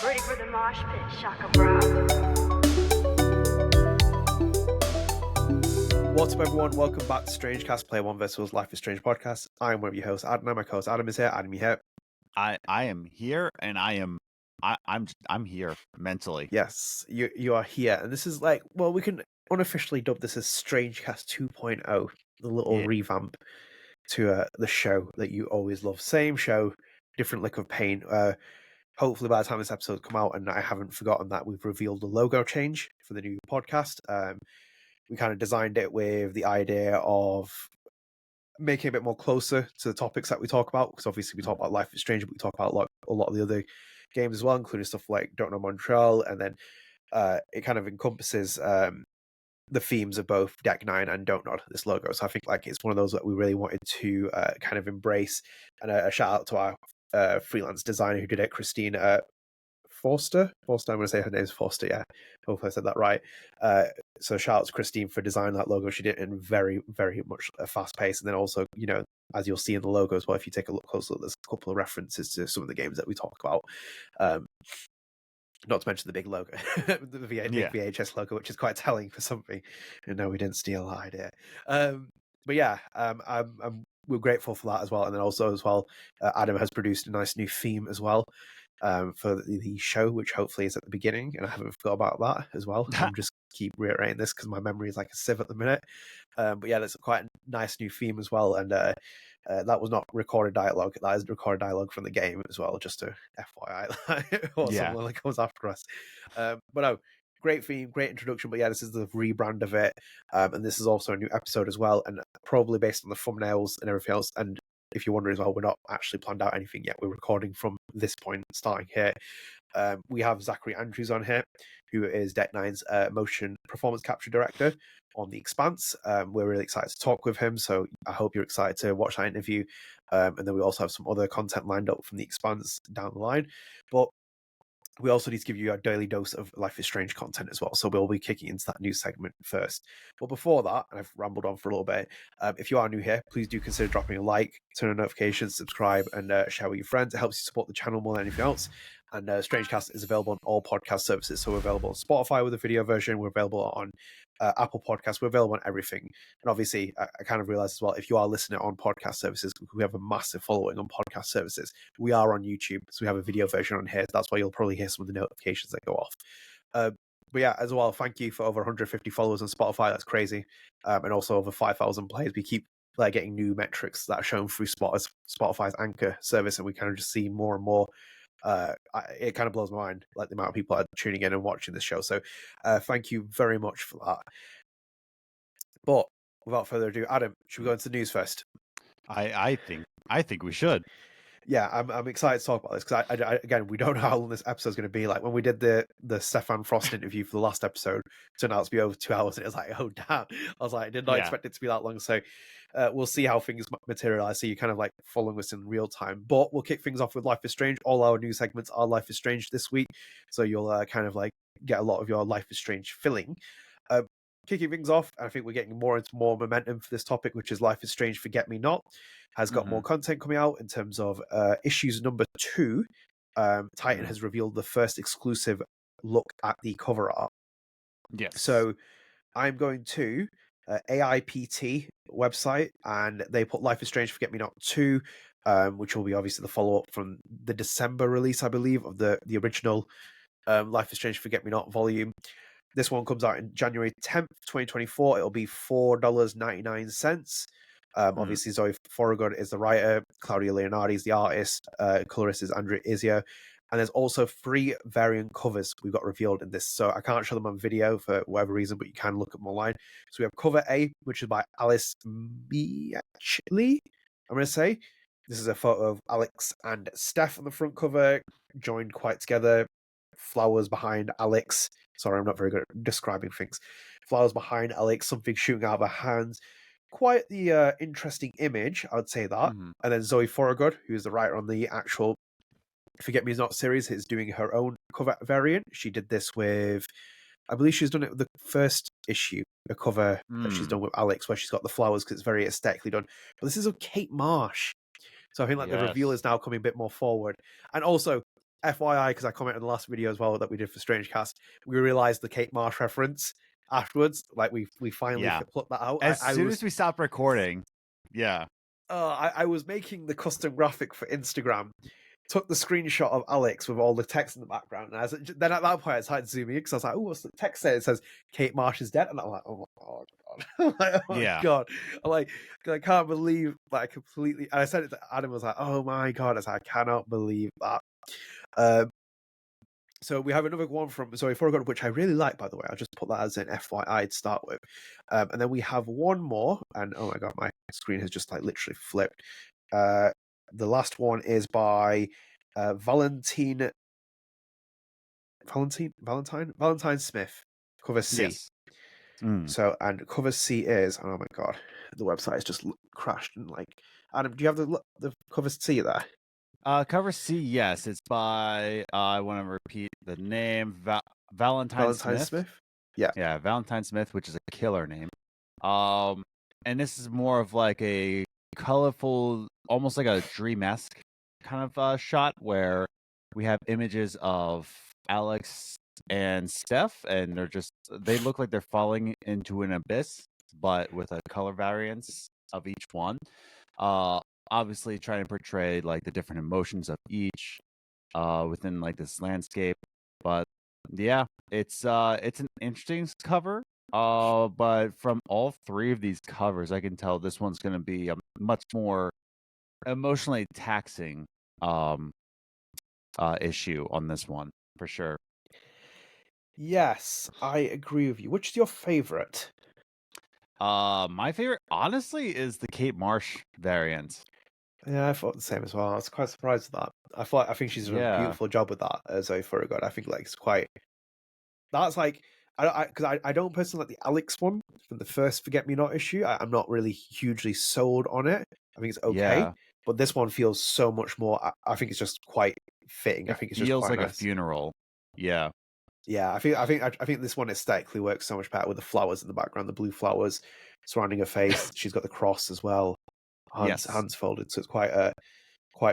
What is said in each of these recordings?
Ready for the mosh pit, Shaka Bra. What's up, everyone? Welcome back to StrangeCast, Play One vs. Life is Strange podcast. I am one of your hosts, Adnan. My co-host Adam is here. Adam, you here? I am here, and I'm here mentally. Yes, you are here, and this is like, well, we can unofficially dub this as StrangeCast 2.0, the little revamp to the show that you always love. Same show, different lick of paint. Hopefully, by the time this episode come out, and I haven't forgotten that we've revealed the logo change for the new podcast. We kind of designed it with the idea of making it a bit more closer to the topics that we talk about, because obviously we talk about Life is Strange, but we talk about a lot of the other games as well, including stuff like Don't Know Montreal, and then it kind of encompasses the themes of both Deck 9 and Don't Nod, this logo. So I think like it's one of those that we really wanted to kind of embrace, and a shout out to our freelance designer who did it, Christine Forster. I'm going to say her name's Forster, yeah. Hopefully I said that right. So shout out to Christine for designing that logo. She did it in very, very much a fast pace. And then also, you know, as you'll see in the logo as well, if you take a look closer, there's a couple of references to some of the games that we talk about. Not to mention the big logo, the big VHS logo, which is quite telling for something. And no, we didn't steal that idea. But yeah, we're grateful for that as well. And then also as well, Adam has produced a nice new theme as well. For the show, which hopefully is at the beginning, and I haven't forgot about that as well. I'm just keep reiterating this because my memory is like a sieve at the minute. But yeah, that's quite a nice new theme as well, and that was not recorded dialogue. That is recorded dialogue from the game as well, just to FYI, or someone that comes after us. But no, great theme, great introduction. But yeah, this is the rebrand of it, and this is also a new episode as well, and probably based on the thumbnails and everything else. And if you're wondering as well, we're not actually planned out anything yet. We're recording from this point, starting here. We have Zachary Andrews on here, who is Deck 9's motion performance capture director on the Expanse. We're really excited to talk with him, so I hope you're excited to watch that interview. And then we also have some other content lined up from the Expanse down the line. But we also need to give you a daily dose of Life is Strange content as well. So we'll be kicking into that new segment first. But before that, and I've rambled on for a little bit, if you are new here, please do consider dropping a like, turn on notifications, subscribe, and share with your friends. It helps you support the channel more than anything else. And StrangeCast is available on all podcast services. So we're available on Spotify with a video version. We're available on Apple Podcasts. We're available on everything. And obviously, I kind of realized as well, if you are listening on podcast services, we have a massive following on podcast services. We are on YouTube, so we have a video version on here. That's why you'll probably hear some of the notifications that go off. But yeah, as well, thank you for over 150 followers on Spotify. That's crazy. And also over 5,000 players. We keep getting new metrics that are shown through Spotify's Anchor service, and we kind of just see more and more. It kind of blows my mind, like the amount of people are tuning in and watching this show. So thank you very much for that. But without further ado, Adam, should we go into the news first? I think we should. Yeah, I'm excited to talk about this because I again, we don't know how long this episode is going to be. Like when we did the Stephan Frost interview for the last episode, it turned out to be over 2 hours, and it was like, oh damn! I was like, I did not expect it to be that long. So we'll see how things materialize. So you're kind of like following us in real time. But we'll kick things off with Life is Strange. All our new segments are Life is Strange this week, so you'll kind of like get a lot of your Life is Strange filling. Kicking things off, I think we're getting more into more momentum for this topic, which is Life is Strange Forget Me Not. Has got more content coming out in terms of issues number 2. Titan has revealed the first exclusive look at the cover art. Yes. So I'm going to AIPT website, and they put Life is Strange Forget Me Not 2, which will be obviously the follow-up from the December release, I believe, of the original Life is Strange Forget Me Not volume. This one comes out in January 10th, 2024. It'll be $4.99. Obviously, Zoe Forragod is the writer, Claudia Leonardi is the artist, colorist is Andrea Izio, and there's also 3 variant covers we've got revealed in this. So I can't show them on video for whatever reason, but you can look at them online. So we have cover A, which is by Alice Miachli, I'm going to say. This is a photo of Alex and Steph on the front cover, joined quite together. Flowers behind Alex. Sorry, I'm not very good at describing things. Flowers behind Alex, something shooting out of her hands. Quite the interesting image, I would say that. And then Zoe Forragod, who is the writer on the actual Forget Me Not series, is doing her own cover variant. She did this with, I believe she's done it with the first issue, a cover that she's done with Alex, where she's got the flowers because it's very aesthetically done. But this is of Kate Marsh. So I think like the reveal is now coming a bit more forward. And also, FYI, because I commented on the last video as well that we did for StrangeCast, we realized the Kate Marsh reference afterwards. Like we finally plucked that out. As soon as we stopped recording, I was making the custom graphic for Instagram, took the screenshot of Alex with all the text in the background, and then at that point I started zooming in because I was like, "Oh, what's the text say?" It says Kate Marsh is dead, and I'm like, "Oh my god!" I'm like, "Oh my god!" I'm like, I can't believe like completely. And I said it to Adam. Was like, "Oh my god!" I was like, "I cannot believe that." So we have another one from Zoe Foregood, which I really like, by the way. I'll just put that as an FYI to start with. And then we have one more, and oh my god, my screen has just like literally flipped. The last one is by Valentine Smith, cover C. Yes. So, and cover C is, oh my god, the website has just crashed. And like, Adam, do you have the cover C there? Cover C, yes. It's by, I want to repeat the name, Valentine Smith. Yeah, Valentine Smith, which is a killer name. And this is more of like a colorful, almost like a dream-esque kind of shot where we have images of Alex and Steph, and they look like they're falling into an abyss, but with a color variance of each one. Obviously trying to portray like the different emotions of each within like this landscape. But yeah, it's an interesting cover. But from all three of these covers, I can tell this one's going to be a much more emotionally taxing issue on this one for sure. Yes, I agree with you. Which is your favorite? My favorite, honestly, is the Kate Marsh variant. Yeah, I thought the same as well. I was quite surprised with that. I think she's done a beautiful job with that as Zoe Foregood. I think like it's quite. That's like I don't personally like the Alex one from the first Forget Me Not issue. I'm not really hugely sold on it. I think it's okay, but this one feels so much more. I think it's just quite fitting. I think it's just quite like nice. A funeral. Yeah. Yeah, I think this one aesthetically works so much better with the flowers in the background, the blue flowers surrounding her face. She's got the cross as well, hands folded. So it's quite a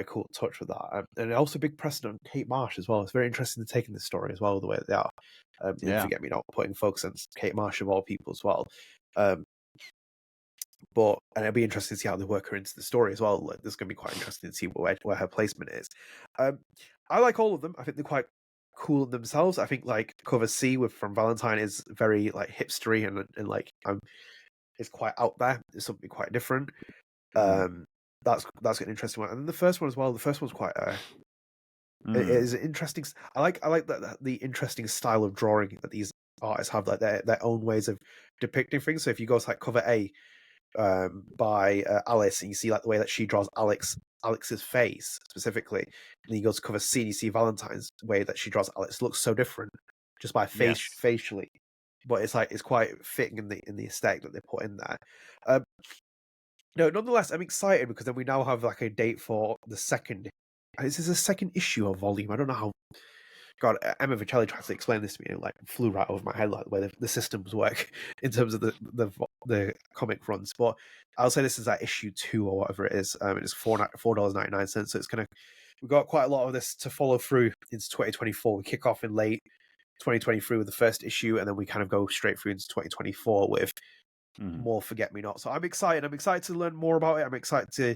cool touch with that, and also big precedent on Kate Marsh as well. It's very interesting to take in this story as well, the way that they are. Forget Me Not putting focus on Kate Marsh of all people as well. But it'll be interesting to see how they work her into the story as well. Like, it's going to be quite interesting to see where her placement is. I like all of them. I think they're quite cool in themselves. I think like cover C from Valentine is very like hipstery and like it's quite out there. It's something quite different. That's an interesting one. And then the first one as well. The first one's quite it is interesting. I like that the interesting style of drawing that these artists have, like their own ways of depicting things. So if you go to like cover A by Alice, and you see like the way that she draws Alex's face specifically, and then you go to cover C and you see Valentine's way that she draws Alex, looks so different just by facially, but it's quite fitting in the aesthetic that they put in there. No, nonetheless, I'm excited because then we now have like a date for the second. This is a second issue of volume. I don't know how. God, Emma Vicelli tried to explain this to me, and like flew right over my head, like the way the systems work in terms of the comic runs. But I'll say this is like issue 2 or whatever it is. It's $4.99, so it's gonna. We've got quite a lot of this to follow through into 2024. We kick off in late 2023 with the first issue, and then we kind of go straight through into 2024 with more Forget Me Not. So I'm excited. I'm excited to learn more about it. I'm excited to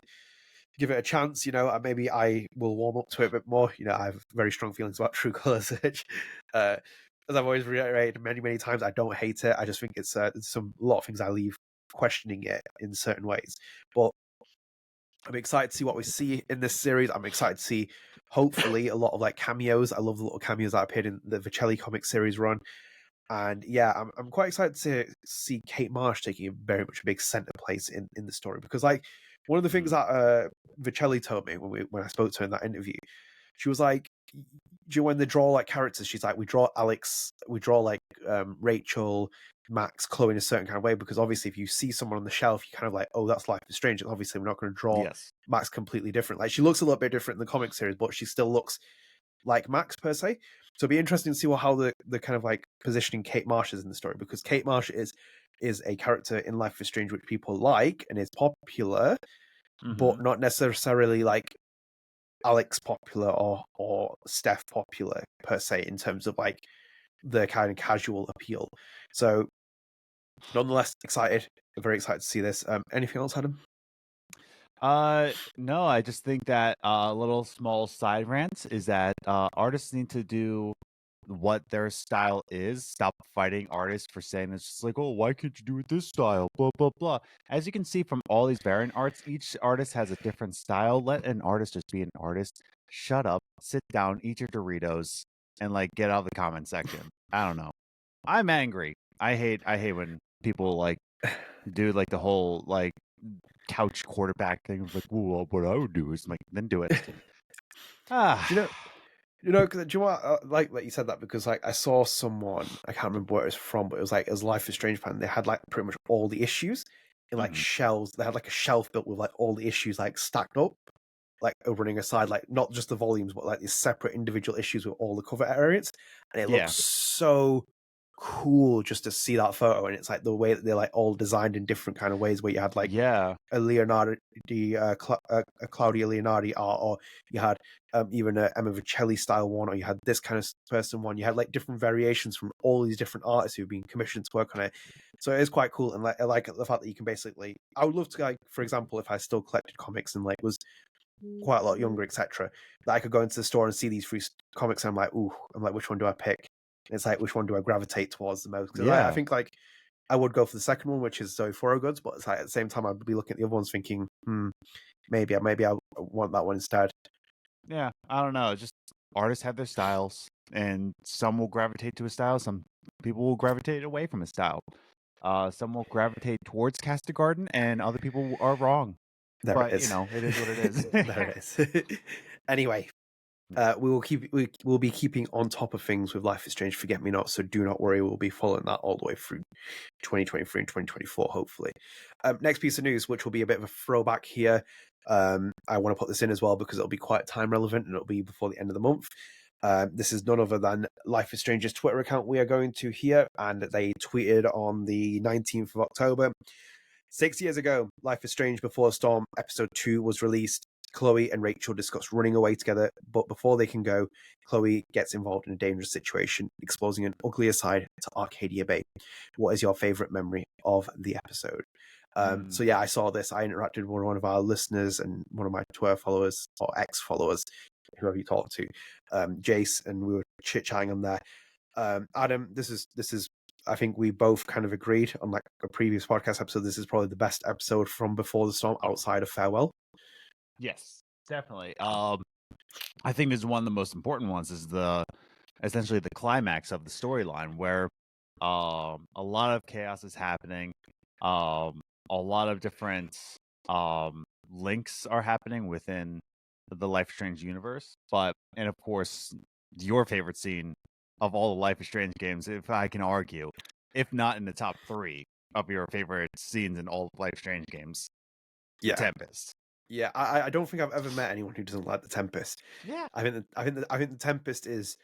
give it a chance. Maybe I will warm up to it a bit more. I have very strong feelings about True Color Search. As I've always reiterated many times, I don't hate it. I just think it's a lot of things I leave questioning it in certain ways. But I'm excited to see what we see in this series. I'm excited to see, hopefully, a lot of like cameos. I love the little cameos that appeared in the Vicelli comic series run. And yeah, I'm quite excited to see Kate Marsh taking very much a big center place in the story, because like one of the things that Vicelli told me when I spoke to her in that interview, she was like, when they draw like characters, she's like, we draw Alex, we draw like Rachel, Max, Chloe in a certain kind of way, because obviously if you see someone on the shelf, you kind of like, oh, that's Life is Strange. And obviously we're not going to draw Max completely different. Like she looks a little bit different in the comic series, but she still looks like Max per se. So it'd be interesting to see how the kind of like positioning Kate Marsh is in the story, because Kate Marsh is a character in Life is Strange which people like and is popular, but not necessarily like Alex popular or Steph popular per se in terms of like the kind of casual appeal. So nonetheless, very excited to see this. Anything else, Adam? No, I just think that a little small side rant is that artists need to do what their style is. Stop fighting artists for saying it's just like, oh, why can't you do it this style? Blah blah blah. As you can see from all these variant arts, each artist has a different style. Let an artist just be an artist. Shut up, sit down, eat your Doritos, and like get out of the comment section. I don't know. I'm angry. I hate when people like do like the whole like couch quarterback thing of like, well, what I would do is like, then do it. Ah, Do you know? Do you know what? Like you said that because like I saw someone, I can't remember where it was from, but it was like as Life is Strange fan. They had like pretty much all the issues in like shelves. They had like a shelf built with like all the issues like stacked up, like running aside, like not just the volumes, but like these separate individual issues with all the cover areas, and it yeah, looks so cool just to see that photo. And it's like the way that they're like all designed in different kind of ways, where you had like yeah, a Leonardo, a Claudia Leonardi art, or you had even a Emma Vicelli style one, or you had this kind of person one. You had like different variations from all these different artists who've been commissioned to work on it. So it is quite cool, and like I like the fact that you can basically. I would love to, like, for example, if I still collected comics and like was quite a lot younger, etc., that I could go into the store and see these free comics. And I'm like, ooh, I'm like, which one do I pick? And it's like, which one do I gravitate towards the most? Because I yeah, think like I would go for the second one, which is Zoe Thorogood's, but it's like at the same time I'd be looking at the other ones thinking, maybe I want that one instead. yeah. I don't know. Just artists have their styles, and some will gravitate to a style. Some people will gravitate away from a style. Some will gravitate towards Castigarden, and other people are wrong. There it But is. it is what it is. There it is. Anyway, we'll be keeping on top of things with Life is Strange Forget Me Not, so do not worry, we'll be following that all the way through 2023 and 2024, hopefully. Next piece of news, which will be a bit of a throwback here. I want to put this in as well because it'll be quite time relevant and it'll be before the end of the month. This is none other than Life is Strange's Twitter account we are going to here, and they tweeted on the 19th of October. 6 years ago, Life is Strange Before the Storm episode 2 was released. Chloe and Rachel discuss running away together, but before they can go, Chloe gets involved in a dangerous situation, exposing an uglier side to Arcadia Bay. What is your favorite memory of the episode? So yeah, I saw this. I interacted with one of our listeners and one of my Twitter followers or ex-followers, whoever you talk to, Jace, and we were chit-chatting on there. Adam, this is I think we both kind of agreed on like a previous podcast episode. This is probably the best episode from Before the Storm outside of Farewell. Yes, definitely. I think this is one of the most important ones. Is essentially the climax of the storyline where a lot of chaos is happening. A lot of different links are happening within the Life is Strange universe. And of course, your favorite scene of all the Life is Strange games, if I can argue, if not in the top 3 of your favorite scenes in all Life is Strange games, Yeah. Tempest. Yeah, I don't think I've ever met anyone who doesn't like the Tempest. Yeah, I think the Tempest is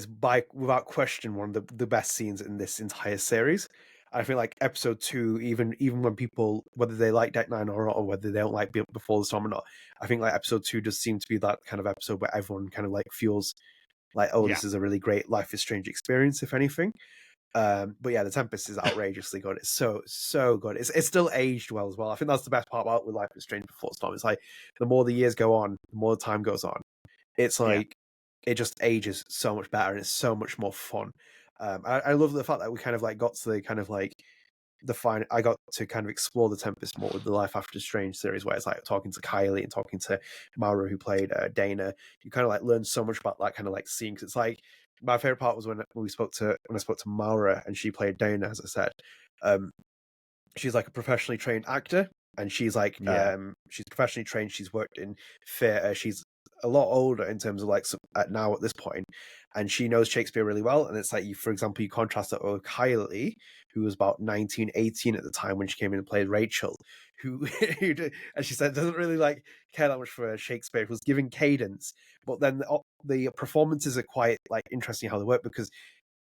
by without question one of the best scenes in this entire series. I feel like episode 2, even when people, whether they like Deck 9 or not, or whether they don't like Before the Storm or not, I think like episode 2 does seem to be that kind of episode where everyone kind of like feels like, oh, this is a really great Life is Strange experience, if anything. But yeah, the Tempest is outrageously good. It's so good. It's still aged well as well. I think that's the best part about with Life is Strange Before the Storm. It's like the more the years go on, the more the time goes on. It's like it just ages so much better and it's so much more fun. I love the fact that we kind of like got to the kind of like I got to kind of explore the Tempest more with the Life After Strange series, where it's like talking to Kylie and talking to Maura, who played Dana. You kind of like learn so much about that kind of like scene. Cause it's like my favorite part was when I spoke to Maura and she played Dana, as I said. She's like a professionally trained actor, and she's like she's professionally trained. She's worked in theatre. She's a lot older in terms of like now at this point, and she knows Shakespeare really well. And it's like, for example, you contrast that with Kylie, who was about 19, 18 at the time when she came in and played Rachel, who and she said doesn't really like care that much for Shakespeare. It was giving cadence, but then the performances are quite like interesting how they work, because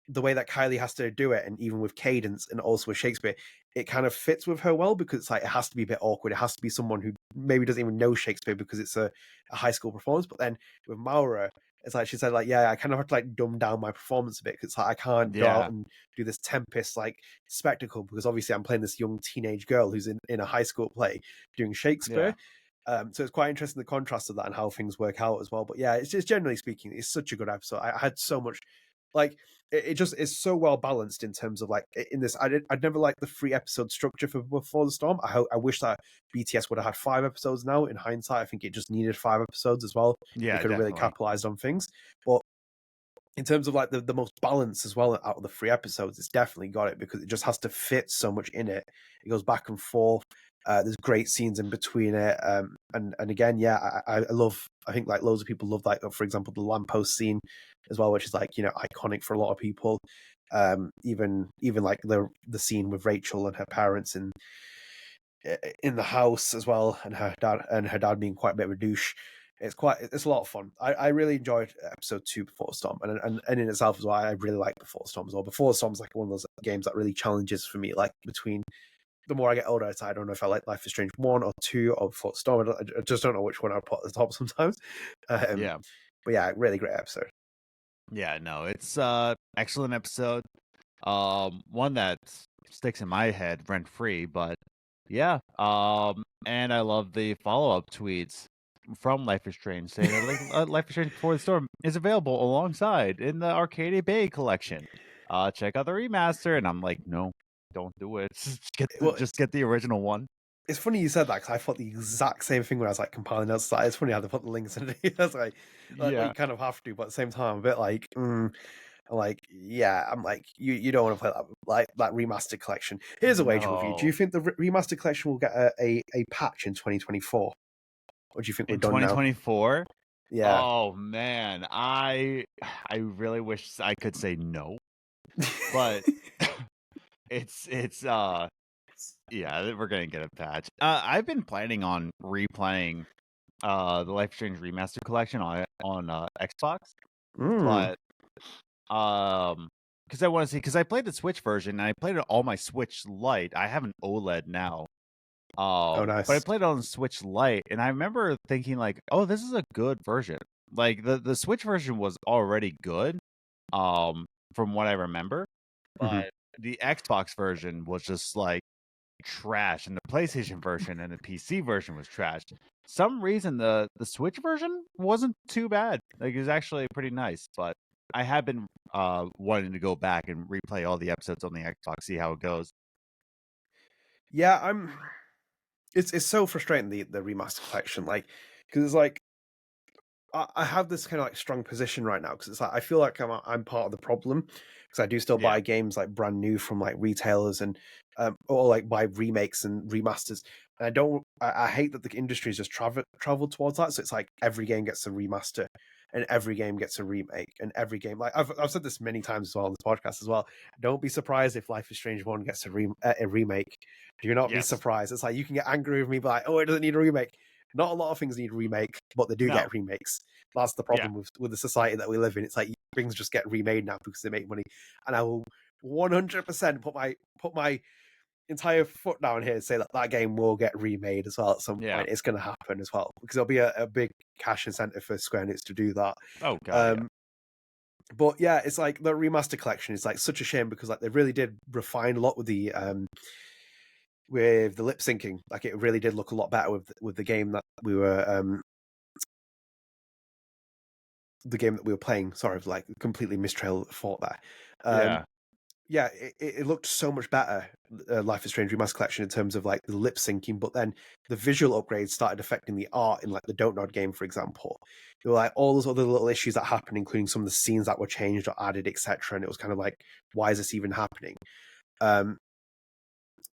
the way that Kylie has to do it, and even with cadence and also with Shakespeare, it kind of fits with her well, because it's like it has to be a bit awkward. It has to be someone who maybe doesn't even know Shakespeare because it's a high school performance. But then with Maura, it's like she said, like, yeah, I kind of have to like dumb down my performance a bit, because like I can't go out and do this Tempest like spectacle, because obviously I'm playing this young teenage girl who's in a high school play doing Shakespeare. So it's quite interesting, the contrast of that and how things work out as well. But yeah, it's just, generally speaking, it's such a good episode. I had so much, like, it just is so well balanced in terms of like in this. I'd never liked the 3-episode structure for Before the Storm. I wish that BTS would have had 5 episodes now. In hindsight, I think it just needed 5 episodes as well. Yeah, they could have really capitalized on things. But in terms of like the most balance as well out of the 3 episodes, it's definitely got it, because it just has to fit so much in it. It goes back and forth. There's great scenes in between it, and again, yeah, I love. I think like loads of people love, like, for example, the lamppost scene as well, which is like, you know, iconic for a lot of people. Even like the scene with Rachel and her parents in the house as well, and her dad being quite a bit of a douche. It's a lot of fun. I really enjoyed episode 2, Before the Storm, and in itself as well, I really like Before the Storm as well. Before the Storm is like one of those games that really challenges for me, like between. The more I get older, I don't know if I like Life is Strange 1 or 2 or Before the Storm. I just don't know which one I'd put at the top sometimes. But yeah, really great episode. Yeah, no, it's excellent episode. One that sticks in my head rent free, but yeah. And I love the follow-up tweets from Life is Strange saying that Life is Strange Before the Storm is available alongside in the Arcadia Bay collection. Check out the remaster, and I'm like, no, don't do it. Just get the original one. It's funny you said that, because I thought the exact same thing when I was like compiling notes. It's funny how they put the links in it. I was like, you kind of have to, but at the same time, I'm a bit like, like, yeah, I'm like, you don't want to play that, like, that remastered collection. Here's a wager with you. Do you think the remastered collection will get a patch in 2024? Or do you think we're done 2024? Now? Yeah. Oh man, I really wish I could say no, but it's yeah, we're gonna get a patch. I've been planning on replaying the Life is Strange Remaster Collection on Xbox, but because I want to see, because I played the Switch version and I played it on my Switch Lite. I have an OLED now. Oh, nice. But I played it on the Switch Lite, and I remember thinking like, oh, this is a good version. Like the Switch version was already good, from what I remember, but the Xbox version was just like trash, and the PlayStation version and the PC version was trash. Some reason the Switch version wasn't too bad. Like, it was actually pretty nice, but I have been wanting to go back and replay all the episodes on the Xbox, see how it goes. Yeah, it's so frustrating, the remaster collection, like, because it's like I have this kind of like strong position right now, because it's like I feel like I'm part of the problem, because I do still buy games like brand new from like retailers, and or like buy remakes and remasters, and I hate that the industry has just traveled towards that. So it's like every game gets a remaster, and every game gets a remake, and every game, like I've said this many times as well on this podcast as well. Don't be surprised if Life is Strange 1 gets a remake. Do not be surprised. It's like you can get angry with me, but like, oh, it doesn't need a remake. Not a lot of things need a remake, but they do get remakes. That's the problem with the society that we live in. It's like things just get remade now because they make money. And I will 100% put my entire foot down here and say that game will get remade as well at some point. It's going to happen as well, because there'll be a big cash incentive for Square Enix to do that. Oh god. But yeah, it's like the remaster collection is like such a shame, because like they really did refine a lot with the lip syncing. Like, it really did look a lot better with the game that we were playing. Sorry, like completely mistrailed thought there. It looked so much better, Life is Strange Remastered Collection, in terms of like the lip syncing, but then the visual upgrades started affecting the art in like the Don't Nod game, for example. There were like all those other little issues that happened, including some of the scenes that were changed or added, etc. And it was kind of like, why is this even happening?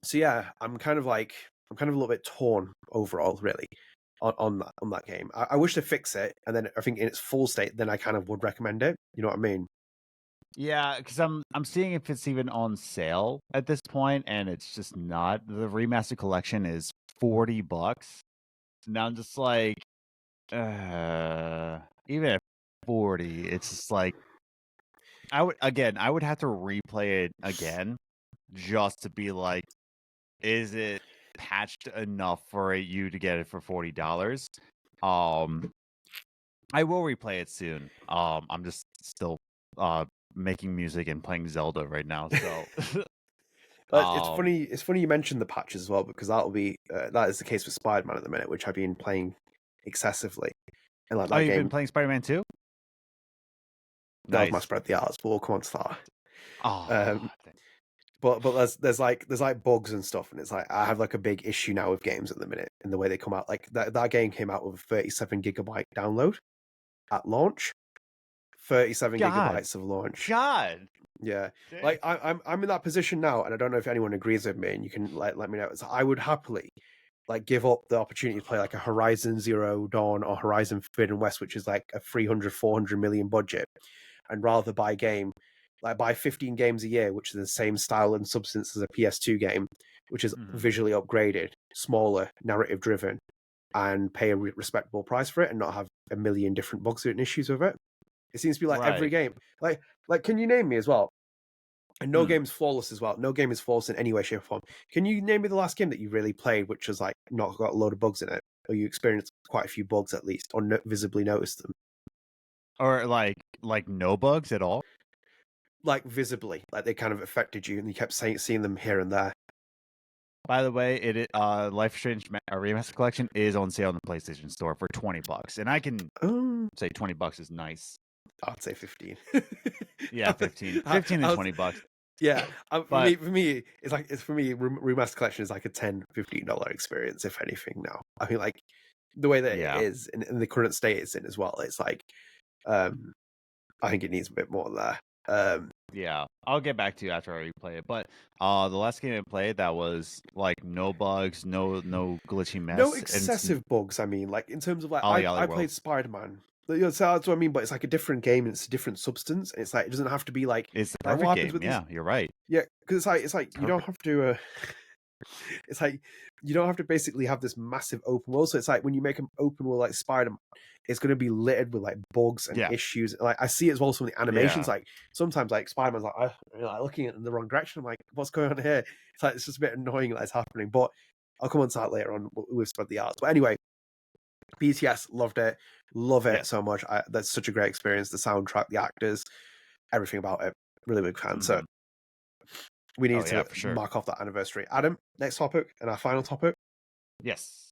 So yeah, I'm kind of a little bit torn overall, really, on that game. I wish to fix it, and then I think in its full state, then I kind of would recommend it. You know what I mean? Yeah, because I'm seeing if it's even on sale at this point, and it's just not. The remastered collection is $40. Now I'm just like, even at 40, it's just like, I would have to replay it again just to be like, is it patched enough for you to get it for $40? I will replay it soon. I'm just still making music and playing Zelda right now, so It's funny. It's funny you mentioned the patches as well, because that'll be that is the case with Spider-Man at the minute, which I've been playing excessively. And like that you've game, been playing Spider-Man 2? that was my Nice. spread the arts, but we'll come on to that. Oh, But there's like bugs and stuff, and it's like I have like a big issue now with games at the minute and the way they come out. Like that game came out with a 37 gigabyte download at launch. 37 gigabytes of launch. God. Yeah. Dang. Like I'm in that position now, and I don't know if anyone agrees with me, and you can like let me know. So I would happily like give up the opportunity to play like a Horizon Zero Dawn or Horizon Forbidden West, which is like a 300-400 million budget, and rather buy a game like buy 15 games a year, which is the same style and substance as a PS2 game, which is visually upgraded, smaller, narrative driven, and pay a respectable price for it and not have a million different bugs and issues with it. It seems to be like every game. Like can you name me as well? And no game's flawless as well. No game is flawless in any way, shape, or form. Can you name me the last game that you really played, which has like not got a load of bugs in it, or you experienced quite a few bugs at least, or visibly noticed them? Or like no bugs at all? Like visibly, like they kind of affected you, and you kept seeing them here and there. By the way, Life is Strange Remastered Collection is on sale in the PlayStation Store for $20, and I can say $20 is nice. I'd say 15. Yeah, 15. 15 and $20. Yeah, for me, it's for me. Remastered Collection is like a $10-15 experience, if anything. Now, I mean, like the way that it is in the current state it's in as well. It's like, I think it needs a bit more there. Yeah, I'll get back to you after I replay it. But the last game I played that was like no bugs, no glitchy mess, no excessive bugs. I mean, like in terms of like I played Spider-Man. So that's what I mean, but it's like a different game and it's a different substance. And it's like it doesn't have to be like it's the perfect game. Yeah, you're right. Yeah, because it's like you don't have to. It's like you don't have to basically have this massive open world. So it's like when you make an open world like Spider-Man, it's going to be littered with like bugs and issues. Like I see it as well. Some of the animations, like sometimes like Spider-Man's like, looking at it in the wrong direction. I'm like, what's going on here? It's like it's just a bit annoying that it's happening. But I'll come on to that later on. We've spread the arts. But anyway, BTS loved it, love it so much. That's such a great experience. The soundtrack, the actors, everything about it. Really big fan. So we need to mark off that anniversary. Adam, next topic and our final topic. Yes.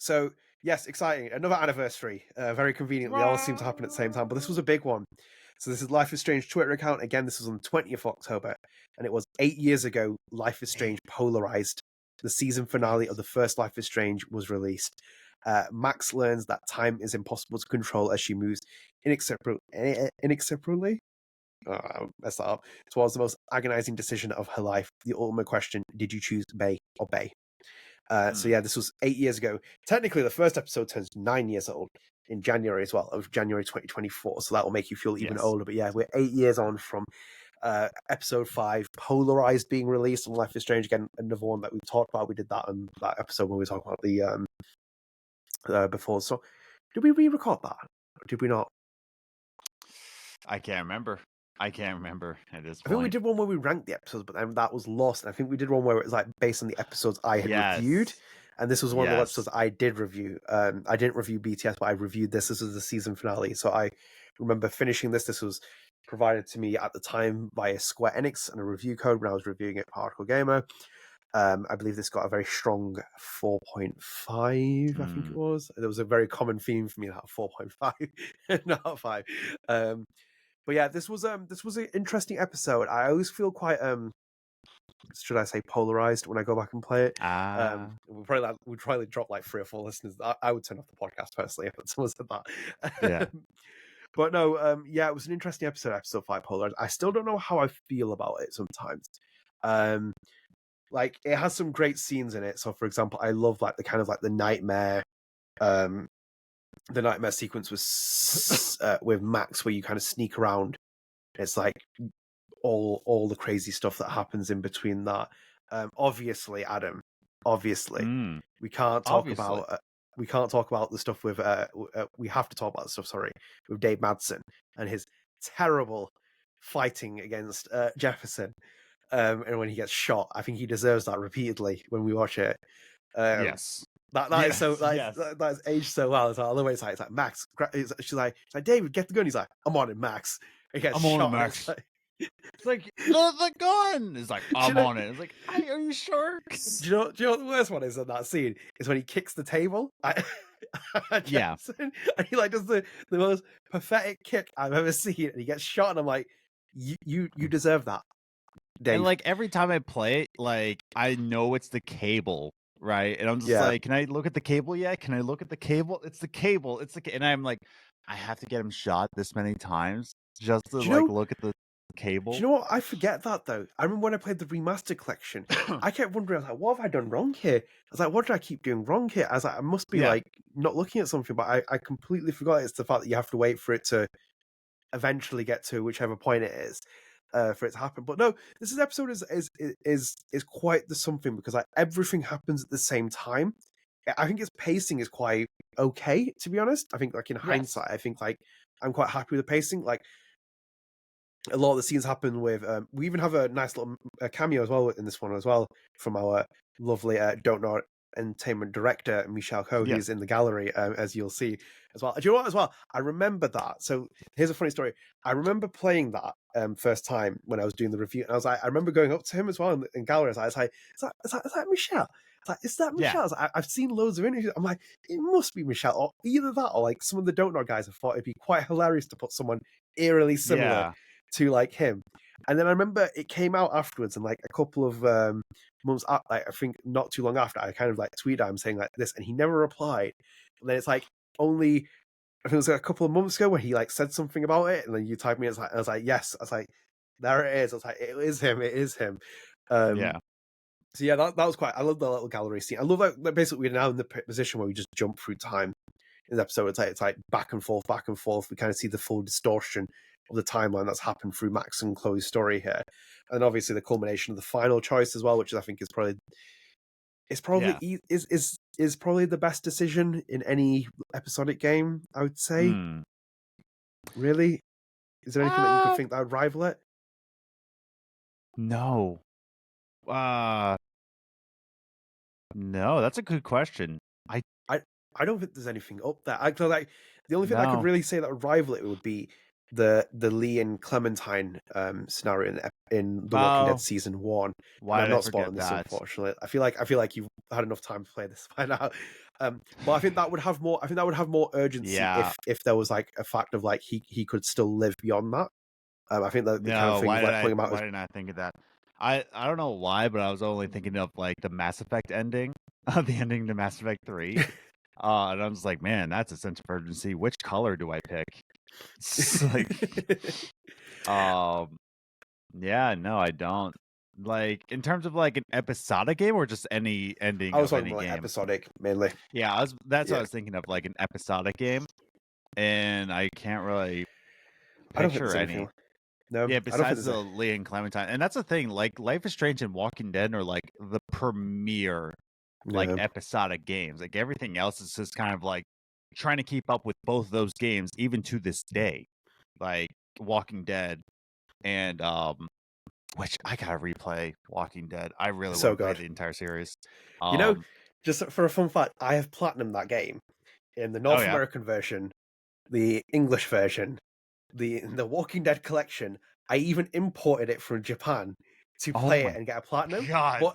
So, yes, exciting. Another anniversary. Very convenient. They all seem to happen at the same time, but this was a big one. So this is Life is Strange Twitter account. Again, this was on the 20th of October, and it was 8 years ago Life is Strange Polarized. The season finale of the first Life is Strange was released. Max learns that time is impossible to control as she moves inexorably. Messed that up. Towards the most agonizing decision of her life. The ultimate question: did you choose Bay or Bay? So yeah, this was 8 years ago. Technically, the first episode turns 9 years old in January as well, of January 2024. So that will make you feel even older. But yeah, we're 8 years on from episode 5, Polarized, being released on Life is Strange. Again, another one that we talked about. We did that on that episode when we talked about the before. So did we re-record that? Or did we not? I can't remember at this point. I think we did one where we ranked the episodes, but then that was lost. And I think we did one where it was like based on the episodes I had reviewed. And this was one of the episodes I did review. I didn't review BTS, but I reviewed this. This was the season finale. So I remember finishing this. This was provided to me at the time via Square Enix and a review code when I was reviewing it for Hardcore Gamer. I believe this got a very strong 4.5, I think it was. There was a very common theme for me, that 4.5, not 5. But yeah, this was an interesting episode. I always feel quite should I say polarized when I go back and play it. We'd probably drop like 3 or 4 listeners. I would turn off the podcast personally if someone said that. Yeah. But no, it was an interesting episode 5, Polarized. I still don't know how I feel about it sometimes. Like it has some great scenes in it. So for example, I love like the kind of like the nightmare sequence with Max, where you kind of sneak around. It's like all the crazy stuff that happens in between that. Obviously, Adam. We can't talk about the stuff with. We have to talk about the stuff. Sorry, with Dave Madsen and his terrible fighting against Jefferson, and when he gets shot, I think he deserves that repeatedly when we watch it. Yes. That is so Yes. that is aged so well. It's like, all the way it's like Max. She's like David, get the gun. He's like, I'm on it, Max. He gets I'm on it, shot. Max. It's like the gun. It's like, I'm on it. It's like, are you sure? Do you know what the worst one is in that scene? Is when he kicks the table. Yeah. And he like does the most pathetic kick I've ever seen, and he gets shot, and I'm like, you deserve that, Dave. And like every time I play it, like I know it's the cable, right? And I'm just like, can I look at the cable yet? Can I look at the cable? It's the cable. And I'm like, I have to get him shot this many times just to look at the cable. Do you know what? I forget that though. I remember when I played the remastered collection, I kept wondering, I was like, what have I done wrong here? I was like, what did I keep doing wrong here? I was like, I must be like not looking at something, but I completely forgot it's the fact that you have to wait for it to eventually get to whichever point it is for it to happen. But no, this episode is quite the something, because like everything happens at the same time. I think its pacing is quite okay, to be honest. I think like in hindsight, I think like I'm quite happy with the pacing. Like a lot of the scenes happen with we even have a nice little cameo as well in this one as well from our lovely Don't Know Entertainment director Michelle Coe. He's in the gallery, as you'll see as well. Do you know what as well? I remember that. So here's a funny story. I remember playing that first time when I was doing the review, and I remember going up to him as well in gallery. I was like, is that Michelle? Is that Michelle? I've seen loads of interviews. I'm like, it must be Michelle, or either that, or like some of the Don't Know guys have thought it'd be quite hilarious to put someone eerily similar to like him. And then I remember it came out afterwards, and like a couple of months like I think not too long after, I kind of like tweeted at him saying like this, and he never replied. And then it's like only I think it was like a couple of months ago where he like said something about it, and then you typed me. I was like yes. I was like, there it is. I was like, it is him. So yeah, that was quite. I love the little gallery scene. I love that basically we're now in the position where we just jump through time in the episode. It's like back and forth. We kind of see the full distortion of the timeline that's happened through Max and Chloe's story here, and obviously the culmination of the final choice as well, which I think is probably is probably the best decision in any episodic game, I would say. Really, is there anything that you could think that would rival it? No. No, that's a good question. I don't think there's anything up there. Like the only thing I could really say that would rival it would be the Lee and Clementine scenario in The Walking Dead season 1. Why I'm not spoiling this, unfortunately. I feel like you've had enough time to play this by now. But I think that would have more. I think that would have more urgency if there was like a fact of like he could still live beyond that. I think that the kind of thing why like putting him out. Why didn't I think of that? I don't know why, but I was only thinking of like the Mass Effect ending, the ending to Mass Effect 3. And I was like, man, that's a sense of urgency. Which color do I pick? It's like, yeah, no, I don't. Like in terms of like an episodic game or just any ending. I was of talking any like game. Episodic mainly. Yeah, that's what I was thinking of, like an episodic game, and I can't really picture any. No, yeah, besides the Lee and Clementine, and that's the thing. Like Life is Strange and Walking Dead are like the premier like episodic games. Like everything else is just kind of like trying to keep up with both those games, even to this day. Like Walking Dead and which I gotta replay Walking Dead. I really want to play the entire series. You know, just for a fun fact, I have platinum that game in the North American version, the English version, the Walking Dead collection. I even imported it from Japan to play it and get a platinum.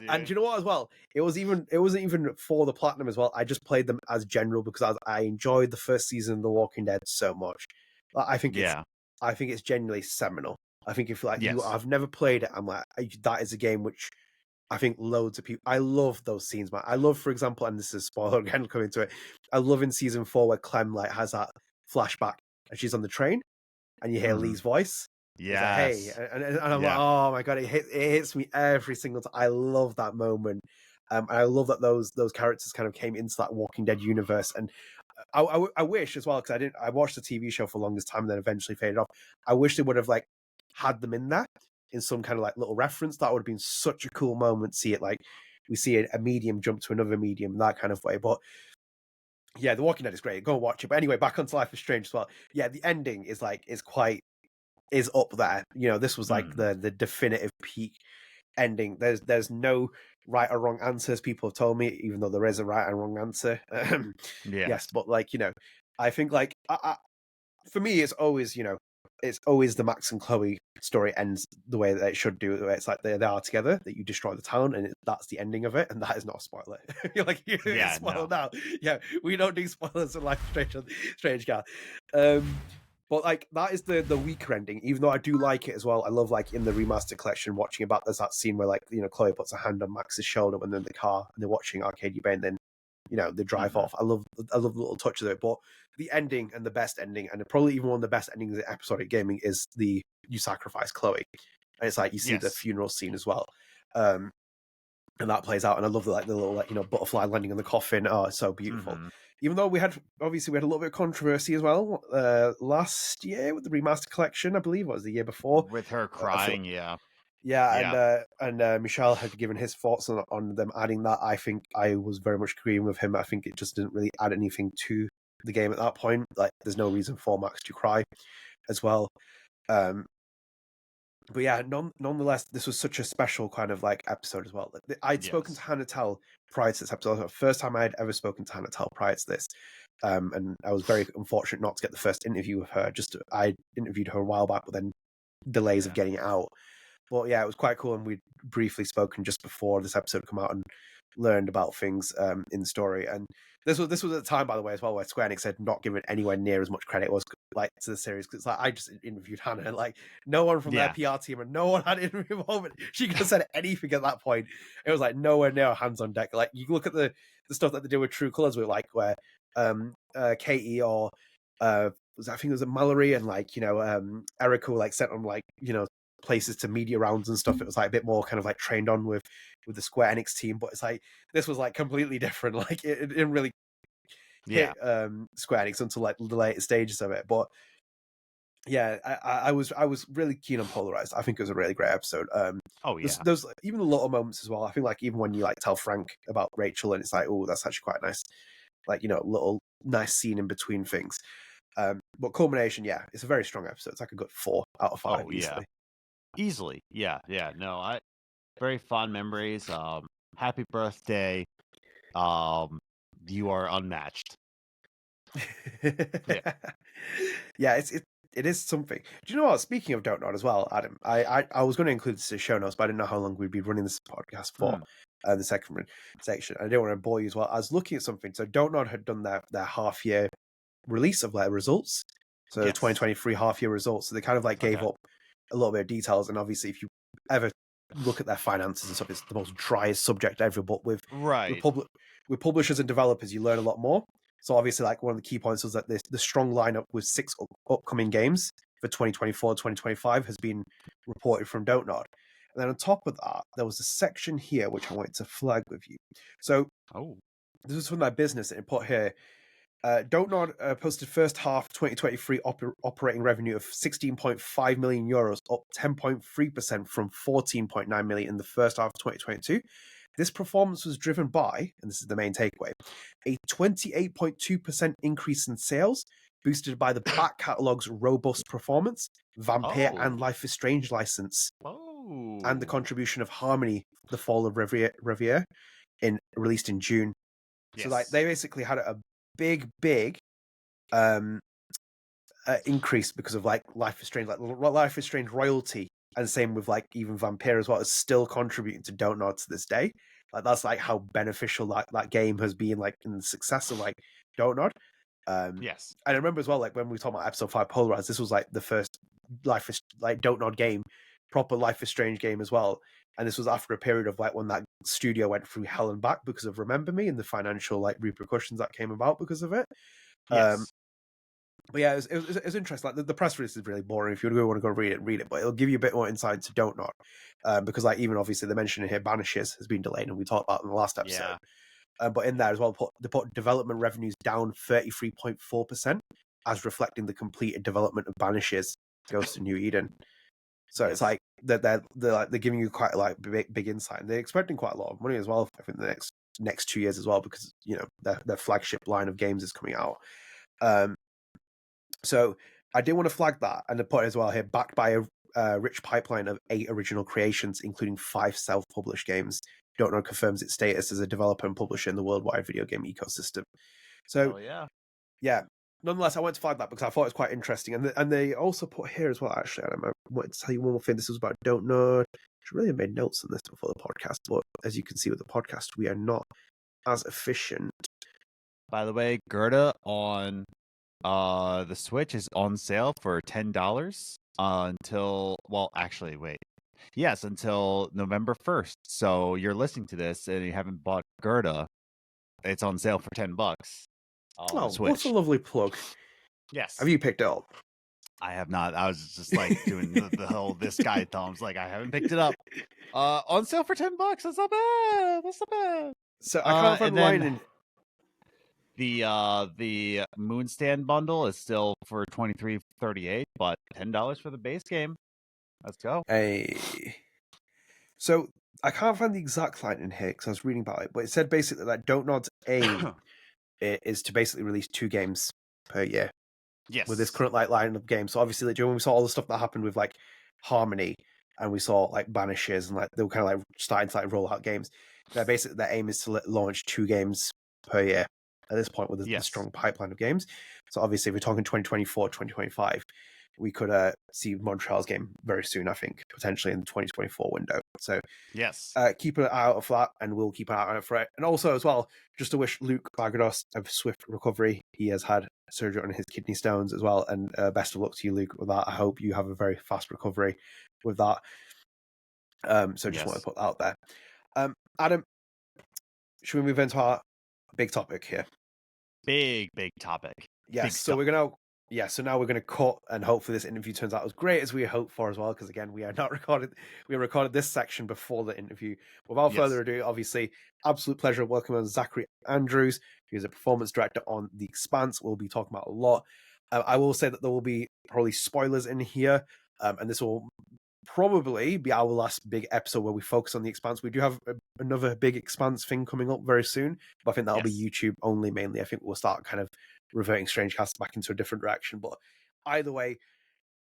And do you know what as well? It wasn't even for the platinum as well. I just played them as general because I enjoyed the first season of The Walking Dead so much. I think it's genuinely seminal. I think if like I've never played it, I'm like that is a game which I think loads of people. I love those scenes, man. I love, for example, and this is a spoiler again coming to it. I love in season 4 where Clem like has that flashback and she's on the train and you hear Lee's voice. Yeah. Like, hey, and I'm like, oh my god, it hits me every single time. I love that moment. And I love that those characters kind of came into that Walking Dead universe. And I wish as well, because I watched the TV show for the longest time and then eventually faded off. I wish they would have like had them in there in some kind of like little reference. That would have been such a cool moment to see it, like we see a medium jump to another medium, that kind of way. But yeah, The Walking Dead is great. Go and watch it. But anyway, back onto Life is Strange as well. Yeah, the ending is quite is up there. You know, this was like the definitive peak ending. There's no right or wrong answers. People have told me, even though there is a right and wrong answer. Yes, but like, you know, I think like for me, it's always, you know, it's always the Max and Chloe story ends the way that it should do. It's like they are together, that you destroy the town, and that's the ending of it, and that is not a spoiler. You're like, it's spoiled now. Yeah, we don't do spoilers in Life is Strange, Cat. But like that is the weaker ending, even though I do like it as well. I love like in the remastered collection watching about there's that scene where like, you know, Chloe puts a hand on Max's shoulder when they're in the car and they're watching Arcadia Bay and then, you know, they drive off. I love the little touch of it. But the ending and the best ending, and probably even one of the best endings in episodic gaming, is the you sacrifice Chloe. And it's like you see the funeral scene as well. And that plays out, and I love the little like, you know, butterfly landing on the coffin. Oh, it's so beautiful. Even though we had a little bit of controversy as well last year with the remastered collection, I believe it was the year before, with her crying. And Michelle had given his thoughts on them adding that. I think I was very much agreeing with him. I think it just didn't really add anything to the game at that point. Like, there's no reason for Max to cry as well. But yeah, nonetheless, this was such a special kind of like episode as well. I'd spoken to Hannah Tell prior to this episode. It was the first time I had ever spoken to Hannah Tell prior to this. And I was very unfortunate not to get the first interview with her. I interviewed her a while back, but then delays of getting it out. But yeah, it was quite cool, and we'd briefly spoken just before this episode had come out and learned about things in the story. And this was at the time, by the way, as well, where Square Enix had not given anywhere near as much credit was like to the series, because like I just interviewed Hannah, and like no one from their PR team and no one had interview involvement. She could have said anything at that point. It was like nowhere near hands on deck. Like you look at the stuff that they do with True Colors, with like where Katie or I think it was a Mallory and like, you know, Erika were like sent on like, you know, places to media rounds and stuff. It was like a bit more kind of like trained on with the Square Enix team, but it's like this was like completely different. Like it didn't really hit Square Enix until like the later stages of it. But yeah, I was really keen on Polarized. I think it was a really great episode. There's even the little moments as well. I think like even when you like tell Frank about Rachel, and it's like, oh, that's actually quite nice. Like, you know, little nice scene in between things. But culmination, yeah, it's a very strong episode. It's like a good 4 out of 5 easily. No, very fond memories. Happy birthday. You are unmatched. Yeah, it is something. Do you know what? Speaking of Don't Nod as well, Adam, I was going to include this as show notes, but I didn't know how long we'd be running this podcast for. The second section. I didn't want to bore you as well. I was looking at something. So Don't Nod had done their half year release of their results. So the 2023 half year results. So they kind of like gave up a little bit of details. And obviously, if you ever look at their finances and stuff, it's the most driest subject ever. But with publishers and developers, you learn a lot more. So obviously, like one of the key points was that the strong lineup with 6 upcoming games for 2024, 2025 has been reported from Don't Nod. And then on top of that, there was a section here which I wanted to flag with you. So this is from their business that it put here. Don't Nod posted first half 2023 operating revenue of 16.5 million euros, up 10.3% from 14.9 million in the first half of 2022. This performance was driven by, and this is the main takeaway, a 28.2% increase in sales, boosted by the back catalog's robust performance, Vampire and Life is Strange license, and the contribution of Harmony, The Fall of Revier, released in June. So like they basically had a big increase because of like Life is Strange, like Life is Strange royalty, and same with like even Vampire as well, is still contributing to Don't Nod to this day. Like that's like how beneficial that game has been like in the success of like Don't Nod. And I remember as well, like when we talked about episode 5 Polarized, this was like the first Don't Nod game, proper Life is Strange game as well. And this was after a period of like when that studio went through hell and back because of Remember Me and the financial like repercussions that came about because of it. But yeah, it was interesting. Like the press release is really boring. If you want to go read it. But it'll give you a bit more insight to Don't Nod, because like even obviously they mentioned in here Banishes has been delayed, and we talked about it in the last episode. But in there as well, they put development revenues down 33.4%, as reflecting the completed development of Banishes, Ghost of New Eden. So it's like they're giving you quite like big insight, and they're expecting quite a lot of money as well. I think the next 2 years as well, because you know their flagship line of games is coming out. So I did want to flag that and put it as well here, backed by a rich pipeline of 8 original creations, including 5 self-published games. Don't Know confirms its status as a developer and publisher in the worldwide video game ecosystem. So, yeah. Nonetheless, I wanted to flag that because I thought it was quite interesting. And they also put here as well, actually, Adam, I wanted to tell you one more thing. This was about Don't Know. I should really have made notes on this before the podcast, but as you can see with the podcast, we are not as efficient. By the way, Gerda on the Switch is on sale for $10 until, well, actually, wait. Yes, until November 1st. So you're listening to this and you haven't bought Gerda, it's on sale for $10. Oh, what a lovely plug. Yes. Have you picked it up? I have not. I was just like doing the whole this guy thumbs. Like, I haven't picked it up. On sale for $10. That's not bad. That's not bad. So I can't find the line in. The Moonstand bundle is still for $23.38, but $10 for the base game. Let's go. Hey. So I can't find the exact line in here because I was reading about it, but it said basically that Don't Nod's aim is to basically release 2 games per year. Yes. With this current line of games. So obviously, like, when we saw all the stuff that happened with like Harmony, and we saw like Banishes, and like they were kind of like starting to like roll out games. Basically, their aim is to launch 2 games per year at this point with a strong pipeline of games. So obviously, if we're talking 2024, 2025, we could see Montreal's game very soon, I think, potentially in the 2024 window. So yes, keep an eye out for that, and we'll keep an eye out for it. And also, as well, just to wish Luke Bargados a swift recovery. He has had surgery on his kidney stones as well, and best of luck to you, Luke, with that. I hope you have a very fast recovery with that. So just want to put that out there. Adam, should we move into our big topic here? Big topic. Yes, so we're going to... Yeah, so now we're going to cut, and hopefully this interview turns out as great as we hoped for as well, because again, we recorded this section before the interview. Without further ado, obviously, absolute pleasure welcoming Zachary Andrews, who's a performance director on The Expanse. We'll be talking about a lot. I will say that there will be probably spoilers in here, and this will probably be our last big episode where we focus on The Expanse. We do have another big Expanse thing coming up very soon, but I think that'll be YouTube only mainly. I think we'll start kind of reverting StrangeCast back into a different direction. But either way,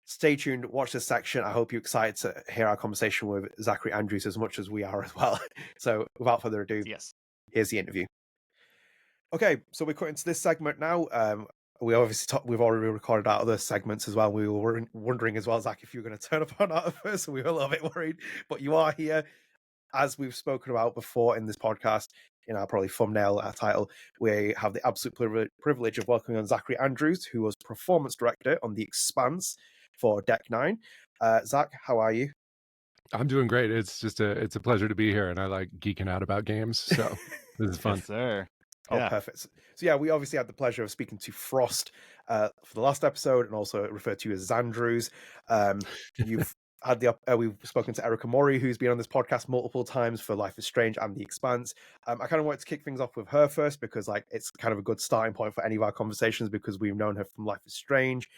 stay tuned, watch this section. I hope you're excited to hear our conversation with Zachary Andrews as much as we are as well. So without further ado, here's the interview. Okay, so we're cutting to this segment now. We obviously we've already recorded out other segments as well. We were wondering as well, Zach, if you were going to turn up or not at first, so we were a little bit worried. But you are here, as we've spoken about before in this podcast, in our probably thumbnail, our title. We have the absolute privilege of welcoming on Zachary Andrews, who was performance director on The Expanse for Deck 9. Zach, how are you? I'm doing great. It's a pleasure to be here, and I like geeking out about games, so this is fun. Yes, sir. Oh, perfect. So yeah, we obviously had the pleasure of speaking to Frost for the last episode, and also referred to you as Zandrews. You've had we've spoken to Erika Mori, who's been on this podcast multiple times for Life is Strange and The Expanse. I kind of wanted to kick things off with her first because like it's kind of a good starting point for any of our conversations because we've known her from Life is Strange.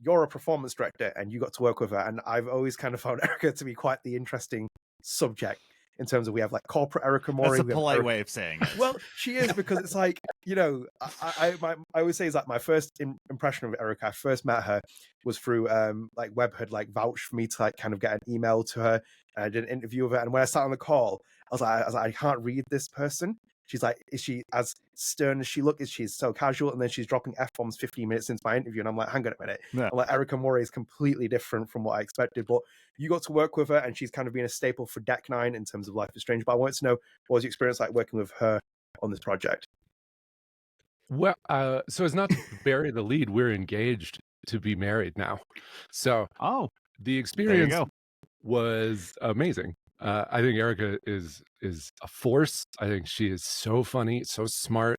You're a performance director and you got to work with her, and I've always kind of found Erika to be quite the interesting subject. In terms of we have like corporate Erika Mori. That's a polite way of saying it. Well, she is, because it's like, you know, I always say is that my first impression of Erika, I first met her was through like Web had like vouched for me to like kind of get an email to her, and I did an interview with her, and when I sat on the call, I was like I can't read this person. She's like, is she as stern as she looks? Is she so casual? And then she's dropping F-bombs 15 minutes into my interview. And I'm like, hang on a minute. I'm like, Erika Mori is completely different from what I expected. But you got to work with her, and she's kind of been a staple for Deck 9 in terms of Life is Strange. But I wanted to know, what was your experience like working with her on this project? Well, so as not to bury the lead, we're engaged to be married now. So the experience was amazing. I think Erika is a force. I think she is so funny, so smart,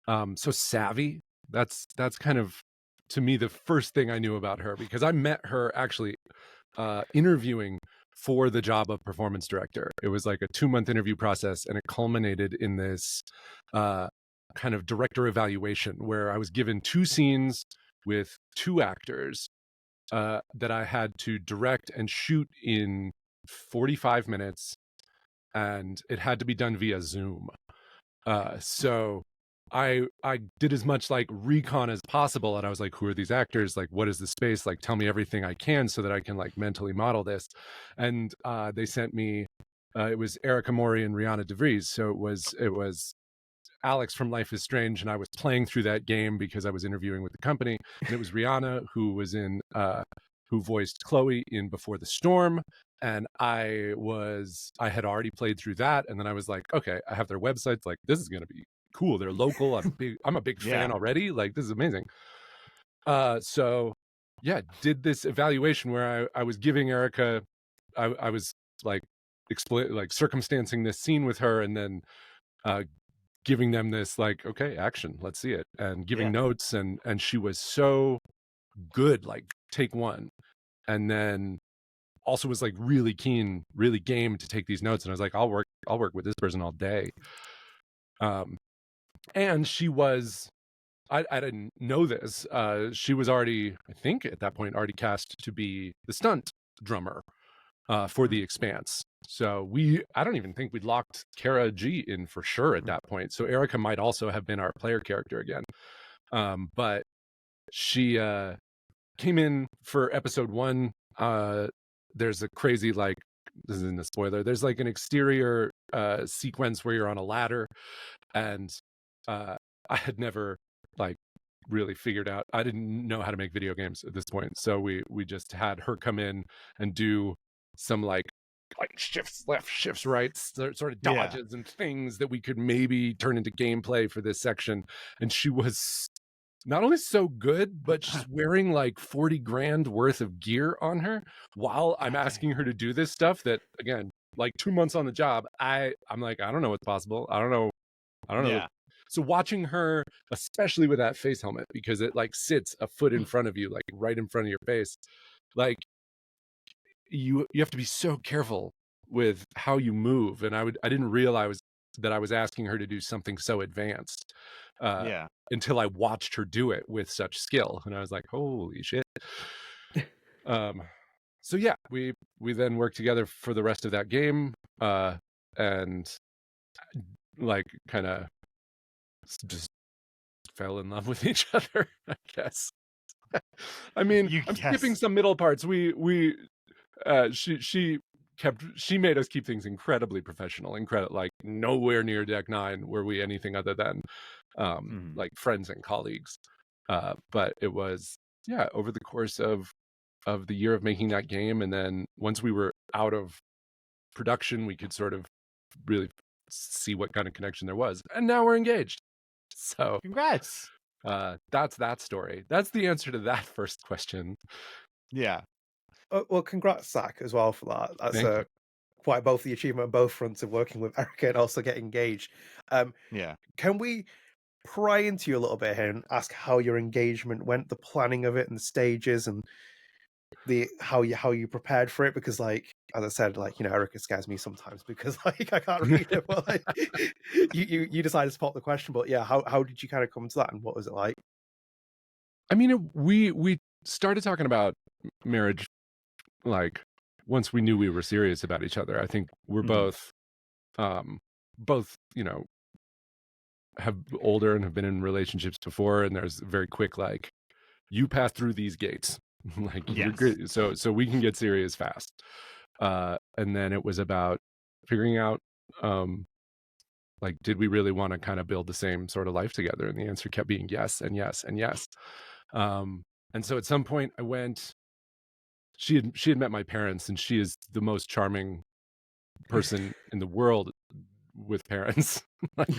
so savvy. That's kind of, to me, the first thing I knew about her, because I met her actually interviewing for the job of performance director. It was like a 2-month interview process, and it culminated in this kind of director evaluation where I was given 2 scenes with 2 actors that I had to direct and shoot in 45 minutes, and it had to be done via Zoom. So I did as much like recon as possible, and I was like, who are these actors? Like, what is the space? Like, tell me everything I can so that I can like mentally model this. And they sent me it was Erika Mori and Rihanna DeVries. So it was Alex from Life is Strange, and I was playing through that game because I was interviewing with the company, and it was Rihanna who was in who voiced Chloe in Before the Storm, and I had already played through that, and then I was like, okay, I have their websites, like this is gonna be cool. They're local. I'm a big fan already. Like this is amazing. So yeah, did this evaluation where I was giving Erika, I was like circumstancing this scene with her, and then giving them this like, okay, action, let's see it, and giving notes, and she was so good, like take one, and then also was like really keen, really game to take these notes, and I was like, I'll work with this person all day. And she was, I didn't know this, she was already, I think at that point, already cast to be the stunt drummer for the Expanse. So I don't even think we'd locked Cara Gee in for sure at that point. So Erika might also have been our player character again. But she came in for episode 1. There's a crazy, like, this isn't a spoiler, there's like an exterior sequence where you're on a ladder, and I had never like really figured out, I didn't know how to make video games at this point, so we just had her come in and do some like shifts left, shifts right, sort of dodges and things that we could maybe turn into gameplay for this section. And she was not only so good, but she's wearing like 40 grand worth of gear on her while I'm asking her to do this stuff that, again, like 2 months on the job, I'm like, I don't know what's possible. I don't know. So watching her, especially with that face helmet, because it like sits a foot in front of you, like right in front of your face, like you have to be so careful with how you move. And I didn't realize that I was asking her to do something so advanced until I watched her do it with such skill, and I was like, holy shit. So yeah, we then worked together for the rest of that game, and like kind of just fell in love with each other, I guess. I mean, I'm skipping some middle parts. She made us keep things incredibly professional, like nowhere near Deck 9 were we anything other than like friends and colleagues. But it was, over the course of the year of making that game, and then once we were out of production, we could sort of really see what kind of connection there was, and now we're engaged. So congrats. That's that story. That's the answer to that first question. Yeah. Well, congrats, Zach, as well for that. That's quite both the achievement on both fronts of working with Erika and also getting engaged. Can we pry into you a little bit here and ask how your engagement went, the planning of it and the stages, and how you prepared for it? Because, like, as I said, like, Erika scares me sometimes because like I can't read it. But like, you decided to pop the question, but yeah, how did you kind of come to that, and what was it like? I mean, we started talking about marriage like once we knew we were serious about each other. I think we're both have older and have been in relationships before, and there's very quick, like, you pass through these gates, like, you're good, so we can get serious fast. And then it was about figuring out like, did we really want to kind of build the same sort of life together? And the answer kept being yes and yes and yes. And so at some point I went, she had met my parents, and she is the most charming person in the world with parents. Like,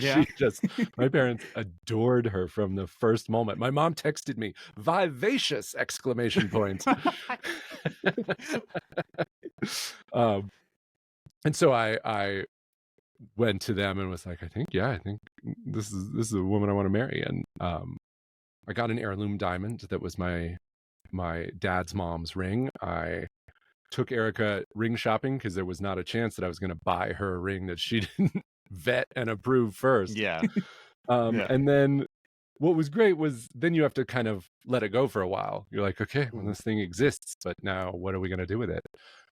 my parents adored her from the first moment. My mom texted me, vivacious exclamation point. And so I went to them and was like, I think this is a woman I want to marry. And I got an heirloom diamond that was my dad's mom's ring. I took Erika ring shopping because there was not a chance that I was going to buy her a ring that she didn't vet and approve first. And then what was great was then you have to kind of let it go for a while. You're like, okay, well, this thing exists, but now what are we going to do with it?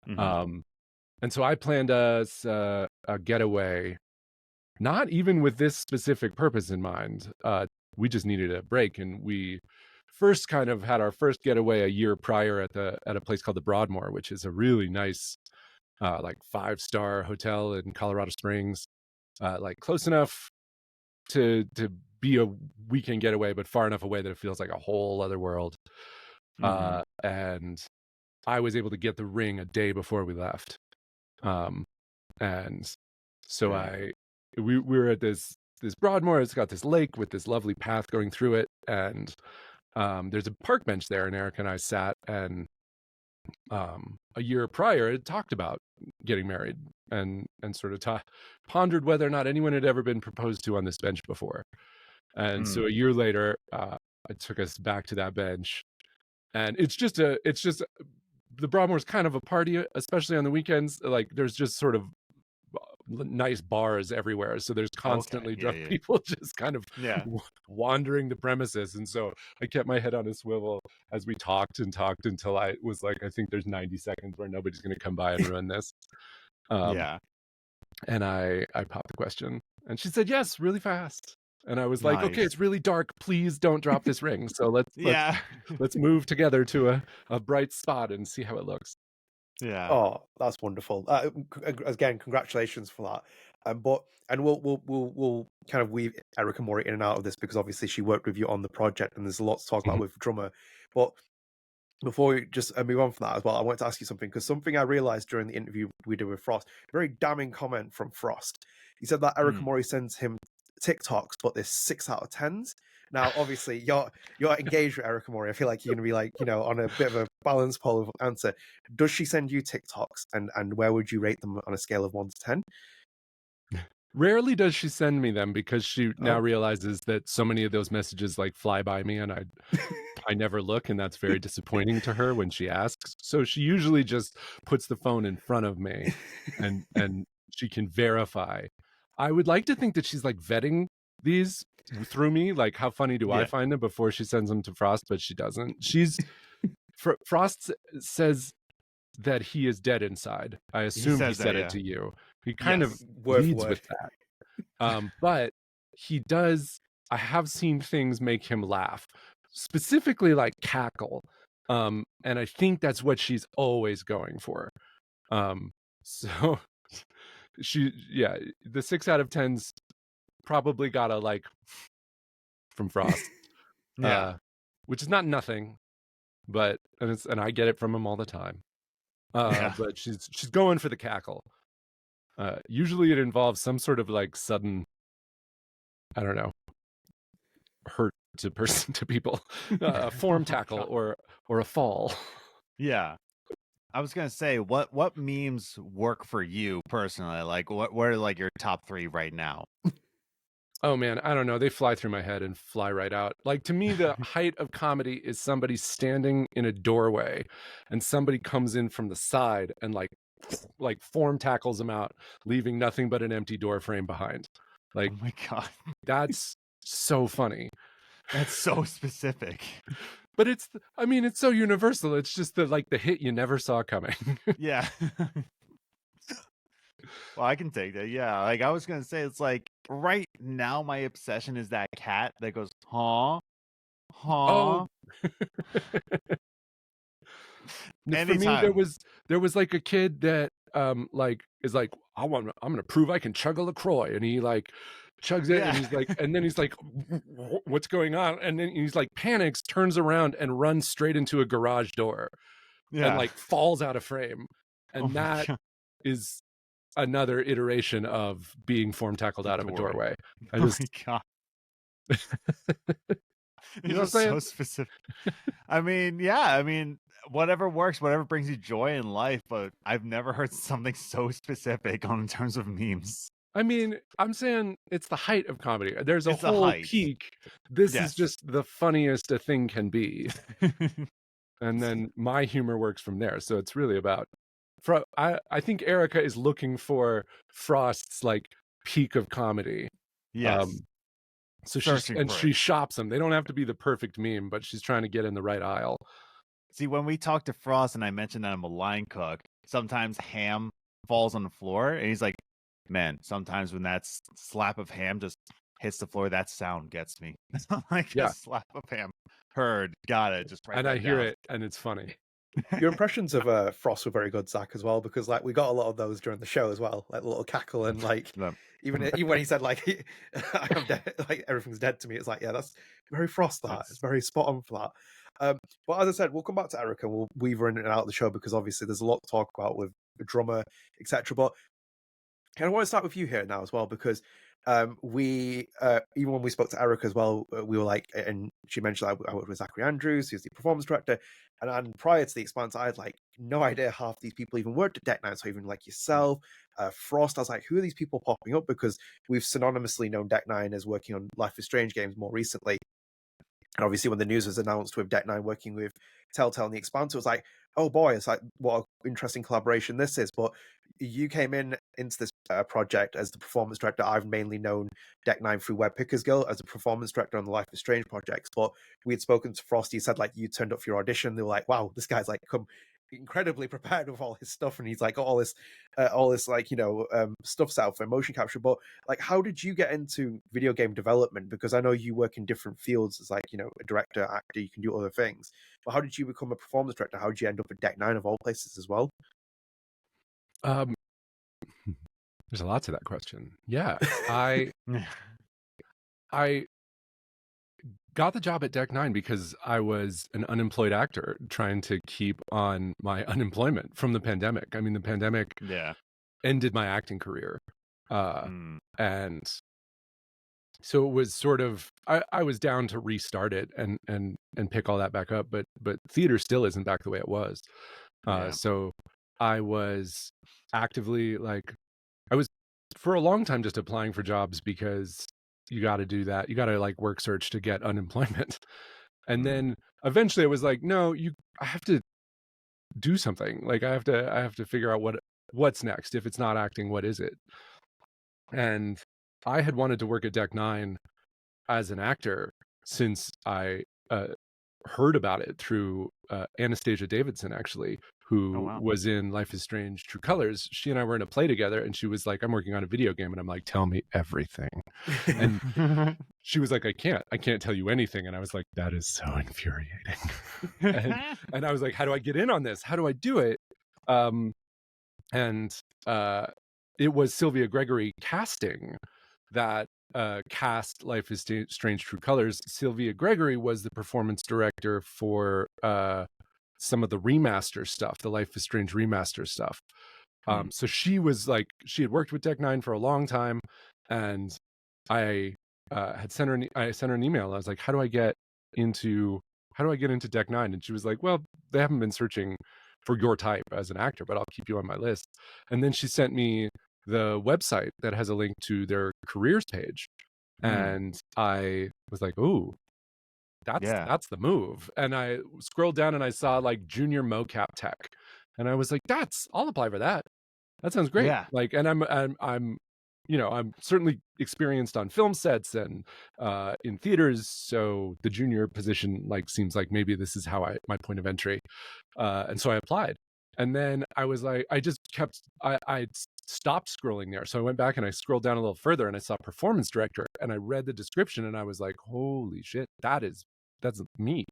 And so I planned us a getaway not even with this specific purpose in mind. We just needed a break, and we first kind of had our first getaway a year prior at a place called the Broadmoor, which is a really nice like 5-star hotel in Colorado Springs, like close enough to be a weekend getaway, but far enough away that it feels like a whole other world. And I was able to get the ring a day before we left. And so we were at this Broadmoor. It's got this lake with this lovely path going through it, and there's a park bench there, and Erika and I sat, and a year prior had talked about getting married and sort of pondered whether or not anyone had ever been proposed to on this bench before. And so a year later, it took us back to that bench, and it's just the Broadmoor's kind of a party, especially on the weekends. Like there's just sort of nice bars everywhere, so there's constantly drunk people just kind of wandering the premises. And so I kept my head on a swivel as we talked until I was like, I think there's 90 seconds where nobody's going to come by and ruin this. And I popped the question, and she said yes really fast. And I was like, okay, it's really dark, please don't drop this ring, so let's move together to a bright spot and see how it looks. Oh, that's wonderful. Again, congratulations for that. We'll kind of weave Erika Mori in and out of this, because obviously she worked with you on the project, and there's a lot to talk about with Drummer. But before we just move on from that as well, I wanted to ask you something, because something I realized during the interview we did with Frost, a very damning comment from Frost. He said that Erika Mori sends him TikToks, but there's 6 out of 10s. Now, obviously, you're engaged with Erika Mori. I feel like you're going to be like, on a bit of a balance poll of answer. Does she send you TikToks, and where would you rate them on a scale of 1 to 10? Rarely does she send me them, because she now realizes that so many of those messages like fly by me, and I never look, and that's very disappointing to her when she asks. So she usually just puts the phone in front of me, and she can verify. I would like to think that she's like vetting these through me, like how funny do I find them before she sends them to Frost, but she doesn't. Frost says that he is dead inside. I assume he said it to you. He kind of leads with that. But he does, I have seen things make him laugh, specifically like cackle. And I think that's what she's always going for. So the 6 out of 10s probably got a like from Frost. Which is not nothing, but and I get it from him all the time. But she's going for the cackle. Usually it involves some sort of like sudden, I don't know, hurt to people, a form tackle or a fall. I was gonna say, what memes work for you personally? Like, what are like your top 3 right now? Oh man, I don't know. They fly through my head and fly right out. Like, to me, the height of comedy is somebody standing in a doorway and somebody comes in from the side and like form tackles them out, leaving nothing but an empty door frame behind. Like, oh my God, that's so funny. That's so specific. But it's so universal. It's just the hit you never saw coming. Yeah. Well, I can take that. Yeah. Like I was going to say, it's like right now my obsession is that cat that goes, huh? Oh. For me, there was like a kid that is like, I'm gonna prove I can chug a LaCroix, and he like chugs it, and he's like, and then he's like, what's going on? And then he's like panics, turns around, and runs straight into a garage door, and like falls out of frame, and that is another iteration of being form tackled out of a doorway. I just, oh my God. You know what I'm saying? So specific. I mean, whatever works, whatever brings you joy in life, but I've never heard something so specific in terms of memes. I mean, I'm saying it's the height of comedy. There's a whole peak. This is just the funniest a thing can be. And then my humor works from there. So it's really about, I think Erika is looking for Frost's like peak of comedy. Yes. So she shops them. They don't have to be the perfect meme, but she's trying to get in the right aisle. See, when we talk to Frost and I mentioned that I'm a line cook, sometimes ham falls on the floor and he's like, man, sometimes when that slap of ham just hits the floor, that sound gets me. Like a slap of ham. Heard, got it. Just write and that I hear down. it, and it's funny. Your impressions of Frost were very good, Zach, as well, because like we got a lot of those during the show as well, like the little cackle and like even when he said like I am dead, like everything's dead to me. It's like, yeah, that's very Frost. It's very spot on for that. But as I said, we'll come back to Erika and we'll weave her in and out of the show because obviously there's a lot to talk about with the drummer, etc. But I want to start with you here now as well because we even when we spoke to Erika as well, we were like, and she mentioned I worked with Zachary Andrews, who's the performance director, and prior to the Expanse, I had like no idea half these people even worked at Deck Nine. So even like yourself, Frost, I was like, who are these people popping up? Because we've synonymously known Deck Nine as working on Life is Strange games more recently. And obviously, when the news was announced with Deck Nine working with Telltale and the Expanse, it was like, oh boy, it's like what an interesting collaboration this is. But you came into this project as the performance director. I've mainly known Deck Nine through Web Pickers Guild as a performance director on the Life is Strange projects. But we had spoken to Frosty, said like you turned up for your audition. They were like, wow, this guy's like come incredibly prepared with all his stuff, and he's like got all this like stuff set out for motion capture. But like, how did you get into video game development? Because I know you work in different fields as like a director, actor. You can do other things. But how did you become a performance director? How did you end up at Deck Nine of all places as well? There's a lot to that question. Yeah, I got the job at Deck Nine because I was an unemployed actor trying to keep on my unemployment from the pandemic. I mean, the pandemic ended my acting career. And so it was sort of, I was down to restart it and pick all that back up, but theater still isn't back the way it was. So I was actively I was for a long time just applying for jobs because you got to do that. You got to like work search to get unemployment. And then eventually I was like, no, I have to do something. Like I have to figure out what's next. If it's not acting, what is it? And I had wanted to work at Deck Nine as an actor since I heard about it through Anastasia Davidson, actually, who was in Life is Strange True Colors. She and I were in a play together, and she was like, I'm working on a video game. And I'm like, tell me everything. And she was like, I can't tell you anything. And I was like, that is so infuriating. and I was like, how do I get in on this? How do I do it? It was Sylvia Gregory casting that cast Life is Strange True Colors. Sylvia Gregory was the performance director for some of the remaster stuff, the Life is Strange remaster stuff. So she was like, she had worked with Deck Nine for a long time, and I had sent her an email. I was like, how do I get into Deck Nine? And she was like, well, they haven't been searching for your type as an actor, but I'll keep you on my list. And then she sent me the website that has a link to their careers page. And I was like, ooh, that's the move. And I scrolled down and I saw like junior mocap tech. And I was like, I'll apply for that. That sounds great. Yeah. Like, and I'm certainly experienced on film sets and in theaters. So the junior position seems like maybe this is my point of entry. And so I applied. And then I was like, I stopped scrolling there. So I went back and I scrolled down a little further and I saw performance director, and I read the description and I was like, holy shit, that's me.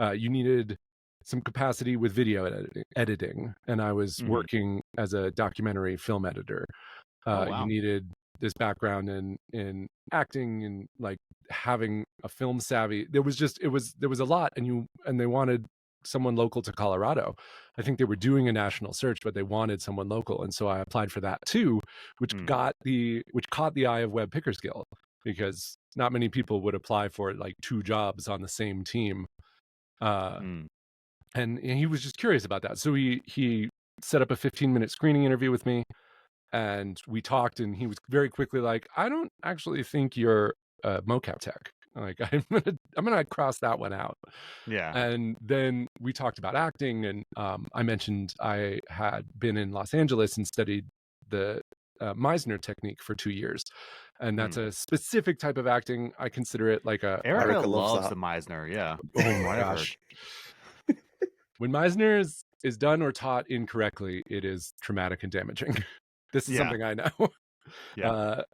You needed some capacity with video editing. And I was working as a documentary film editor. You needed this background in acting and like having a film savvy. There was a lot, and they wanted someone local to Colorado. I think they were doing a national search, but they wanted someone local. And so I applied for that too, which caught the eye of Web Pickers Guild, because not many people would apply for like two jobs on the same team. And he was just curious about that. So he set up a 15-minute screening interview with me, and we talked, and he was very quickly like, I don't actually think you're mocap tech. Like, I'm gonna cross that one out. Yeah. And then we talked about acting, and I mentioned I had been in Los Angeles and studied the Meisner technique for 2 years, and that's a specific type of acting. I consider it like Erika loves the Meisner. Yeah. Oh my gosh. When Meisner is done or taught incorrectly, it is traumatic and damaging. This is something I know.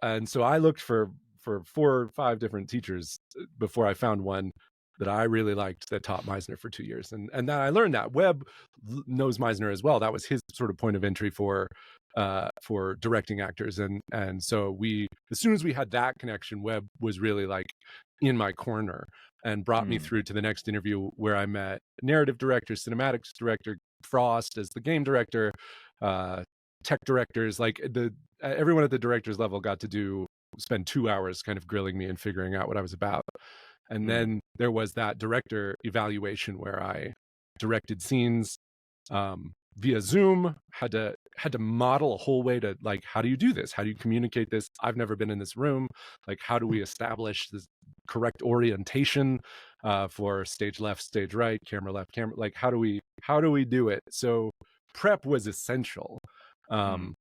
And so I looked for 4 or 5 different teachers before I found one that I really liked that taught Meisner for 2 years. And then I learned that Webb knows Meisner as well. That was his sort of point of entry for directing actors. And so as soon as we had that connection, Webb was really like in my corner and brought me through to the next interview where I met narrative director, cinematics director, Frost as the game director, tech directors, like everyone at the director's level got to spend 2 hours kind of grilling me and figuring out what I was about. And then there was that director evaluation where I directed scenes via Zoom, had to model a whole way to, like, how do you do this? How do you communicate this? I've never been in this room. Like, how do we establish this correct orientation for stage left, stage right, camera left, camera, like, how do we do it? So prep was essential. So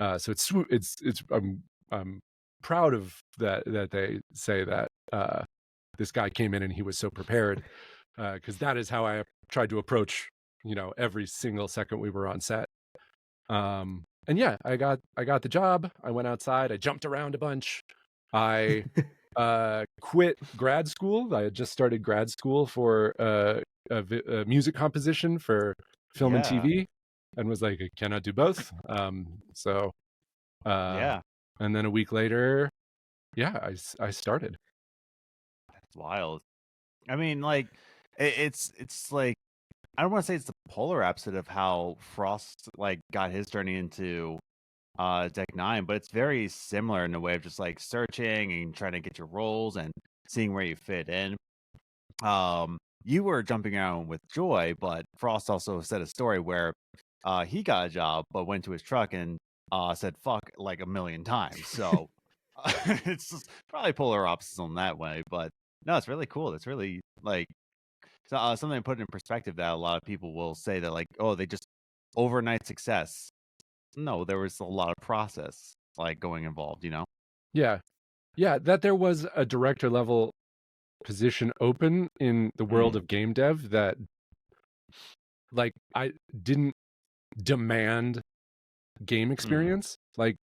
I'm proud of that they say that this guy came in and he was so prepared, because that is how I tried to approach, every single second we were on set. And yeah, I got the job. I went outside. I jumped around a bunch. I quit grad school. I had just started grad school for a music composition for film and TV, and was like, I cannot do both. And then a week later, I started. That's wild. I mean, like, it's like, I don't want to say it's the polar opposite of how Frost like got his journey into Deck 9, but it's very similar in a way of just like searching and trying to get your roles and seeing where you fit in. You were jumping around with joy, but Frost also said a story where he got a job but went to his truck and said fuck like a million times. So it's just probably polar opposites on that way, but no, it's really cool. It's really like something to put in perspective that a lot of people will say that, like, oh, they just overnight success. No, there was a lot of process like going involved, Yeah, that there was a director level position open in the world of game dev that, like, I didn't demand game experience. Like,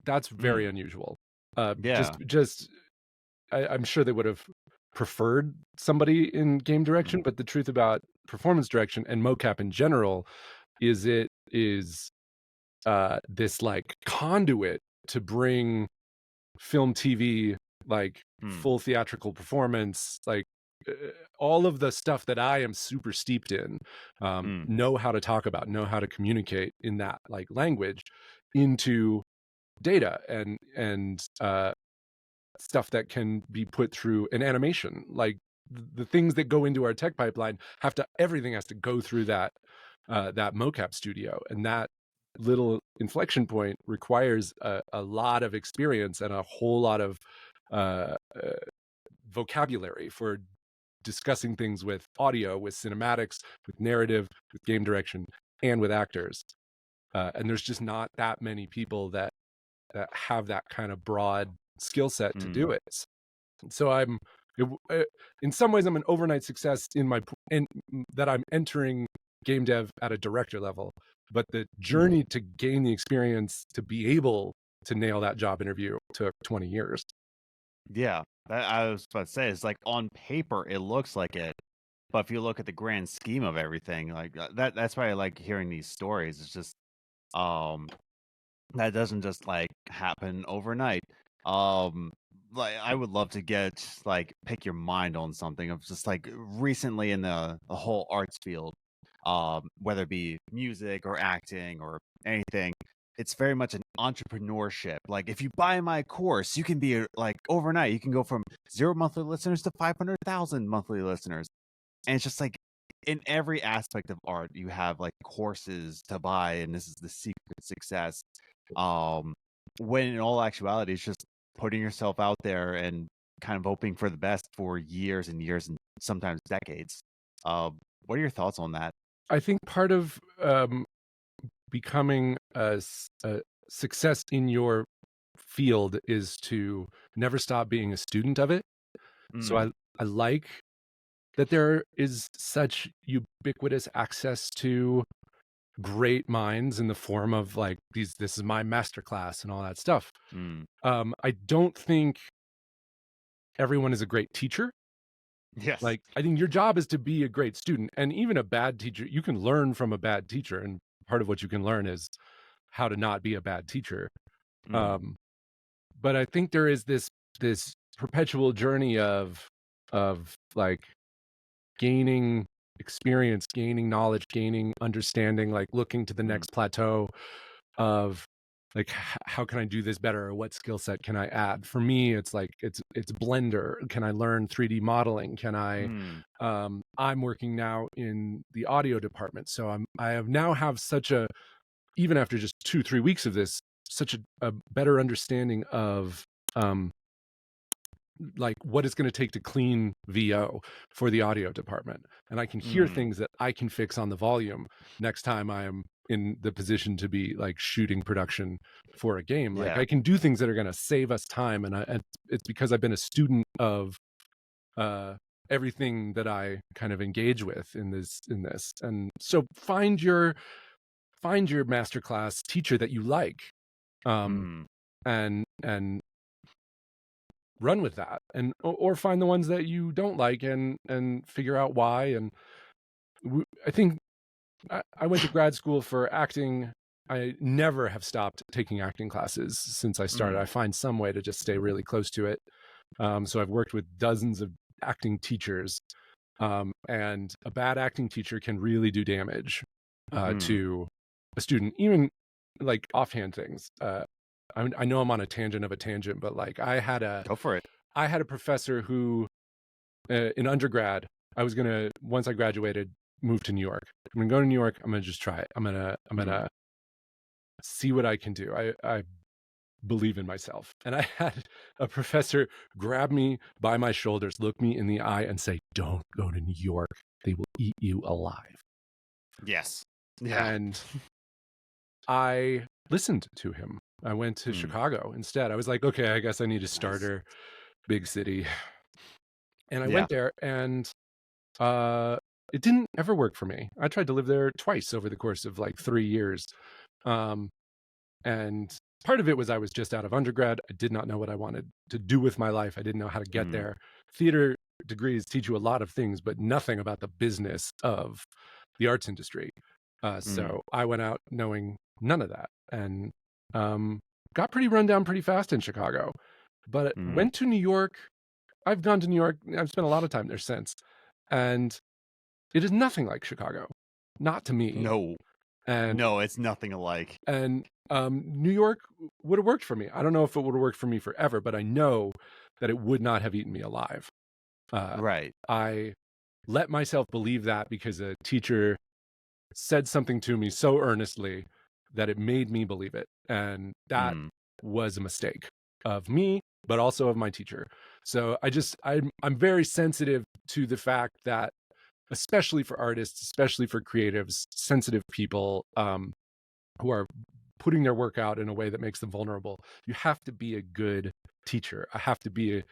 that's very unusual. Just I'm sure they would have preferred somebody in game direction, but the truth about performance direction and mocap in general is it is this like conduit to bring film, TV, like full theatrical performance, like all of the stuff that I am super steeped in, know how to talk about, know how to communicate in that like language into data and stuff that can be put through an animation. Like the things that go into our tech pipeline everything has to go through that mocap studio, and that little inflection point requires a lot of experience and a whole lot of vocabulary for discussing things with audio, with cinematics, with narrative, with game direction, and with actors. And there's just not that many people that have that kind of broad skill set to do it. So in some ways I'm an overnight success that I'm entering game dev at a director level, but the journey to gain the experience to be able to nail that job interview took 20 years. Yeah, I was about to say, it's like on paper it looks like it, but if you look at the grand scheme of everything, like that's why I like hearing these stories. It's just that doesn't just like happen overnight. Like I would love to get like pick your mind on something of just like recently in the whole arts field, whether it be music or acting or anything. It's very much an entrepreneurship. Like if you buy my course, you can be like overnight. You can go from 0 monthly listeners to 500,000 monthly listeners, and it's just like in every aspect of art, you have like courses to buy, and this is the secret success. When in all actuality, it's just putting yourself out there and kind of hoping for the best for years and years and sometimes decades. What are your thoughts on that? I think part of becoming a success in your field is to never stop being a student of it. So I like that there is such ubiquitous access to great minds in the form of like this is my masterclass and all that stuff. I don't think everyone is a great teacher. Yes. Like, I think your job is to be a great student, and even a bad teacher, you can learn from a bad teacher. And part of what you can learn is how to not be a bad teacher. But I think there is this perpetual journey of like gaining experience, gaining knowledge, gaining understanding, like looking to the next plateau of like, how can I do this better? Or what skill set can I add? For me, it's like, it's Blender. Can I learn 3D modeling? Can I, I'm working now in the audio department. So I have now have such a, even after just 2-3 weeks of this, such a better understanding of, like what it's going to take to clean VO for the audio department. And I can hear things that I can fix on the volume next time I am in the position to be like shooting production for a game. Like I can do things that are going to save us time. And it's because I've been a student of everything that I kind of engage with in this. And so find your masterclass teacher that you like, and run with that, and or find the ones that you don't like and figure out why. And I think I went to grad school for acting. I never have stopped taking acting classes since I started. I find some way to just stay really close to it. So I've worked with dozens of acting teachers, and a bad acting teacher can really do damage to a student, even like offhand things. I know I'm on a tangent of a tangent, but like Go for it. I had a professor who, in undergrad, I was gonna, once I graduated, move to New York. I'm gonna go to New York. I'm gonna just try it. I'm gonna see what I can do. I believe in myself. And I had a professor grab me by my shoulders, look me in the eye, and say, "Don't go to New York. They will eat you alive." Yes. Yeah. And I listened to him. I went to Chicago instead. I was like, okay, I guess I need a starter, big city. And I went there, and it didn't ever work for me. I tried to live there twice over the course of like 3 years. And part of it was I was just out of undergrad. I did not know what I wanted to do with my life. I didn't know how to get there. Theater degrees teach you a lot of things, but nothing about the business of the arts industry. So I went out knowing none of that, and got pretty run down pretty fast in Chicago. But went to New York. I've gone to New York. I've spent a lot of time there since. And it is nothing like Chicago. Not to me. No. And no, it's nothing alike. And New York would have worked for me. I don't know if it would have worked for me forever, but I know that it would not have eaten me alive. Right. I let myself believe that because a teacher said something to me so earnestly that it made me believe it. And that was a mistake of me, but also of my teacher. So I'm very sensitive to the fact that, especially for artists, especially for creatives, sensitive people who are putting their work out in a way that makes them vulnerable, you have to be a good teacher. I have to be a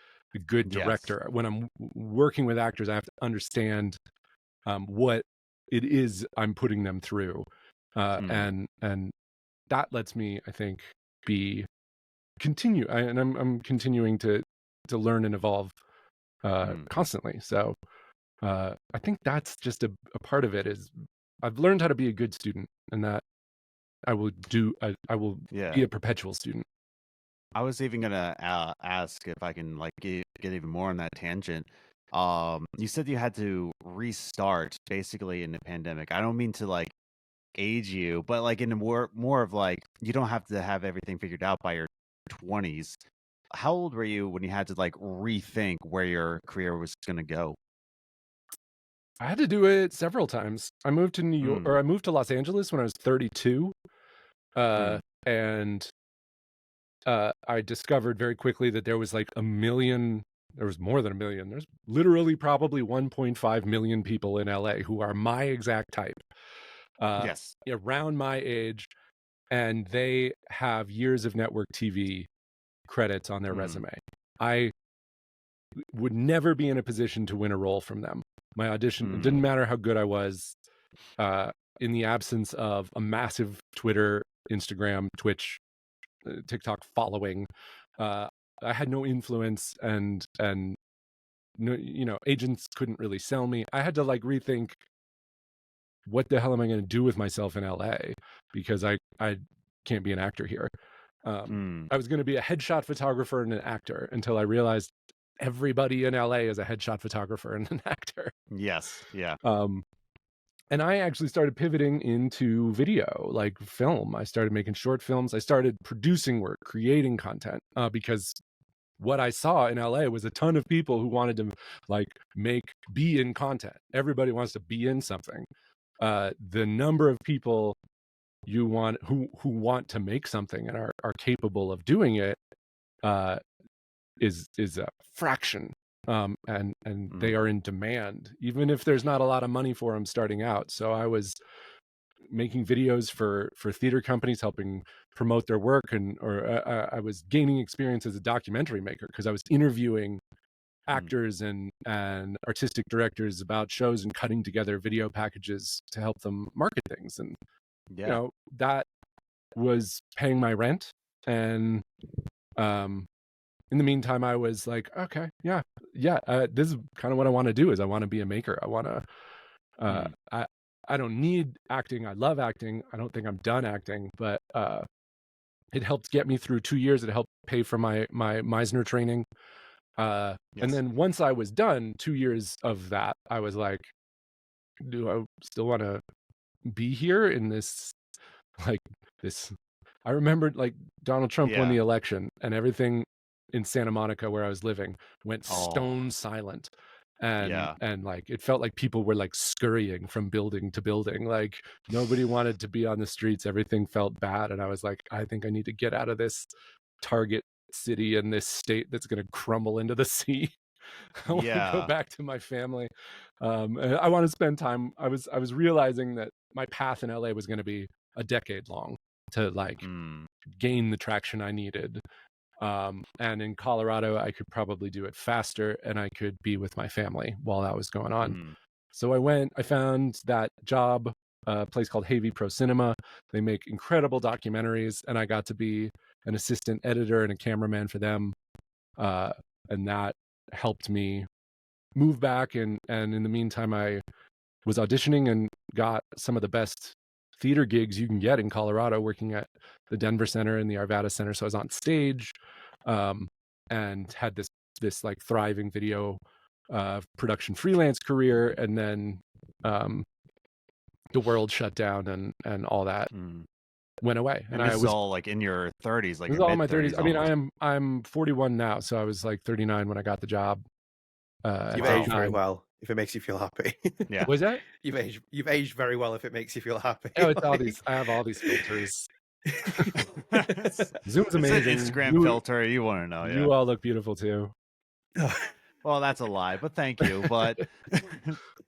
good director. When I'm working with actors, I have to understand what it is I'm putting them through. And that lets me, I think, continue. I'm continuing to learn and evolve constantly. So I think that's just a part of it. Is I've learned how to be a good student, and that I will be a perpetual student. I was even gonna ask if I can like get even more on that tangent. You said you had to restart basically in the pandemic. I don't mean to like age you, but like in a more of like, you don't have to have everything figured out by your 20s. How old were you when you had to like rethink where your career was gonna go? I had to do it several times. I moved to New York, or I moved to Los Angeles when I was 32. And I discovered very quickly that there was like there was more than a million. There's literally probably 1.5 million people in LA who are my exact type. Around my age, and they have years of network TV credits on their resume. I would never be in a position to win a role from them. My audition, it didn't matter how good I was. in the absence of a massive Twitter, Instagram, Twitch, TikTok following, I had no influence, and no, agents couldn't really sell me. I had to like rethink, what the hell am I going to do with myself in LA, because I can't be an actor here. I was going to be a headshot photographer and an actor until I realized everybody in LA is a headshot photographer and an actor. Yes. Yeah. And I actually started pivoting into video, like film. I started making short films. I started producing work, creating content, because what I saw in LA was a ton of people who wanted to like be in content. Everybody wants to be in something. The number of people who want to make something and are capable of doing it is a fraction. And they are in demand, even if there's not a lot of money for them starting out. So I was making videos for theater companies, helping promote their work, or I was gaining experience as a documentary maker because I was interviewing actors and artistic directors about shows and cutting together video packages to help them market things. And that was paying my rent. And in the meantime, I was like, okay, this is kind of what I want to do. Is I want to be a maker. I want to. I don't need acting. I love acting. I don't think I'm done acting, but it helped get me through 2 years. It helped pay for my Meisner training. And then once I was done, 2 years of that, I was like, do I still want to be here in this, like this? I remembered like Donald Trump won the election and everything in Santa Monica where I was living went stone silent. And like it felt like people were like scurrying from building to building. Like nobody wanted to be on the streets. Everything felt bad. And I was like, I think I need to get out of this target city in this state that's going to crumble into the sea. I want to go back to my family. I want to spend time. I was realizing that my path in LA was going to be a decade long to like gain the traction I needed. And in Colorado, I could probably do it faster and I could be with my family while that was going on. So I found that job, a place called Havy Pro Cinema. They make incredible documentaries, and I got to be an assistant editor and a cameraman for them. And that helped me move back. And in the meantime, I was auditioning and got some of the best theater gigs you can get in Colorado, working at the Denver Center and the Arvada Center. So I was on stage, and had this like thriving video production freelance career. And then the world shut down and all that went away. And I was all like in your 30s, like this was all in my 30s. I mean, I'm 41 now, so I was like 39 when I got the job. You've aged very well, if it makes you feel happy. Yeah. Was that? You've aged very well if it makes you feel happy. Oh, it's all these. I have all these filters. Zoom's amazing. It's an Instagram filter. You want to know? You all look beautiful too. Well, that's a lie, but thank you. But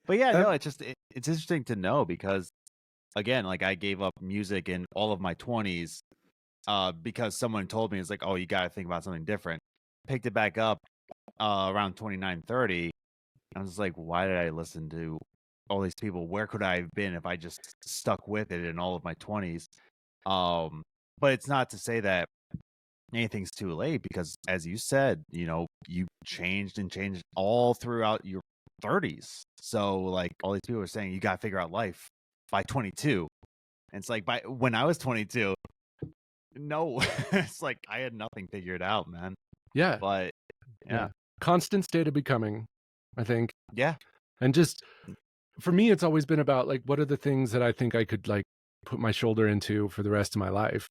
yeah, no, it's interesting to know because again, like I gave up music in all of my 20s because someone told me it's like, oh, you got to think about something different. Picked it back up around 29, 30. I was like, why did I listen to all these people? Where could I have been if I just stuck with it in all of my 20s? But it's not to say that anything's too late because, as you said, you changed all throughout your 30s. So, like, all these people are saying you got to figure out life by 22. And it's like, when I was 22, no, it's like I had nothing figured out, man. Yeah. But yeah. Constant state of becoming, I think. Yeah. And just for me, it's always been about like, what are the things that I think I could like put my shoulder into for the rest of my life?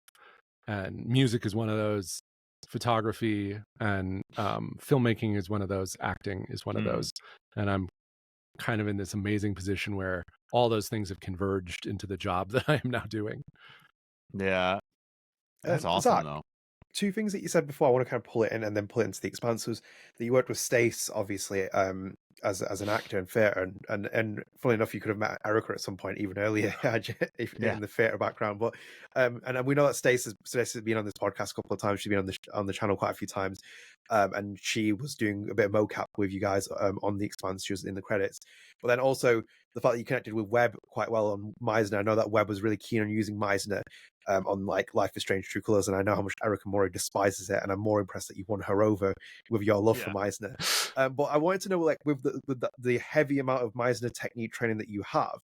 And music is one of those, photography and filmmaking is one of those, acting is one of those. And I'm kind of in this amazing position where all those things have converged into the job that I am now doing. Yeah. That's awesome, Zach, though. Two things that you said before, I want to kind of pull it in and then pull it into the Expanse, was that you worked with Stace, obviously, as an actor in theatre, and funnily enough, you could have met Erika at some point even earlier in the theatre background. But and we know that Stacey has been on this podcast a couple of times. She's been on the channel quite a few times, and she was doing a bit of mocap with you guys on the Expanse. She was in the credits, but then also the fact that you connected with Webb quite well on Meisner. I know that Webb was really keen on using Meisner on like Life is Strange: True Colors, and I know how much Erika Mori despises it, and I'm more impressed that you won her over with your love for Meisner. But I wanted to know, like, with the heavy amount of Meisner technique training that you have,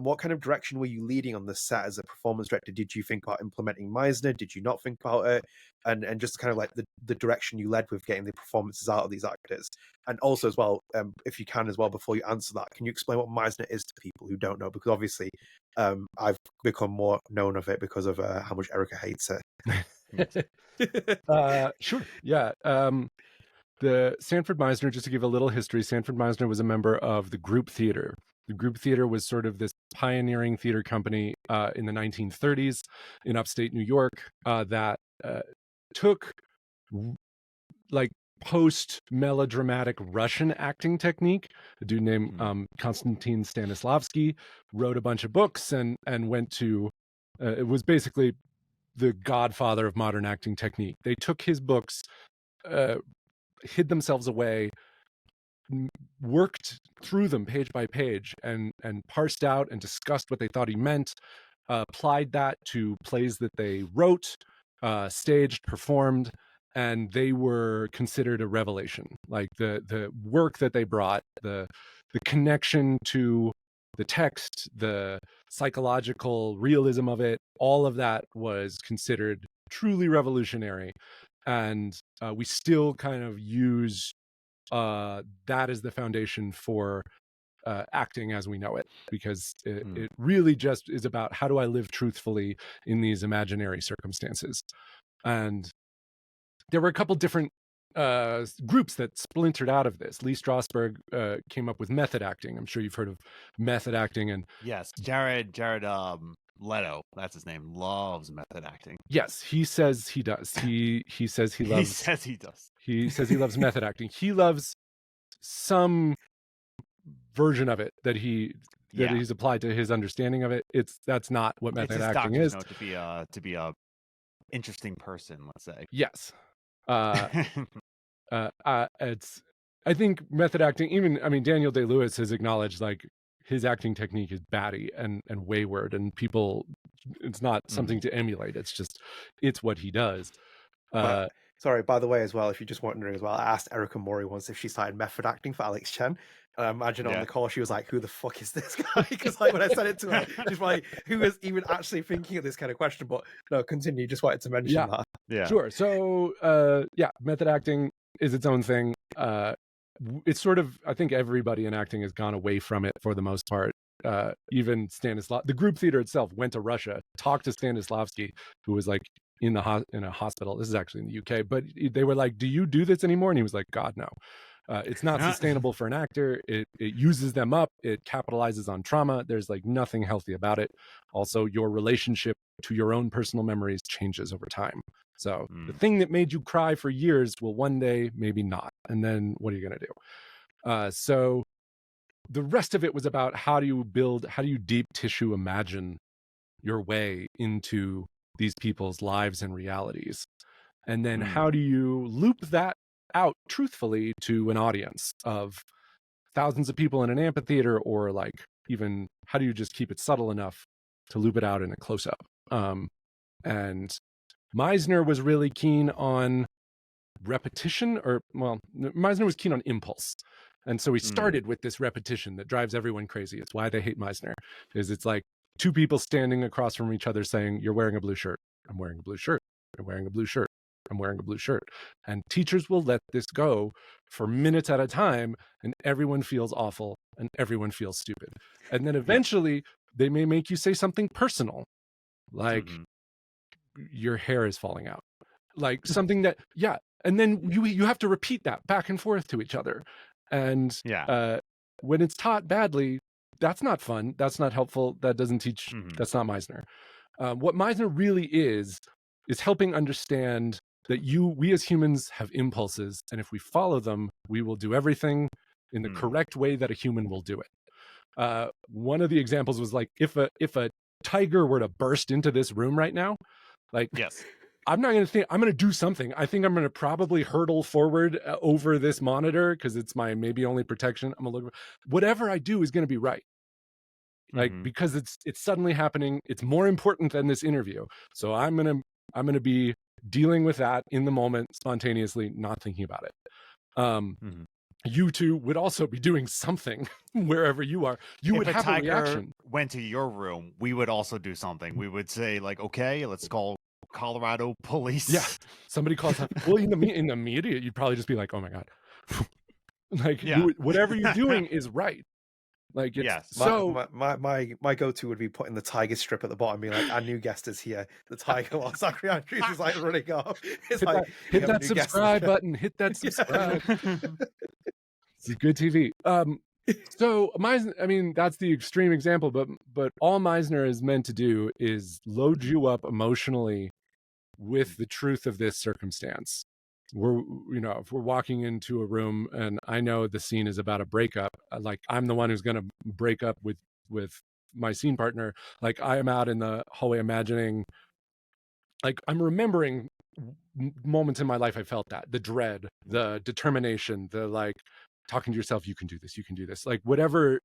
what kind of direction were you leading on the set as a performance director? Did you think about implementing Meisner? Did you not think about it? And just kind of like the direction you led with getting the performances out of these actors. And also as well, if you can as well, before you answer that, can you explain what Meisner is to people who don't know? Because obviously I've become more known of it because of how much Erika hates it. Sure. Yeah. The Sanford Meisner, just to give a little history, Sanford Meisner was a member of the Group Theater. The Group Theater was sort of this pioneering theater company in the 1930s in upstate New York that took like post-melodramatic Russian acting technique. A dude named Konstantin Stanislavski wrote a bunch of books and went to, it was basically the godfather of modern acting technique. They took his books, hid themselves away, worked through them page by page, and parsed out and discussed what they thought he meant, applied that to plays that they wrote, staged, performed, and they were considered a revelation. Like the work that they brought, the connection to the text, the psychological realism of it, all of that was considered truly revolutionary. And we still kind of use that as the foundation for acting as we know it, because it really just is about how do I live truthfully in these imaginary circumstances. And there were a couple different groups that splintered out of this. Lee Strasberg came up with method acting. I'm sure you've heard of method acting. And yes, Jared Leto, that's his name, loves method acting. Yes, he says he does. He says he loves. He says he does. He says he loves method acting. He loves some version of it that he's applied to his understanding of it. That's not what method acting is. To be a interesting person, let's say. Yes. It's, I think method acting, Daniel Day-Lewis has acknowledged like his acting technique is batty and wayward, and people, it's not something to emulate. It's what he does. Sorry, by the way, as well, if you're just wondering as well, I asked Erika Mori once if she started method acting for Alex Chen. And I imagine on the call, she was like, who the fuck is this guy? Because like when I said it to her, she's like, who is even actually thinking of this kind of question? But no, continue. Just wanted to mention that. Yeah, sure. So, method acting is its own thing. It's sort of, I think everybody in acting has gone away from it for the most part. Even the Group Theater itself went to Russia, talked to Stanislavski, who was like in a hospital. This is actually in the UK, but they were like, do you do this anymore? And he was like, God, no. It's not sustainable for an actor. It uses them up. It capitalizes on trauma. There's like nothing healthy about it. Also, your relationship to your own personal memories changes over time. So the thing that made you cry for years will one day maybe not. And then what are you going to do? So the rest of it was about how do you deep tissue imagine your way into these people's lives and realities? And then how do you loop that out truthfully to an audience of thousands of people in an amphitheater, or like even how do you just keep it subtle enough to loop it out in a close-up? And Meisner was really keen on repetition, Meisner was keen on impulse. And so he started with this repetition that drives everyone crazy. It's why they hate Meisner, is it's like two people standing across from each other saying, you're wearing a blue shirt. I'm wearing a blue shirt. You're wearing a blue shirt. I'm wearing a blue shirt. And teachers will let this go for minutes at a time, and everyone feels awful and everyone feels stupid. And then eventually they may make you say something personal, like your hair is falling out, like something that, and then you have to repeat that back and forth to each other. And when it's taught badly, that's not fun. That's not helpful. That doesn't teach. That's not Meisner. What Meisner really is helping understand that we as humans have impulses, and if we follow them, we will do everything in the correct way that a human will do it. One of the examples was like, if a tiger were to burst into this room right now, like, yes, I'm not going to think, I'm going to do something. I think I'm going to probably hurtle forward over this monitor because it's my maybe only protection. I'm going to look, whatever I do is going to be right. Like, because it's suddenly happening. It's more important than this interview. So I'm going to be dealing with that in the moment, spontaneously, not thinking about it. You two would also be doing something wherever you are. You would have a reaction. Went to your room, we would also do something. We would say like, okay, let's call Colorado police. Yeah, somebody calls. Well, in the immediate, you'd probably just be like, oh my god, like whatever you're doing is right. Like, it's, yes. So my go-to would be putting the tiger strip at the bottom, being like, "Our new guest is here." The tiger, while Zachary Andrews is like running off. It's hit that subscribe button. Hit that subscribe. It's good TV. So Meisner, I mean, that's the extreme example, but all Meisner is meant to do is load you up emotionally with the truth of this circumstance. If we're walking into a room and I know the scene is about a breakup, like I'm the one who's going to break up with my scene partner. Like I am out in the hallway imagining, like I'm remembering moments in my life I felt that, the dread, the determination, the like talking to yourself, you can do this, like whatever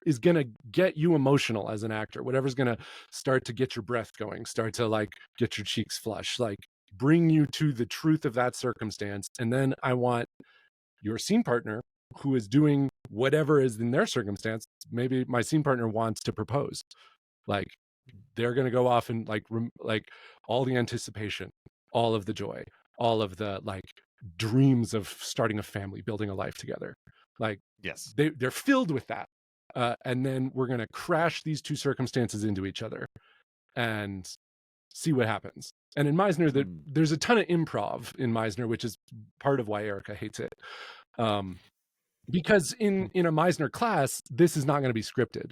is going to get you emotional as an actor, whatever's going to start to get your breath going, start to like get your cheeks flush, like bring you to the truth of that circumstance. And then I want your scene partner, who is doing whatever is in their circumstance. Maybe my scene partner wants to propose, like they're going to go off and like all the anticipation, all of the joy, all of the like dreams of starting a family, building a life together. Like, yes, they're filled with that. And then we're going to crash these two circumstances into each other and see what happens. And in Meisner, there's a ton of improv in Meisner, which is part of why Erika hates it. Because in a Meisner class, this is not going to be scripted.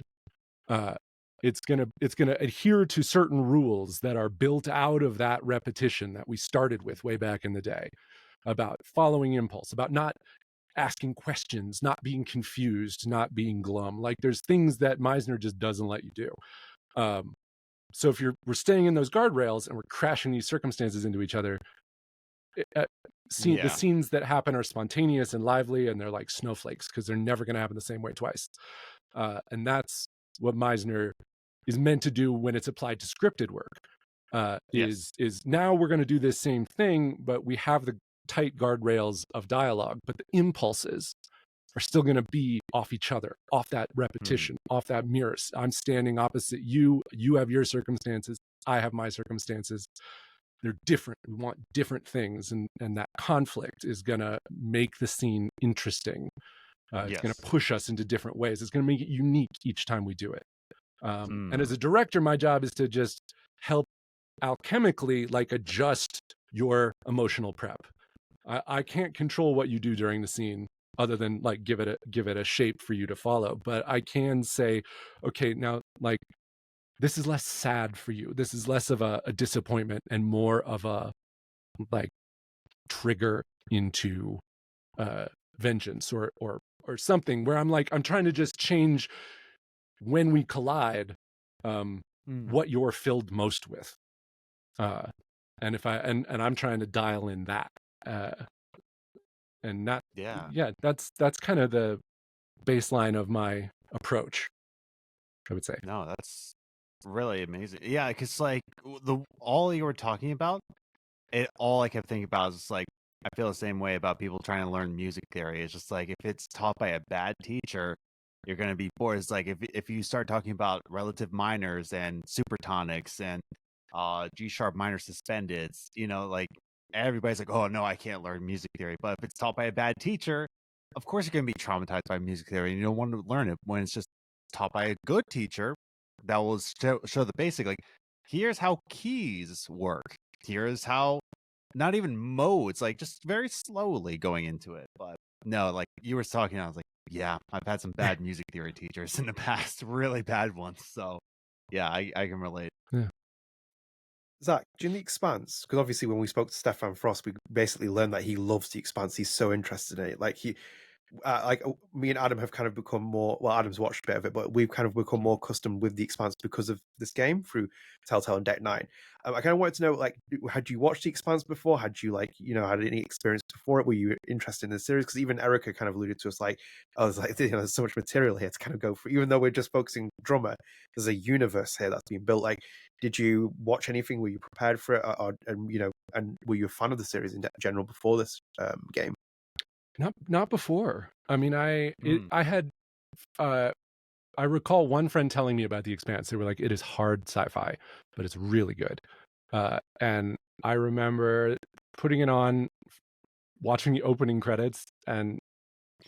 It's gonna adhere to certain rules that are built out of that repetition that we started with way back in the day, about following impulse, about not asking questions, not being confused, not being glum. Like there's things that Meisner just doesn't let you do. So if we're staying in those guardrails and we're crashing these circumstances into each other, the scenes that happen are spontaneous and lively, and they're like snowflakes because they're never going to happen the same way twice. And that's what Meisner is meant to do when it's applied to scripted work. Is now we're going to do this same thing, but we have the tight guardrails of dialogue, but the impulses are still going to be off each other, off that repetition, off that mirror. I'm standing opposite you. You have your circumstances. I have my circumstances. They're different. We want different things. And that conflict is going to make the scene interesting. It's going to push us into different ways. It's going to make it unique each time we do it. And as a director, my job is to just help alchemically like adjust your emotional prep. I can't control what you do during the scene other than like give it a shape for you to follow. But I can say, okay, now like this is less sad for you. This is less of a disappointment and more of a like trigger into vengeance or something where I'm trying to just change when we collide what you're filled most with. And if I'm trying to dial in that. And that, that's kind of the baseline of my approach, I would say. No, that's really amazing. Yeah, because like all you were talking about, all I kept thinking about is like, I feel the same way about people trying to learn music theory. It's just like, if it's taught by a bad teacher, you're going to be bored. It's like if you start talking about relative minors and supertonics and G sharp minor suspendeds, like everybody's like, oh no, I can't learn music theory. But if it's taught by a bad teacher, of course you're going to be traumatized by music theory and you don't want to learn it. When it's just taught by a good teacher that will show the basic, like, here's how keys work. Here's how, not even modes, like just very slowly going into it. But no, like you were talking, I was like, yeah, I've had some bad music theory teachers in the past, really bad ones. So yeah, I can relate. Yeah. Zach, do you know The Expanse? Because obviously when we spoke to Stephan Frost, we basically learned that he loves The Expanse. He's so interested in it. Like me and Adam have kind of become more, well, Adam's watched a bit of it, but we've kind of become more accustomed with the Expanse because of this game through Telltale and Deck 9. I kind of wanted to know, like, had you watched the Expanse before? Had you, like, had any experience before it? Were you interested in the series? Because even Erika kind of alluded to us, like, I was like, there's so much material here to kind of go through. Even though we're just focusing drummer, there's a universe here that's being built. Like, did you watch anything? Were you prepared for it? And were you a fan of the series in general before this game? Not before. I mean, I recall one friend telling me about the Expanse. They were like, it is hard sci-fi, but it's really good. And I remember putting it on, watching the opening credits, and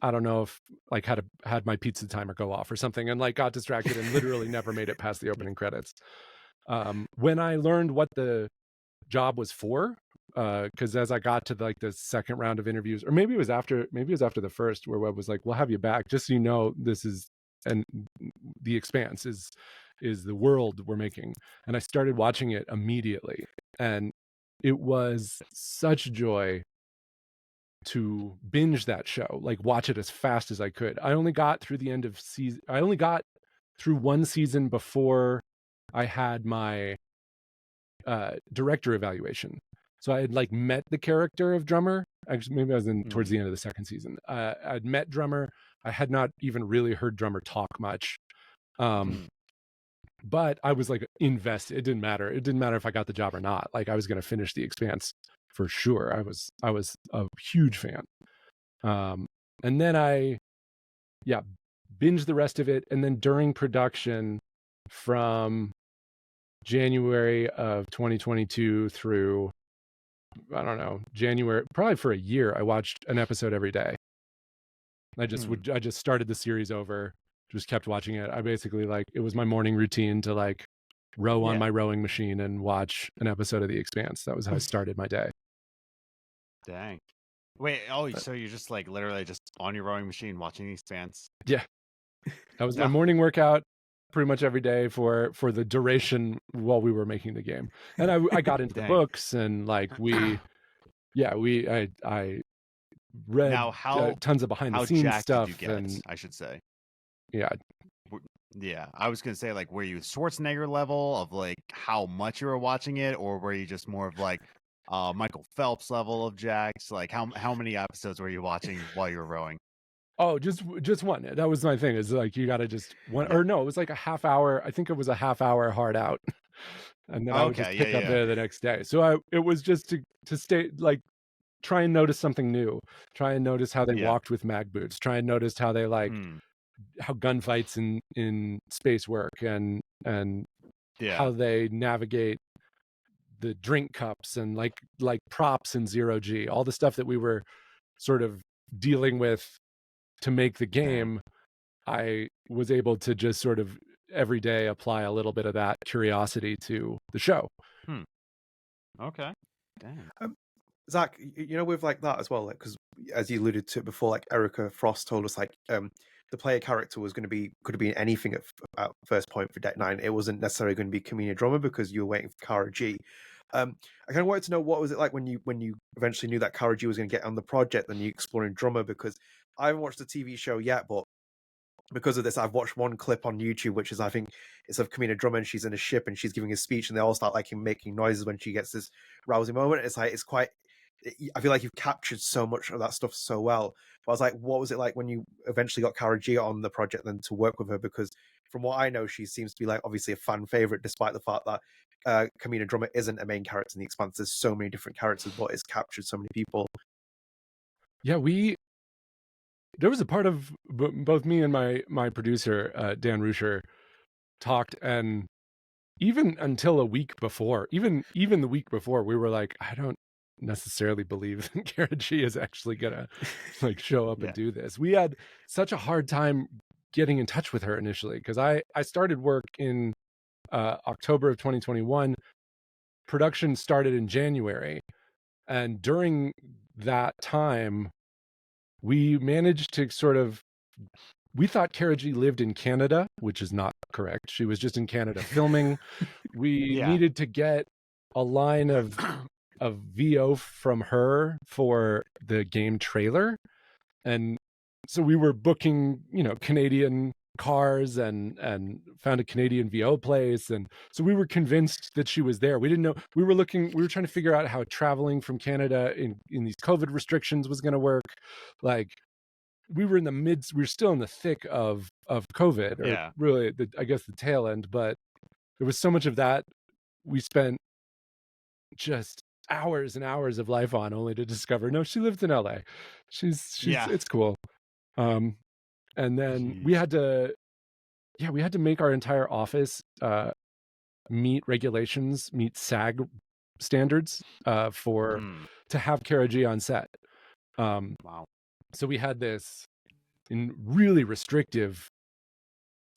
I don't know if like had my pizza timer go off or something, and like got distracted and literally never made it past the opening credits. When I learned what the job was for, because as I got to like the second round of interviews, or maybe it was after the first, where Webb was like, we'll have you back just so you know this is, and the Expanse is the world we're making. And I started watching it immediately, and it was such joy to binge that show, like watch it as fast as I could. I only got through the end of season, I only got through one season before I had my director evaluation. So I had like met the character of Drummer. Actually, maybe I was in towards the end of the second season. I'd met Drummer. I had not even really heard Drummer talk much. But I was like invested. It didn't matter. It didn't matter if I got the job or not. Like I was going to finish the Expanse for sure. I was a huge fan. And then I binged the rest of it. And then during production from January of 2022 through, I don't know, January, probably for a year, I watched an episode every day. I just started the series over, just kept watching it. I basically, like, it was my morning routine to like row on my rowing machine and watch an episode of The Expanse. That was how I started my day. Dang. Wait, so you're just like literally just on your rowing machine watching The Expanse? Yeah. That was my morning workout pretty much every day for the duration while we were making the game. And I got into the books, and like I read now tons of behind the scenes stuff. Did you get, and I should say. Yeah, I was gonna say, like, were you Schwarzenegger level of like how much you were watching it, or were you just more of like Michael Phelps level of Jax? Like how many episodes were you watching while you were rowing? Oh, just one. That was my thing. Is like you got to just one, or no, it was like a half hour. I think it was a half hour hard out, and then I would just pick up there the next day. So it was just to stay, like, try and notice something new. Try and notice how they walked with mag boots. Try and notice how they like how gunfights in space work, and how they navigate the drink cups, and like props in 0G, all the stuff that we were sort of dealing with to make the game. I was able to just sort of every day apply a little bit of that curiosity to the show. Okay. Damn. Zach, with like that as well, like, because as you alluded to before, like Erika Frost told us, like the player character was could have been anything at first point for Deck 9. It wasn't necessarily going to be Kamina Drummer because you were waiting for Cara Gee. I kind of wanted to know, what was it like when you eventually knew that Cara Gee was going to get on the project, and you exploring Drummer? Because I haven't watched the TV show yet, but because of this, I've watched one clip on YouTube, which is, I think it's of Kamina Drummer, and she's in a ship and she's giving a speech, and they all start like making noises when she gets this rousing moment. It's like, it's quite, I feel like you've captured so much of that stuff so well. But I was like, what was it like when you eventually got Cara Gee on the project, then to work with her? Because from what I know, she seems to be like obviously a fan favorite, despite the fact that Kamina Drummer isn't a main character in The Expanse. There's so many different characters, but it's captured so many people. Yeah, there was a part of both me and my producer, Dan Ruscher, talked, and even until a week before, even the week before, we were like, I don't necessarily believe that Cara Gee is actually gonna like show up and do this. We had such a hard time getting in touch with her initially, because I started work in October of 2021. Production started in January, and during that time we managed to sort of, we thought Cara Gee lived in Canada, which is not correct. She was just in Canada filming. We needed to get a line of VO from her for the game trailer. And so we were booking, Canadian cars and found a Canadian VO place, and so we were convinced that she was there. We didn't know. We were trying to figure out how traveling from Canada in these COVID restrictions was going to work. Like, we were still in the thick of COVID, or really I guess the tail end, but there was so much of that we spent just hours and hours of life on, only to discover, no, she lived in LA. She's it's cool. And then we had to make our entire office meet regulations, meet SAG standards to have Cara Gee on set. Wow. So we had this in really restrictive,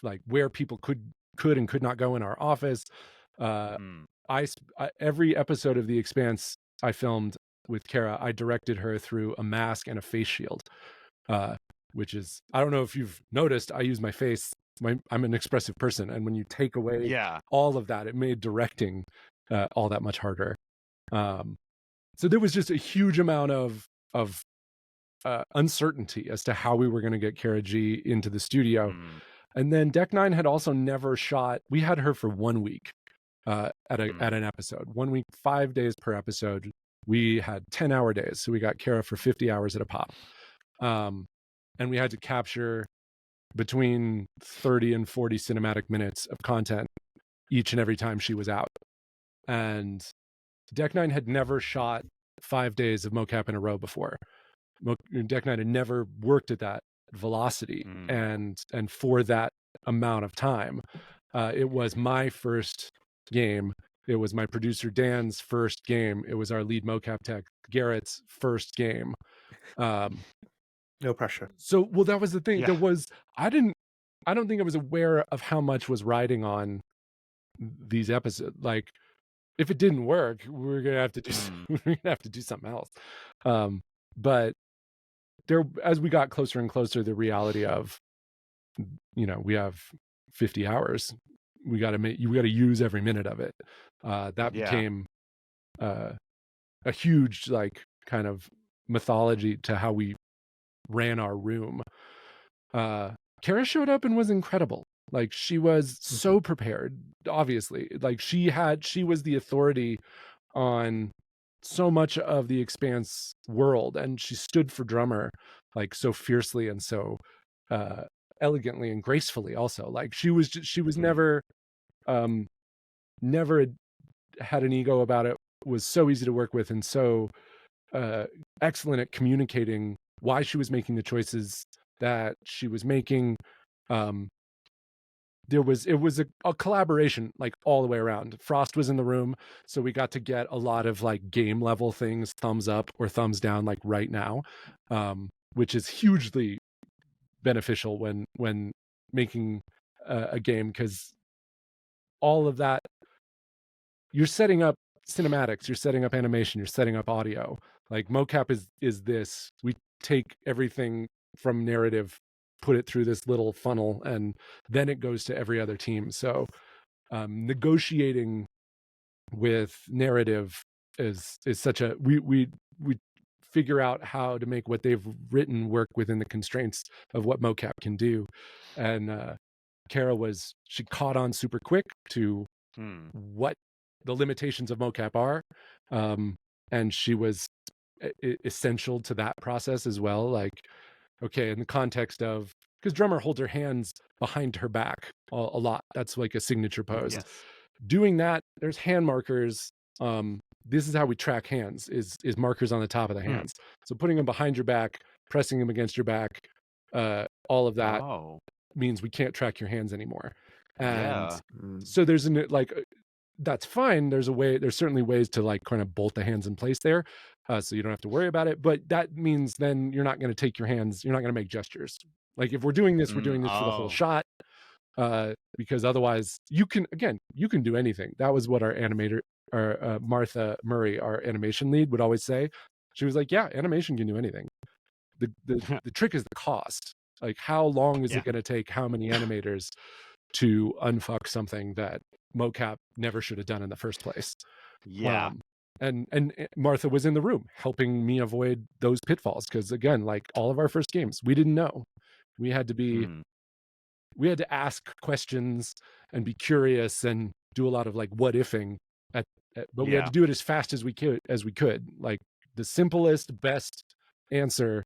like, where people could and could not go in our office. Every episode of The Expanse I filmed with Cara, I directed her through a mask and a face shield, which is, I don't know if you've noticed, I use my face. I'm an expressive person, and when you take away all of that, it made directing all that much harder. So there was just a huge amount of uncertainty as to how we were going to get Cara Gee into the studio. And then Deck 9 had also never shot. We had her for 1 week at an episode. 1 week, 5 days per episode. We had 10-hour days, so we got Cara for 50 hours at a pop. And we had to capture between 30 and 40 cinematic minutes of content each and every time she was out. And Deck 9 had never shot 5 days of mocap in a row before. Deck 9 had never worked at that velocity and for that amount of time. It was my first game. It was my producer Dan's first game. It was our lead mocap tech Garrett's first game. No pressure. So, well, that was the thing. There was, I don't think I was aware of how much was riding on these episodes. Like, if it didn't work, we're gonna have to do something else. But there, as we got closer and closer, the reality of, we have 50 hours. You got to use every minute of it. That became a huge, like, kind of mythology to how we ran our room. Cara showed up and was incredible. Like, she was so prepared, obviously. Like, she was the authority on so much of the Expanse world, and she stood for Drummer, like, so fiercely and so elegantly and gracefully also. Like, she was never had an ego about it, was so easy to work with, and so excellent at communicating why she was making the choices that she was making. It was a collaboration, like, all the way around. Frost was in the room, so we got to get a lot of, like, game level things, thumbs up or thumbs down, like, right now, which is hugely beneficial when making a game, because all of that, you're setting up cinematics, you're setting up animation, you're setting up audio. Like, mocap is this. We take everything from narrative, put it through this little funnel, and then it goes to every other team. So negotiating with narrative is such a, we figure out how to make what they've written work within the constraints of what mocap can do. And Cara she caught on super quick to what the limitations of mocap are, and she was essential to that process as well. Like, okay, in the context of, because Drummer holds her hands behind her back a lot. That's like a signature pose. Yes. Doing that, there's hand markers. This is how we track hands, is markers on the top of the hands. So putting them behind your back, pressing them against your back, all of that means we can't track your hands anymore. And so there's that's fine. There's certainly ways to, like, kind of bolt the hands in place there, so you don't have to worry about it. But that means then you're not going to take your hands, you're not going to make gestures. Like, if we're doing this, we're doing this for the whole shot, because otherwise you can do anything. That was what our animator, Martha Murray, our animation lead, would always say. She was like, yeah, animation can do anything. The trick is the cost. Like, how long is it going to take how many animators to unfuck something that mocap never should have done in the first place? and Martha was in the room helping me avoid those pitfalls, because again, like all of our first games, we didn't know. We had to ask questions and be curious and do a lot of like what ifing but we had to do it as fast as we could. Like the simplest, best answer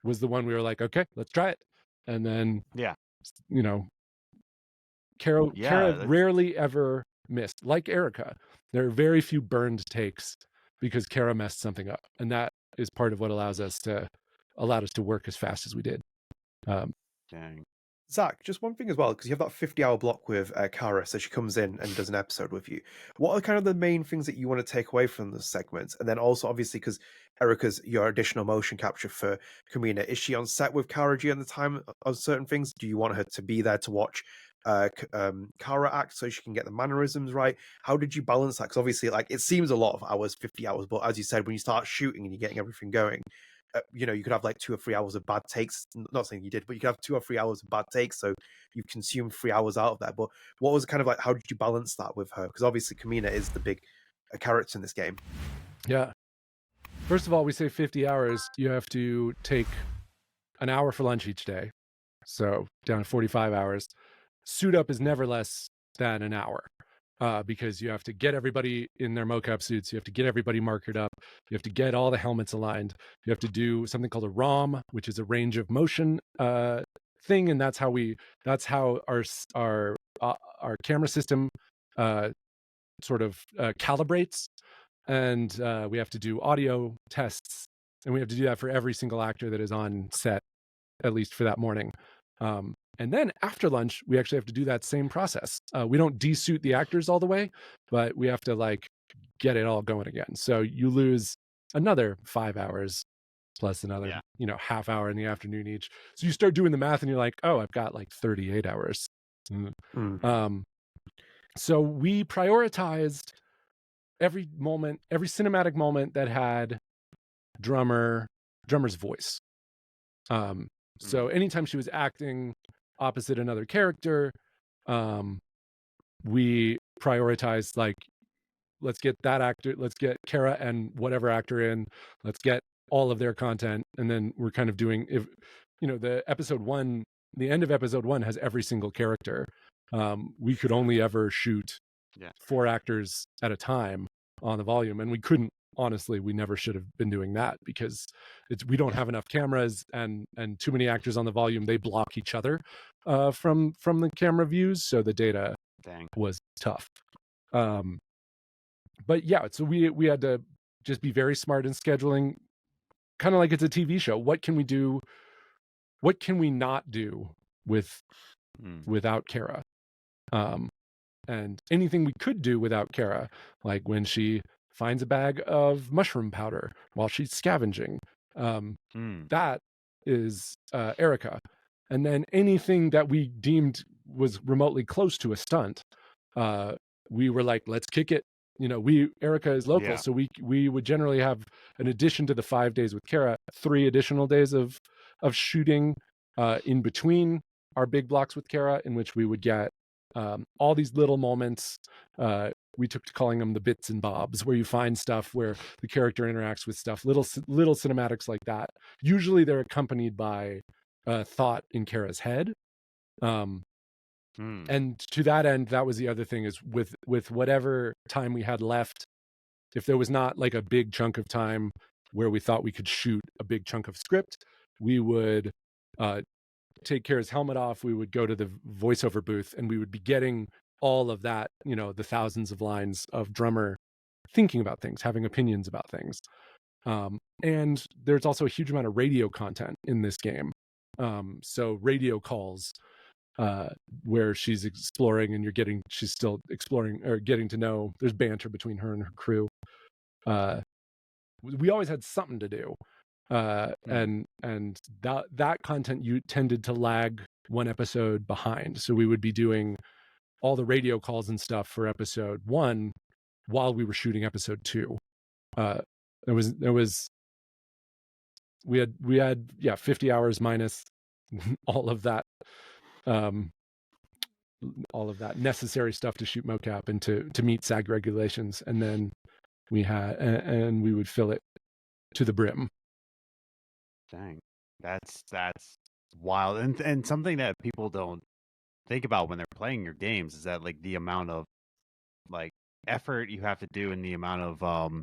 was the one we were like, okay, let's try it. And then you know, Cara rarely ever missed. Like Erika, there are very few burned takes because Cara messed something up, and that is part of what allowed us to work as fast as we did. Dang. Zach, just one thing as well, because you have that 50-hour block with Cara, so she comes in and does an episode with you. What are kind of the main things that you want to take away from the segments? And then also, obviously, because Erika's your additional motion capture for Kamina, is she on set with Cara Gee on the time of certain things? Do you want her to be there to watch Cara act so she can get the mannerisms right? How did you balance that? Because obviously, like, it seems a lot of hours, 50 hours, but as you said, when you start shooting and you're getting everything going, you could have like 2 or 3 hours of bad takes. Not saying you did, but you could have 2 or 3 hours of bad takes. So you consumed 3 hours out of that. But what was kind of like, how did you balance that with her? Because obviously Kamina is the big character in this game. Yeah. First of all, we say 50 hours. You have to take an hour for lunch each day. So down to 45 hours. Suit up is never less than an hour. Because you have to get everybody in their mocap suits. You have to get everybody markered up. You have to get all the helmets aligned. You have to do something called a ROM, which is a range of motion thing, and that's how our camera system sort of calibrates. And we have to do audio tests, and we have to do that for every single actor that is on set, at least for that morning. And then after lunch, we actually have to do that same process. We don't desuit the actors all the way, but we have to like get it all going again. So you lose another 5 hours plus another, half hour in the afternoon each. So you start doing the math and you're like, oh, I've got like 38 hours. So we prioritized every moment, every cinematic moment that had drummer's voice. So anytime she was acting opposite another character, we prioritized like, let's get that actor, let's get Cara and whatever actor in, let's get all of their content. And then we're kind of doing, if the end of episode 1 has every single character. We could only ever shoot 4 actors at a time on the volume, and we couldn't. Honestly, we never should have been doing that because we don't have enough cameras and too many actors on the volume. They block each other from the camera views, so the data was tough. But yeah, so we had to just be very smart in scheduling, kind of like it's a TV show. What can we do? What can we not do without Cara? And anything we could do without Cara, like when she finds a bag of mushroom powder while she's scavenging. That is Erika. And then anything that we deemed was remotely close to a stunt, we were like, let's kick it. Erika is local, so we would generally have, in addition to the 5 days with Cara, 3 additional days of shooting in between our big blocks with Cara, in which we would get all these little moments. We took to calling them the bits and bobs, where you find stuff where the character interacts with stuff, little cinematics like that. Usually they're accompanied by thought in Cara's head. And to that end, that was the other thing, is with whatever time we had left, if there was not like a big chunk of time where we thought we could shoot a big chunk of script, we would take Cara's helmet off. We would go to the voiceover booth, and we would be getting all of that, the thousands of lines of drummer thinking about things, having opinions about things. And there's also a huge amount of radio content in this game. So radio calls where she's exploring, and she's still exploring or getting to know, there's banter between her and her crew. We always had something to do. And that content you tended to lag one episode behind. So we would be doing all the radio calls and stuff for episode 1 while we were shooting episode 2. We had 50 hours minus all of that necessary stuff to shoot mocap and to meet SAG regulations. And then we had, and we would fill it to the brim. Dang, that's wild, and something that people don't think about when they're playing your games is that like the amount of like effort you have to do and the amount of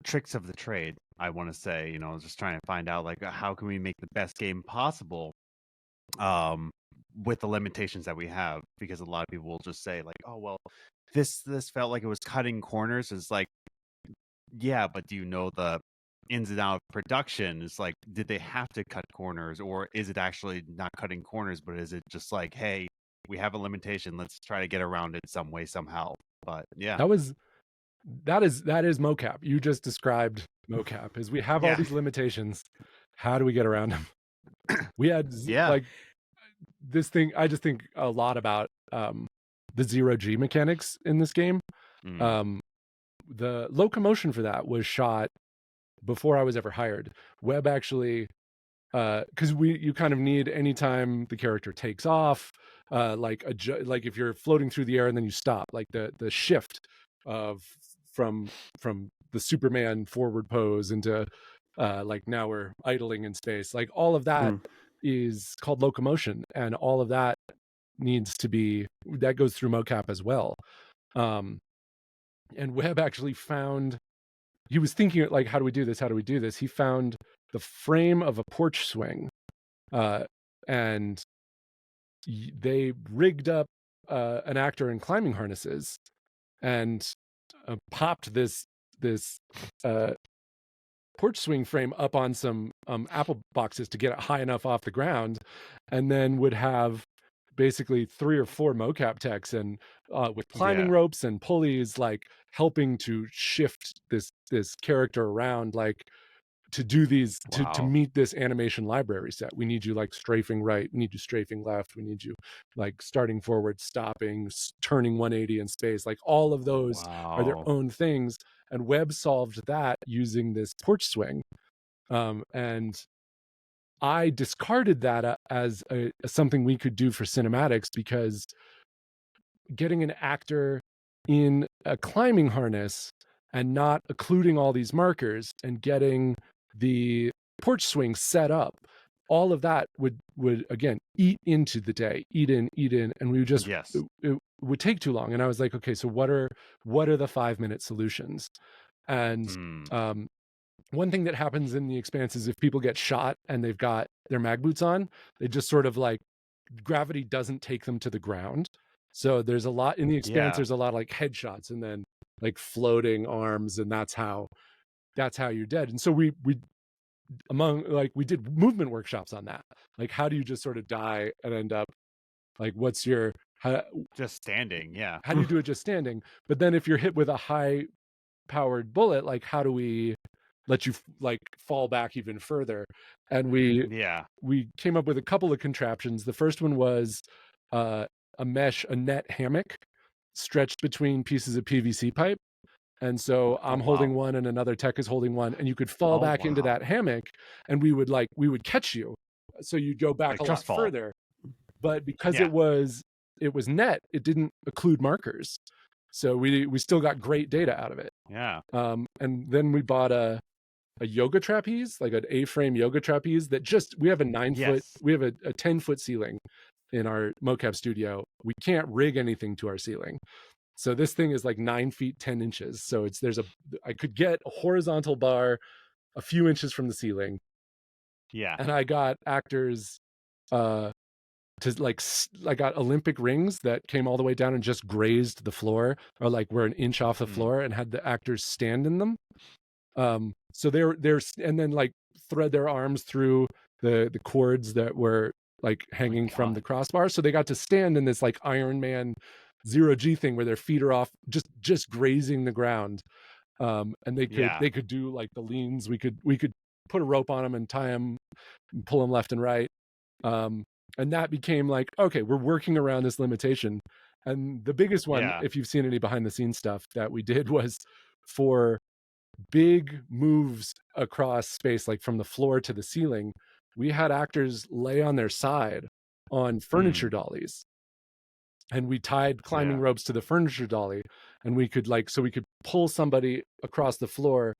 tricks of the trade. I want to say, just trying to find out like how can we make the best game possible with the limitations that we have, because a lot of people will just say like, oh well, this felt like it was cutting corners. It's like, yeah, but do you know the ins and outs of production? It's like, did they have to cut corners, or is it actually not cutting corners, but is it just like, hey, we have a limitation, let's try to get around it some way somehow? But yeah, that is mocap. You just described mocap. Is we have all these limitations. How do we get around them? We had like this thing. I just think a lot about the 0G mechanics in this game. The locomotion for that was shot before I was ever hired. Webb actually, because you kind of need anytime the character takes off, like if you're floating through the air and then you stop, like the shift of from the Superman forward pose into like now we're idling in space, like all of that is called locomotion, and all of that needs to be, that goes through mocap as well. And Webb actually found, he was thinking like, how do we do this? He found the frame of a porch swing, and they rigged up an actor in climbing harnesses and popped this porch swing frame up on some apple boxes to get it high enough off the ground, and then would have basically 3 or 4 mocap techs and with climbing ropes and pulleys, like helping to shift this character around, like to do these to meet this animation library set. We need you like strafing right, we need you strafing left, we need you like starting forward, stopping, turning 180 in space. Like all of those are their own things, and Webb solved that using this porch swing. And I discarded that as something we could do for cinematics, because getting an actor in a climbing harness and not occluding all these markers and getting the porch swing set up, all of that would again eat into the day, eat in, and we would just it would take too long. And I was like, okay, so what are the 5-minute solutions? And one thing that happens in the Expanse is if people get shot and they've got their mag boots on, they just sort of like, gravity doesn't take them to the ground. So there's a lot in the Expanse, there's a lot of like headshots and then like floating arms, and that's how you're dead. And so we did movement workshops on that. Like, how do you just sort of die and end up like, what's your just standing? Yeah. How do you do it just standing? But then if you're hit with a high powered bullet, like how do we let you like fall back even further? And we came up with a couple of contraptions. The first one was a net hammock stretched between pieces of PVC pipe. And so I'm holding one and another tech is holding one, and you could fall back into that hammock, and we would catch you. So you'd go back like a lot further. But because it was net, it didn't occlude markers. So we still got great data out of it. Yeah. And then we bought a yoga trapeze, like an A-frame yoga trapeze that we have a 9-foot, we have a 10-foot ceiling in our mocap studio. We can't rig anything to our ceiling. So this thing is like 9 feet, 10 inches. So I could get a horizontal bar a few inches from the ceiling. Yeah. And I got actors, I got Olympic rings that came all the way down and just grazed the floor, or like were an inch off the floor, and had the actors stand in them. So they're and then like thread their arms through the cords that were like hanging from the crossbar. So they got to stand in this like Iron Man 0G thing where their feet are off, just grazing the ground. And they could do like the leans. We could put a rope on them and tie them and pull them left and right. And that became like, okay, we're working around this limitation. And the biggest one, if you've seen any behind the scenes stuff that we did, was for big moves across space, like from the floor to the ceiling, we had actors lay on their side on furniture dollies. and we tied climbing ropes to the furniture dolly, and we could pull somebody across the floor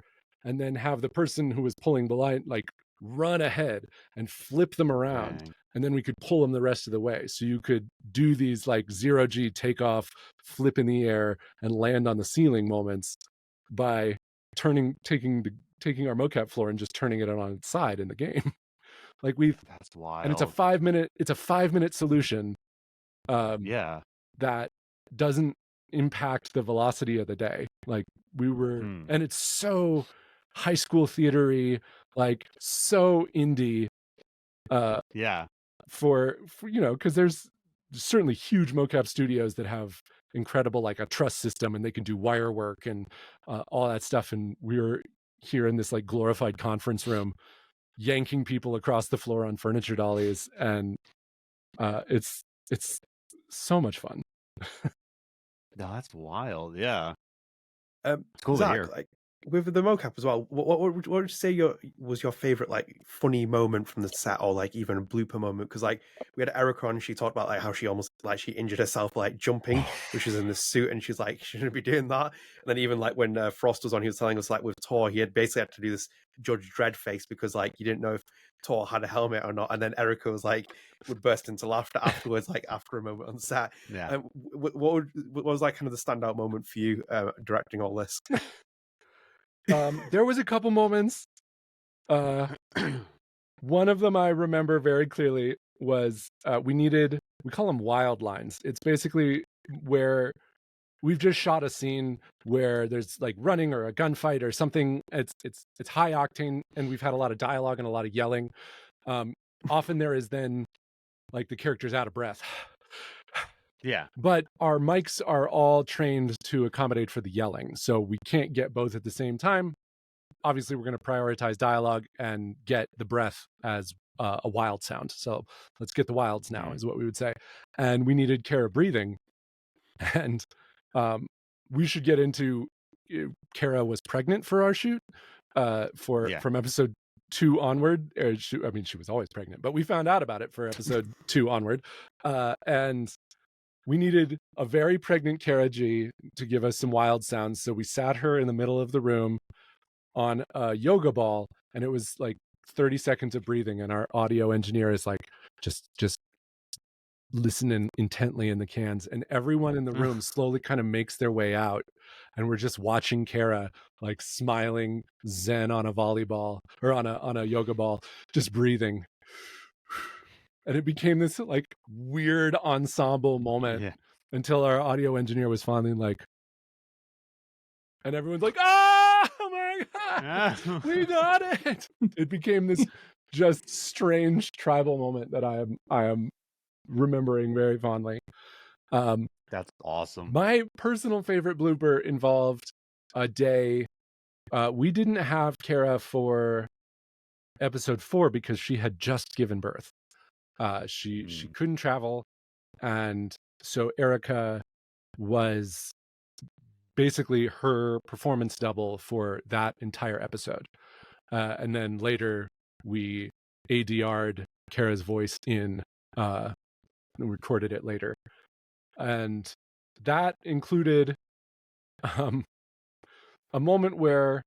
and then have the person who was pulling the line like run ahead and flip them around. Dang. And then we could pull them the rest of the way. So you could do these like 0G takeoff, flip in the air, and land on the ceiling moments by taking our mocap floor and just turning it on its side in the game. Like That's wild. and it's a 5-minute solution. That doesn't impact the velocity of the day. Like we were, and it's so high school theater-y, like so indie. For because there's certainly huge mocap studios that have incredible like a truss system and they can do wire work and all that stuff. And we were here in this like glorified conference room, yanking people across the floor on furniture dollies, and it's so much fun. No, that's wild. Yeah. It's cool Zach, to hear. Like with the mocap as well, what would you say was your favorite like funny moment from the set, or like even a blooper moment? Because like we had Erika on, she talked about like how she almost like she injured herself like jumping, which she's in this suit, and she's like she shouldn't be doing that. And then even like when Frost was on, he was telling us like with Tor, he had basically had to do this Judge Dredd face because like you didn't know if Tor had a helmet or not. And then Erika was like would burst into laughter afterwards, like after a moment on set. Yeah. What was like kind of the standout moment for you directing all this? There was a couple moments. One of them I remember very clearly was we call them wild lines. It's basically where we've just shot a scene where there's like running or a gunfight or something. It's high octane, and we've had a lot of dialogue and a lot of yelling. Often there is then like the character's out of breath. Yeah. But our mics are all trained to accommodate for the yelling, so we can't get both at the same time. Obviously, we're going to prioritize dialogue and get the breath as a wild sound. So let's get the wilds now, is what we would say. And we needed Cara breathing. And we should get into Cara was pregnant for our shoot from episode 2 onward. She was always pregnant, but we found out about it for episode 2 onward. And we needed a very pregnant Cara Gee to give us some wild sounds. So we sat her in the middle of the room on a yoga ball, and it was like 30 seconds of breathing. And our audio engineer is like, just listening intently in the cans. And everyone in the room slowly kind of makes their way out. And we're just watching Cara like smiling zen on a volleyball or on a yoga ball, just breathing. And it became this like weird ensemble moment until our audio engineer was finally like, and everyone's like, oh my God, we got it. It became this just strange tribal moment that I am remembering very fondly. That's awesome. My personal favorite blooper involved a day. We didn't have Cara for episode 4 because she had just given birth. She couldn't travel, and so Erika was basically her performance double for that entire episode. And then later we ADR'd Cara's voice in and recorded it later. And that included a moment where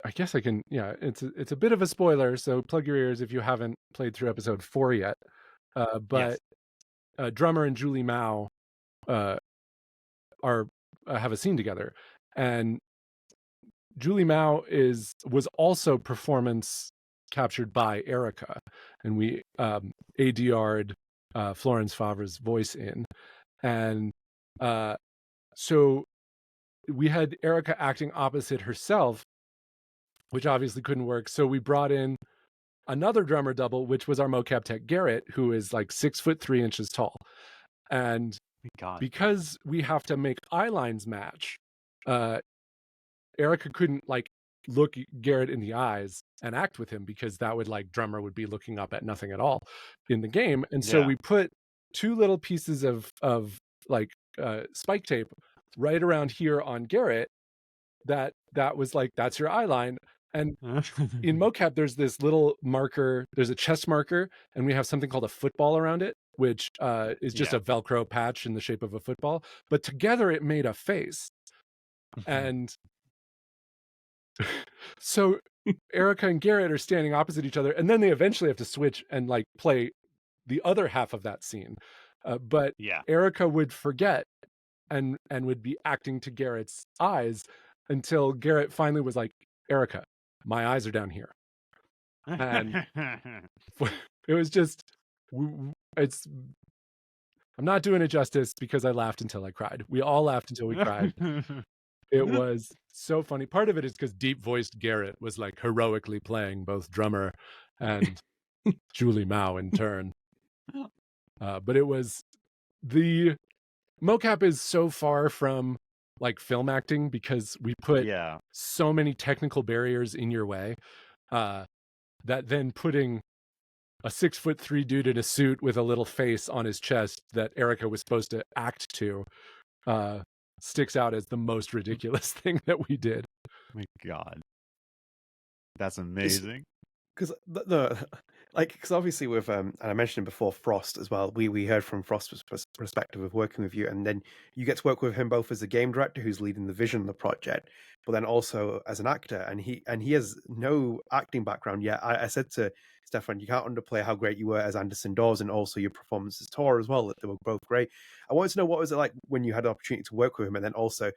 I guess I can, it's a bit of a spoiler, so plug your ears if you haven't played through episode 4 yet. But Drummer and Julie Mao have a scene together, and Julie Mao was also performance captured by Erika, and we ADR'd Florence Favre's voice in, and so we had Erika acting opposite herself, which obviously couldn't work. So we brought in another drummer double, which was our mocap tech Garrett, who is like 6'3" tall. And because we have to make eye lines match, Erika couldn't like look Garrett in the eyes and act with him, because that would like drummer would be looking up at nothing at all in the game. And so we put 2 little pieces of like spike tape right around here on Garrett. That was like, that's your eye line. And in mocap, there's this little marker, there's a chest marker, and we have something called a football around it, which is just a Velcro patch in the shape of a football. But together it made a face. And so Erika and Garrett are standing opposite each other, and then they eventually have to switch and like play the other half of that scene. But Erika would forget and would be acting to Garrett's eyes until Garrett finally was like, Erika, my eyes are down here. And it was just, I'm not doing it justice because I laughed until I cried. We all laughed until we cried. It was so funny. Part of it is because deep-voiced Garrett was like heroically playing both drummer and Julie Mao in turn. But it was, the mocap is so far from like film acting because we put so many technical barriers in your way that then putting a 6'3" dude in a suit with a little face on his chest that Erika was supposed to act to sticks out as the most ridiculous thing that we did. My God, that's amazing. Because because obviously with and I mentioned before Frost as well. We heard from Frost's perspective of working with you, and then you get to work with him both as a game director who's leading the vision of the project, but then also as an actor. And he has no acting background yet. I said to Stephan, you can't underplay how great you were as Anderson Dawes, and also your performance as Tor as well. That they were both great. I wanted to know, what was it like when you had the opportunity to work with him, and then also,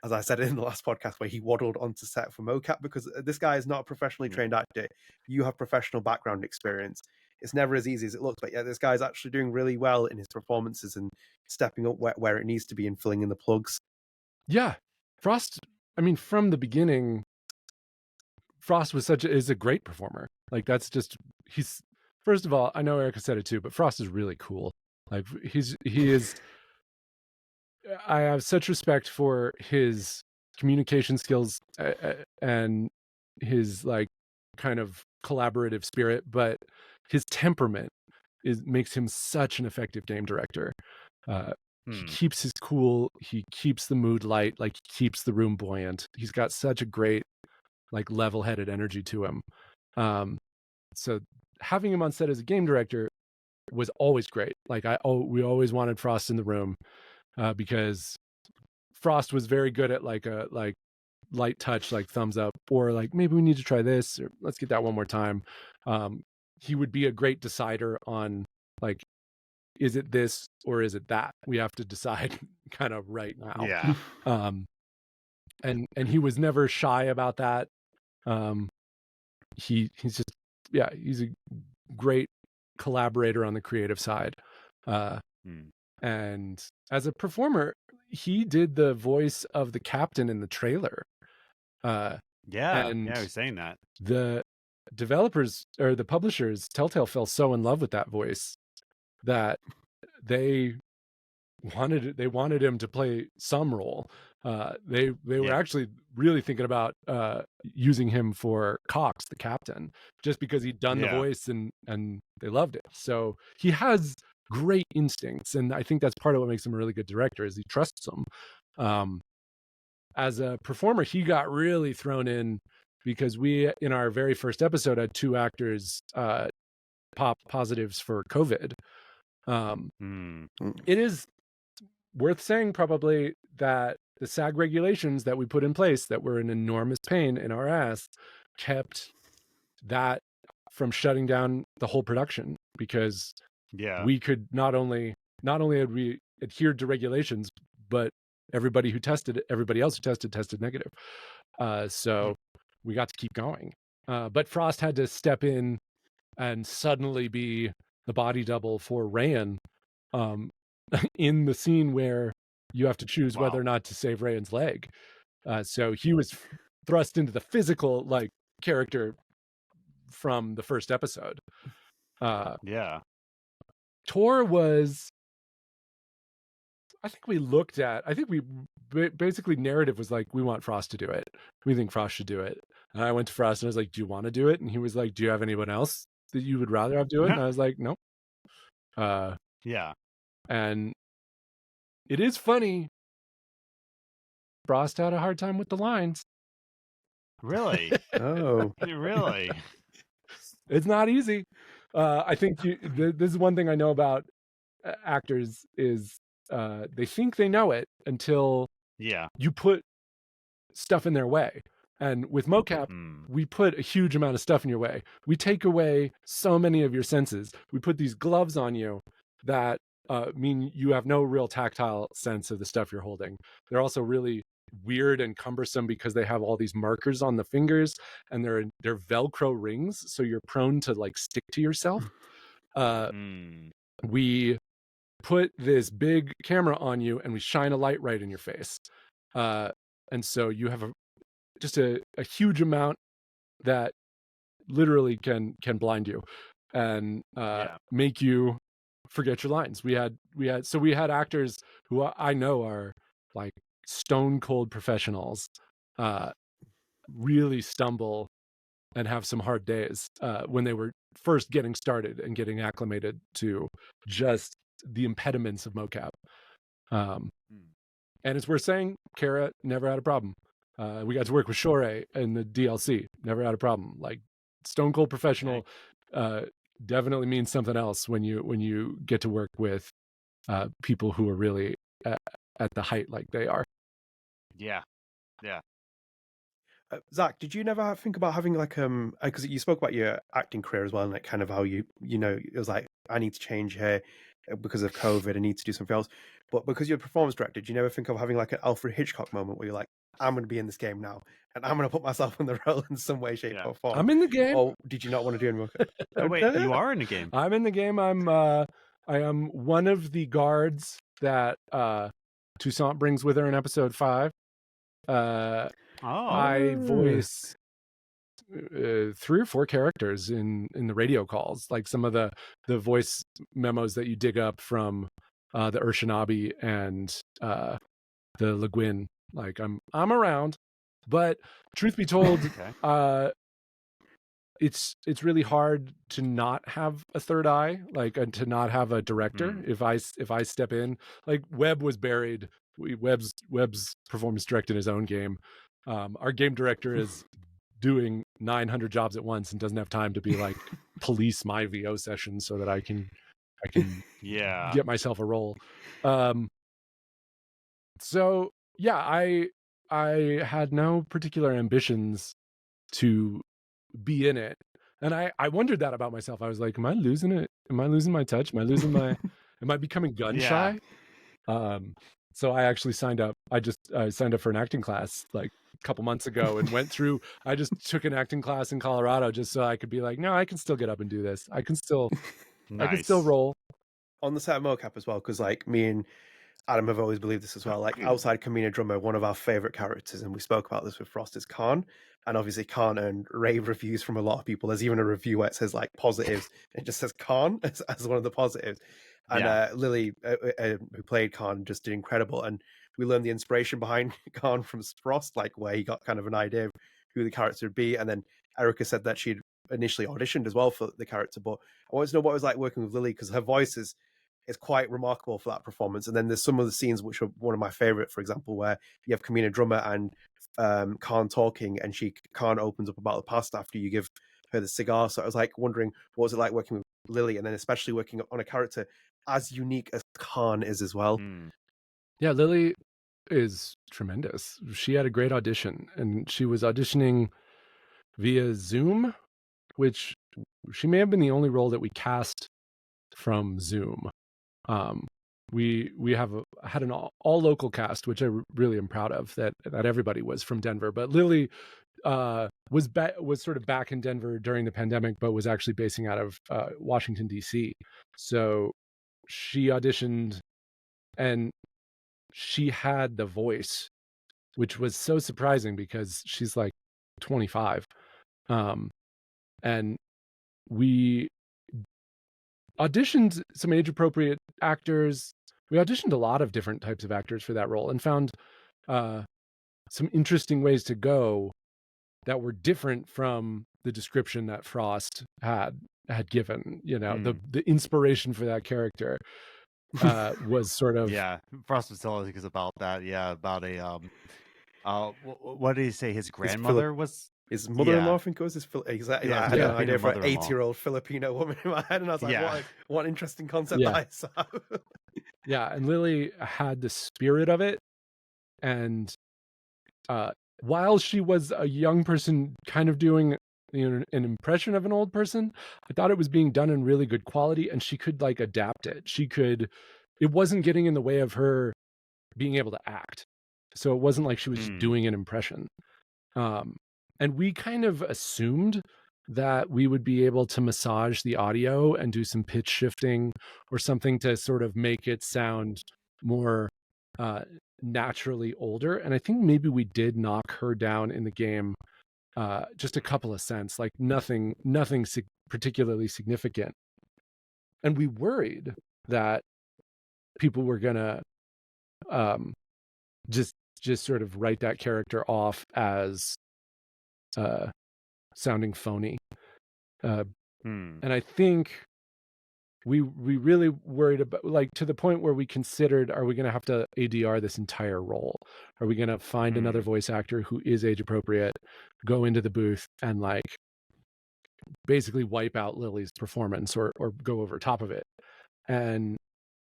as I said in the last podcast, where he waddled onto set for mocap, because this guy is not a professionally trained actor. You have professional background experience. It's never as easy as it looks, but yeah, this guy's actually doing really well in his performances and stepping up where it needs to be and filling in the plugs. Yeah, Frost, I mean, from the beginning, Frost is a great performer. Like, that's just, he's, first of all, I know Erika said it too, but Frost is really cool. Like, he is, I have such respect for his communication skills and his like kind of collaborative spirit, but his temperament makes him such an effective game director. He keeps his cool, he keeps the mood light, like he keeps the room buoyant. He's got such a great like level-headed energy to him. So having him on set as a game director was always great. Like we always wanted Frost in the room because Frost was very good at like a light touch, like thumbs up, or like maybe we need to try this, or let's get that one more time. He would be a great decider on like, is it this or is it that? We have to decide kind of right now. Yeah. And he was never shy about that. He's just, he's a great collaborator on the creative side. And as a performer, he did the voice of the captain in the trailer. I was saying that. The developers or the publishers, Telltale, fell so in love with that voice that they wanted him to play some role. They were actually really thinking about using him for Cox, the captain, just because he'd done the voice and they loved it. So he has great instincts, and I think that's part of what makes him a really good director, is he trusts them. As a performer, he got really thrown in because we, in our very first episode, had 2 actors pop positives for COVID. It is worth saying probably that the SAG regulations that we put in place, that were an enormous pain in our ass, kept that from shutting down the whole production, because we could not only had we adhered to regulations, but everybody else who tested negative. So we got to keep going. But Frost had to step in and suddenly be the body double for Rayan in the scene where you have to choose whether or not to save Rayan's leg. So he was thrust into the physical like character from the first episode. Tor was, I think we basically, narrative was like, we want Frost to do it. We think Frost should do it. And I went to Frost and I was like, do you want to do it? And he was like, do you have anyone else that you would rather have do it? And I was like, no. And it is funny, Frost had a hard time with the lines. Really? Oh, Really? It's not easy. I think this is one thing I know about actors is they think they know it until you put stuff in their way. And with mocap, we put a huge amount of stuff in your way. We take away so many of your senses. We put these gloves on you that mean you have no real tactile sense of the stuff you're holding. They're also really weird and cumbersome because they have all these markers on the fingers, and they're Velcro rings, so you're prone to like stick to yourself. We put this big camera on you and we shine a light right in your face, and so you have just a huge amount that literally can blind you and make you forget your lines. We had actors who I know are like stone cold professionals really stumble and have some hard days when they were first getting started and getting acclimated to just the impediments of mocap. And it's worth saying, Cara never had a problem. We got to work with Shore in the DLC, never had a problem. Like stone cold professional definitely means something else when you get to work with people who are really at the height like they are. Yeah. Zach, did you never think about having like because you spoke about your acting career as well, and like kind of how you know it was like, I need to change here because of COVID, I need to do something else. But because you're a performance director, did you never think of having like an Alfred Hitchcock moment where you're like, I'm going to be in this game now, and I'm going to put myself in the role in some way, shape, or form? I'm in the game. Or did you not want to do any more? Oh, wait, you are in the game. I'm in the game. I am one of the guards that Toussaint brings with her in episode 5. I voice 3 or 4 characters in the radio calls, like some of the voice memos that you dig up from the Urshanabi and the Le Guin. Like I'm around, but truth be told, it's really hard to not have a third eye, like, and to not have a director. If I step in, like Webb was buried. Webb's performance directed his own game. Our game director is doing 900 jobs at once and doesn't have time to be like police my VO session so that I can get myself a role. So yeah, I had no particular ambitions to be in it, and I wondered that about myself. I was like, am I losing it? Am I losing my touch? Am I losing my am I becoming gun shy? So I actually signed up. I signed up for an acting class like a couple months ago and went through. I just took an acting class in Colorado just so I could be like, no, I can still get up and do this. I can still I can still roll on the set of mocap as well, because like me and Adam have always believed this as well. Like outside Kamina Drummer, one of our favorite characters, and we spoke about this with Frost, is Khan. And obviously Khan earned rave reviews from a lot of people. There's even a review where it says like positives. It just says Khan as one of the positives. And Lily, who played Khan, just did incredible. And we learned the inspiration behind Khan from Frost, like where he got kind of an idea of who the character would be. And then Erika said that she'd initially auditioned as well for the character. But I wanted to know what it was like working with Lily, because her voice is quite remarkable for that performance. And then there's some of the scenes which are one of my favorite, for example, where you have Kamina Drummer and Khan talking, and Khan opens up about the past after you give her the cigar. So I was like wondering, what was it like working with Lily, and then especially working on a character as unique as Khan is as well? Yeah, Lily is tremendous. She had a great audition, and she was auditioning via Zoom, which she may have been the only role that we cast from Zoom. We had an all local cast, which I really am proud of, that everybody was from Denver. But Lily was sort of back in Denver during the pandemic, but was actually basing out of Washington D.C. So she auditioned, and she had the voice, which was so surprising because she's like 25, and we auditioned some age appropriate actors. We auditioned a lot of different types of actors for that role, and found some interesting ways to go that were different from the description that Frost had given. You know, the inspiration for that character was sort of Frost was telling us about that. Yeah, about What did he say? His grandmother was his mother-in-law, I think it was. Exactly. Yeah, I had an idea for an mother-in-law. 80-year-old Filipino woman in my head, and I was like, what an interesting concept that is. Yeah, and Lily had the spirit of it, and while she was a young person kind of doing an impression of an old person, I thought it was being done in really good quality, and she could like adapt it. It wasn't getting in the way of her being able to act. So it wasn't like she was just doing an impression. And we kind of assumed that we would be able to massage the audio and do some pitch shifting or something to sort of make it sound more naturally older. And I think maybe we did knock her down in the game just a couple of cents, like nothing particularly significant. And we worried that people were gonna just sort of write that character off as sounding phony. And I think we really worried about, like, to the point where we considered, are we going to have to ADR this entire role? Are we going to find another voice actor who is age appropriate, go into the booth and like basically wipe out Lily's performance or go over top of it? And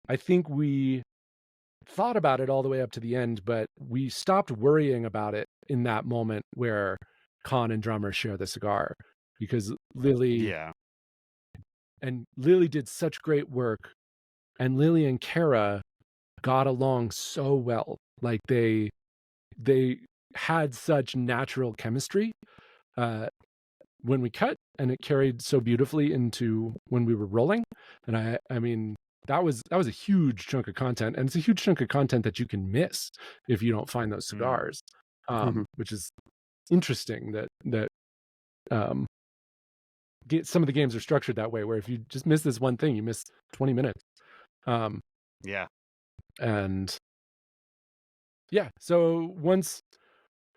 I think we thought about it all the way up to the end, but we stopped worrying about it in that moment where Khan and Drummer share the cigar, because Lily did such great work, and Lily and Cara got along so well. Like they had such natural chemistry when we cut, and it carried so beautifully into when we were rolling. And I mean, that was a huge chunk of content, and it's a huge chunk of content that you can miss if you don't find those cigars, which is interesting that some of the games are structured that way, where if you just miss this one thing, you miss 20 minutes. And yeah, so once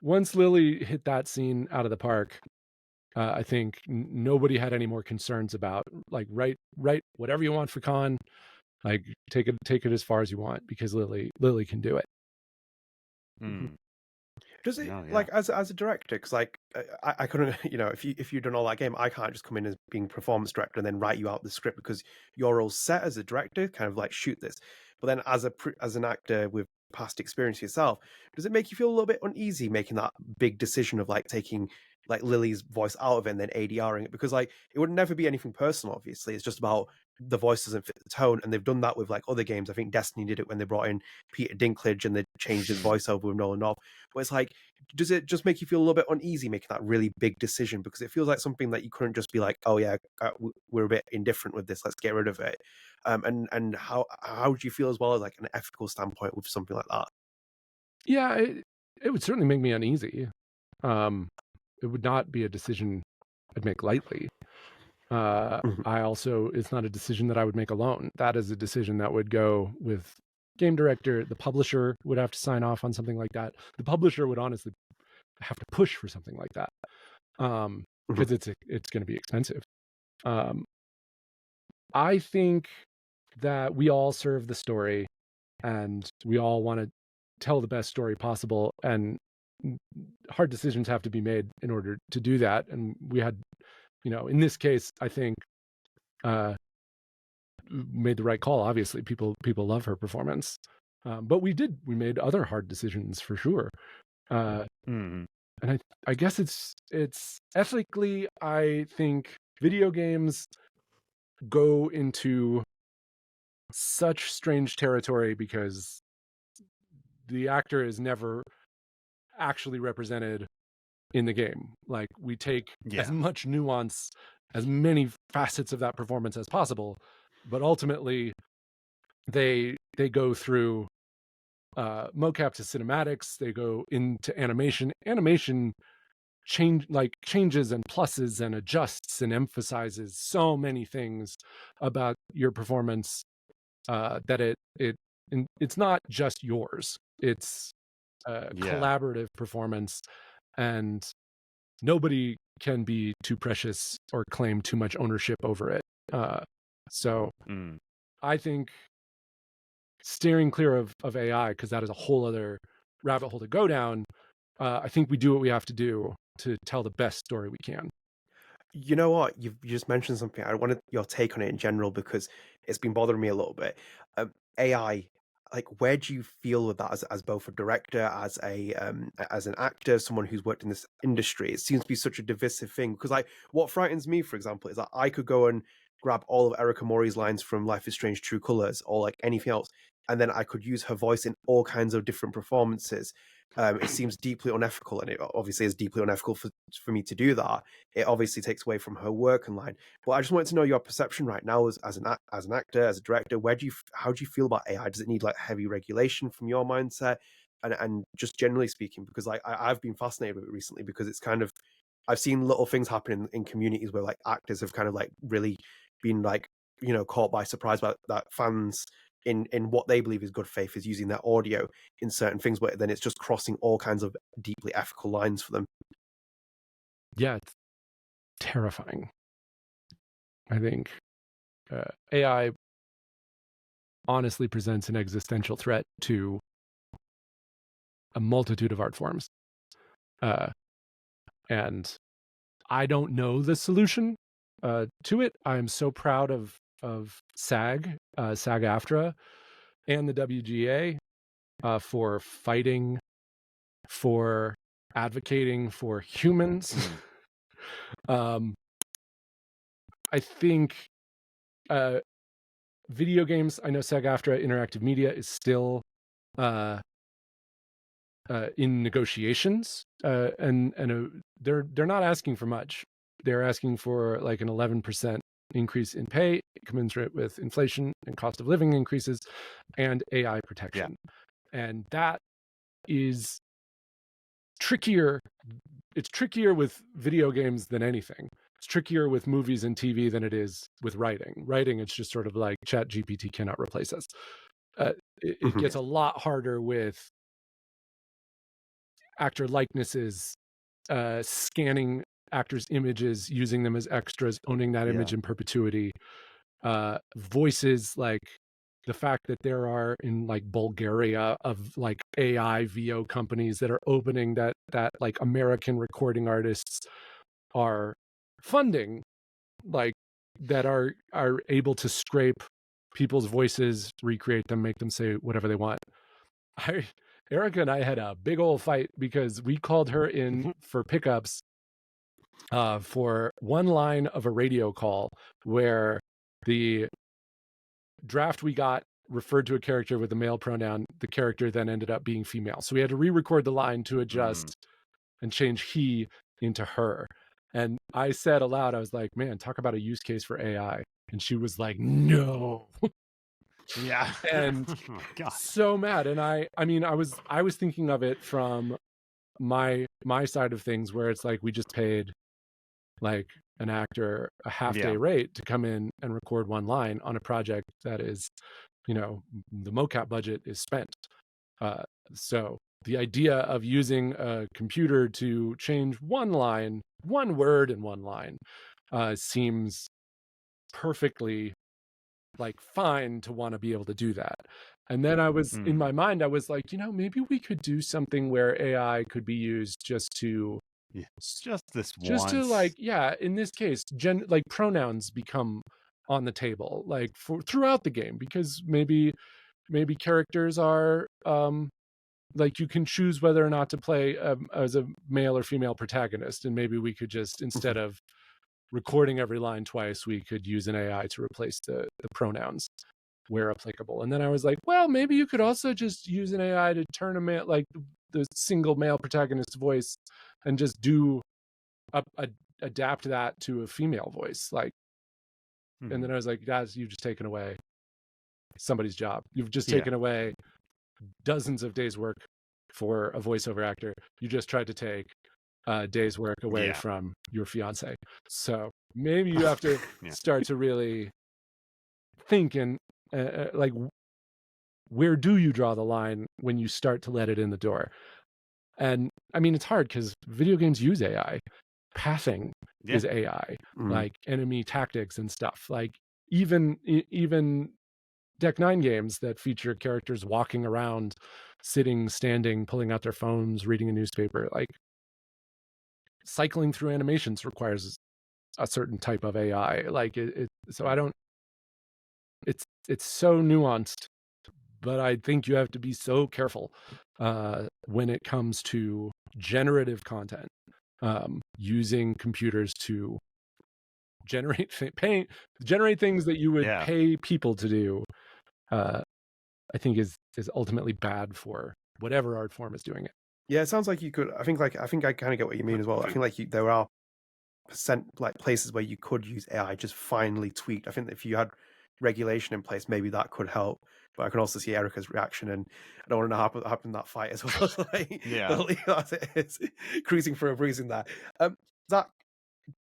Lily hit that scene out of the park, I think nobody had any more concerns about, like, write whatever you want for Khan, like take it as far as you want, because Lily can do it. Does it, like, as a director, because like I couldn't, if you've done all that game, I can't just come in as being performance director and then write you out the script, because you're all set as a director, kind of like shoot this. But then as an actor with past experience yourself, does it make you feel a little bit uneasy making that big decision of like taking like Lily's voice out of it and then ADRing it? Because like it would never be anything personal, obviously. It's just about the voice doesn't fit the tone, and they've done that with like other games. I think Destiny did it when they brought in Peter Dinklage and they changed his voiceover with Nolan North. But it's like, does it just make you feel a little bit uneasy making that really big decision? Because it feels like something that you couldn't just be like, oh yeah, we're a bit indifferent with this, let's get rid of it. And how do you feel as well as like an ethical standpoint with something like that? Yeah, it would certainly make me uneasy. It would not be a decision I'd make lightly. I also, it's not a decision that I would make alone. That is a decision that would go with game director. The publisher would have to sign off on something like that. The publisher would honestly have to push for something like that, because it's going to be expensive. I think that we all serve the story, and we all want to tell the best story possible, and hard decisions have to be made in order to do that. And we had, in this case, I think made the right call. Obviously, people love her performance, but we made other hard decisions for sure. And I guess it's ethically, I think video games go into such strange territory because the actor is never actually represented in the game. Like, we take as much nuance, as many facets of that performance as possible, but ultimately they go through mocap to cinematics, they go into animation changes and pluses and adjusts and emphasizes so many things about your performance, that it's not just yours. It's a collaborative performance, and nobody can be too precious or claim too much ownership over it. So I think steering clear of AI, because that is a whole other rabbit hole to go down, I think we do what we have to do to tell the best story we can. You know what? You just mentioned something. I wanted your take on it in general because it's been bothering me a little bit. AI, like, where do you feel with that as both a director, as an actor, someone who's worked in this industry? It seems to be such a divisive thing because, like, what frightens me, for example, is that I could go and grab all of Erika Mori's lines from Life Is Strange: True Colors or like anything else, and then I could use her voice in all kinds of different performances. It seems deeply unethical, and it obviously is deeply unethical for me to do that. It obviously takes away from her work and line. But I just wanted to know your perception right now as an actor, as a director. How do you feel about AI? Does it need like heavy regulation from your mindset, and just generally speaking? Because like I've been fascinated with it recently because it's kind of, I've seen little things happen in communities where like actors have kind of like really been like, caught by surprise by that fans in what they believe is good faith is using their audio in certain things, but then it's just crossing all kinds of deeply ethical lines for them. Yeah, it's terrifying. I think AI honestly presents an existential threat to a multitude of art forms. And I don't know the solution to it. I'm so proud of SAG-AFTRA and the WGA for fighting, for advocating for humans. I think video games, I know SAG-AFTRA Interactive Media is still in negotiations, and they're not asking for much. They're asking for like an 11% increase in pay, commensurate with inflation and cost of living increases, and AI protection. And that is trickier. It's trickier with video games than anything. It's trickier with movies and TV than it is with writing. Writing, it's just sort of like ChatGPT cannot replace us. It gets a lot harder with actor likenesses, scanning actors' images, using them as extras, owning that image in perpetuity. Voices, like the fact that there are in like Bulgaria of like AI VO companies that are opening that like American recording artists are funding, like that are able to scrape people's voices, recreate them, make them say whatever they want. Erika and I had a big old fight because we called her in for pickups for one line of a radio call where the draft we got referred to a character with a male pronoun. The character then ended up being female. So we had to re-record the line to adjust and change he into her. And I said aloud, I was like, man, talk about a use case for AI. And she was like, no. Yeah. And oh my God. So mad. And I mean, I was thinking of it from my side of things, where it's like we just paid like an actor a half day rate to come in and record one line on a project that is, the mocap budget is spent. So the idea of using a computer to change one word in one line seems perfectly like fine to want to be able to do that. And then I was in my mind, I was like, maybe we could do something where AI could be used just to like, in this case, like pronouns become on the table, like for throughout the game, because maybe characters are like you can choose whether or not to play as a male or female protagonist, and maybe we could just, instead of recording every line twice, we could use an AI to replace the pronouns where applicable. And then I was like, well, maybe you could also just use an AI to turn a male, like the single male protagonist voice, and just do adapt that to a female voice, like. And then I was like, guys, you've just taken away somebody's job. You've just taken away dozens of days work for a voiceover actor. You just tried to take days work away from your fiance. So maybe you have to start to really think and like, where do you draw the line when you start to let it in the door? And I mean, it's hard because video games use AI. Pathing is AI, like enemy tactics and stuff. Like even Deck 9 games that feature characters walking around, sitting, standing, pulling out their phones, reading a newspaper. Like, cycling through animations requires a certain type of AI. Like so I don't. It's so nuanced, but I think you have to be so careful when it comes to generative content, using computers to generate things that you would pay people to do. I think is ultimately bad for whatever art form is doing it. Yeah, it sounds like you could. I think I kind of get what you mean as well. I think like there are places where you could use AI just finely tweaked. I think that if you had regulation in place, maybe that could help. But I can also see Erika's reaction, and I don't want to know what happened in that fight as well. As it is, cruising for a bruising there. Zach,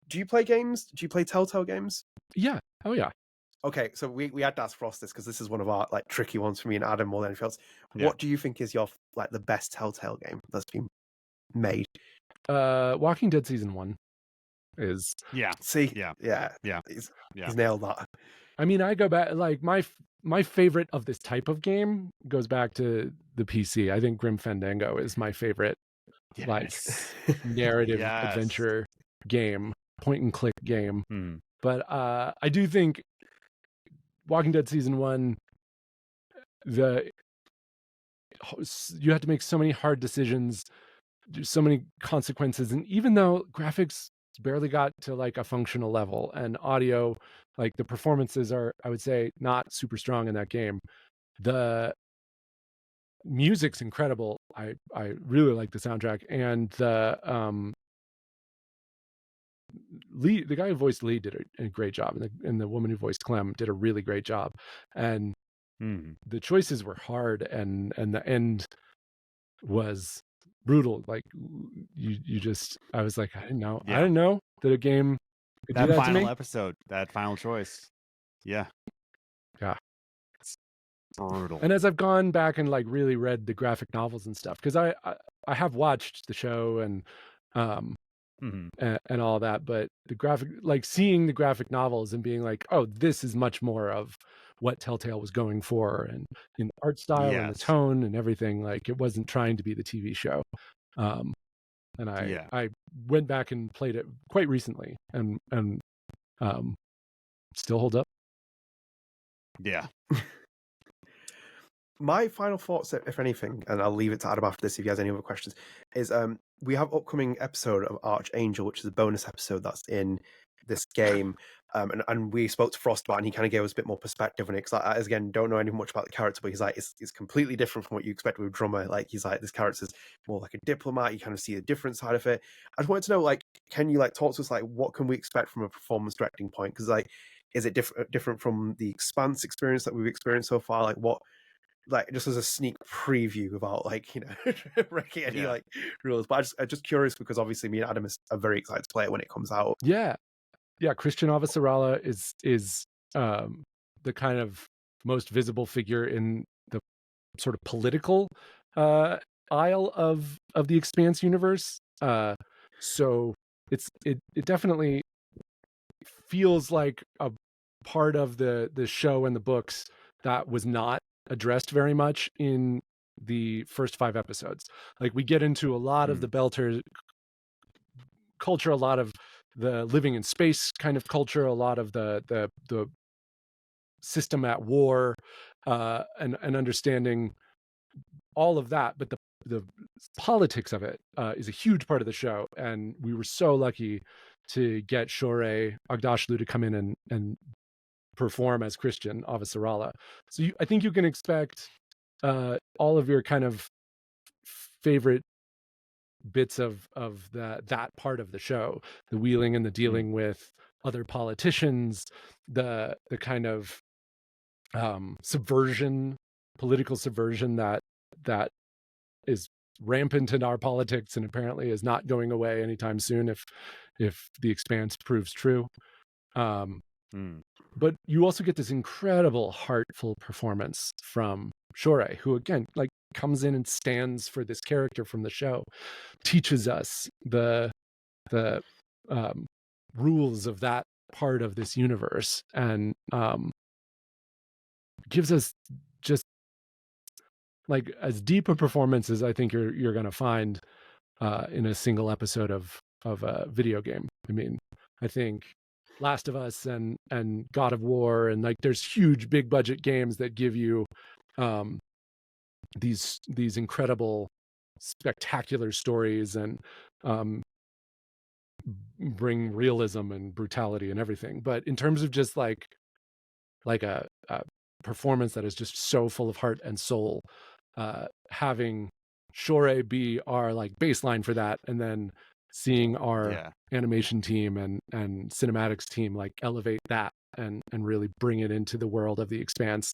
do you play games? Do you play Telltale games? Yeah. Oh yeah. Okay, so we had to ask Frost this because this is one of our like tricky ones for me and Adam more than anything else. Yeah. What do you think is your like the best Telltale game that's been made? Walking Dead season 1 is He's nailed that. I mean, I go back, like my favorite of this type of game goes back to the PC. I think Grim Fandango is my favorite like narrative adventure game, point and click game. But I do think Walking Dead season 1, you have to make so many hard decisions, so many consequences, and even though graphics barely got to like a functional level and audio, like the performances are, I would say, not super strong in that game, the music's incredible. I really like the soundtrack, and the guy who voiced Lee did a great job, and the woman who voiced Clem did a really great job, and the choices were hard, and the end was brutal. Like you just, I was like, I didn't know that a game could that do that final to me. episode, that final choice. Yeah. It's brutal. And as I've gone back and like really read the graphic novels and stuff, because I have watched the show and and all that, but the graphic, like seeing the graphic novels and being like, oh, this is much more of what Telltale was going for, and in the art style and the tone and everything. Like, it wasn't trying to be the TV show. And I went back and played it quite recently, and still holds up. Yeah. My final thoughts, if anything, and I'll leave it to Adam after this if he has any other questions, is we have upcoming episode of Archangel, which is a bonus episode that's in this game. And we spoke to Frost about it, and he kind of gave us a bit more perspective on it. Because I, again, don't know any much about the character, but he's like, it's completely different from what you expect with Drummer. Like, he's like, this character's more like a diplomat. You kind of see a different side of it. I just wanted to know, like, can you like talk to us, like, what can we expect from a performance directing point? Because like, is it different from the Expanse experience that we've experienced so far? Like, what? Like, just as a sneak preview without like, you know, breaking any like rules. But I'm just curious because obviously me and Adam are very excited to play it when it comes out. Yeah. Christian Avasarala is the kind of most visible figure in the sort of political aisle of the Expanse universe. So it definitely feels like a part of the show and the books that was not addressed very much in the first 5 episodes. Like, we get into a lot of the Belter culture, a lot of the living in space kind of culture, a lot of the system at war, and understanding all of that. But the politics of it is a huge part of the show, and we were so lucky to get Shorey Aghdashloo to come in and perform as Christian Avasarala. So I think you can expect all of your kind of favorite bits of that part of the show, the wheeling and the dealing with other politicians, the kind of political subversion that is rampant in our politics and apparently is not going away anytime soon if the Expanse proves true. But you also get this incredible heartful performance from Shorey, who again like comes in and stands for this character from the show, teaches us the rules of that part of this universe, and gives us just like as deep a performance as I think you're going to find in a single episode of a video game. I mean, I think Last of Us and God of War, and like there's huge big budget games that give you these incredible spectacular stories and bring realism and brutality and everything. But in terms of just like a performance that is just so full of heart and soul, having Shore be our like baseline for that, and then seeing our animation team and cinematics team like elevate that and really bring it into the world of the Expanse.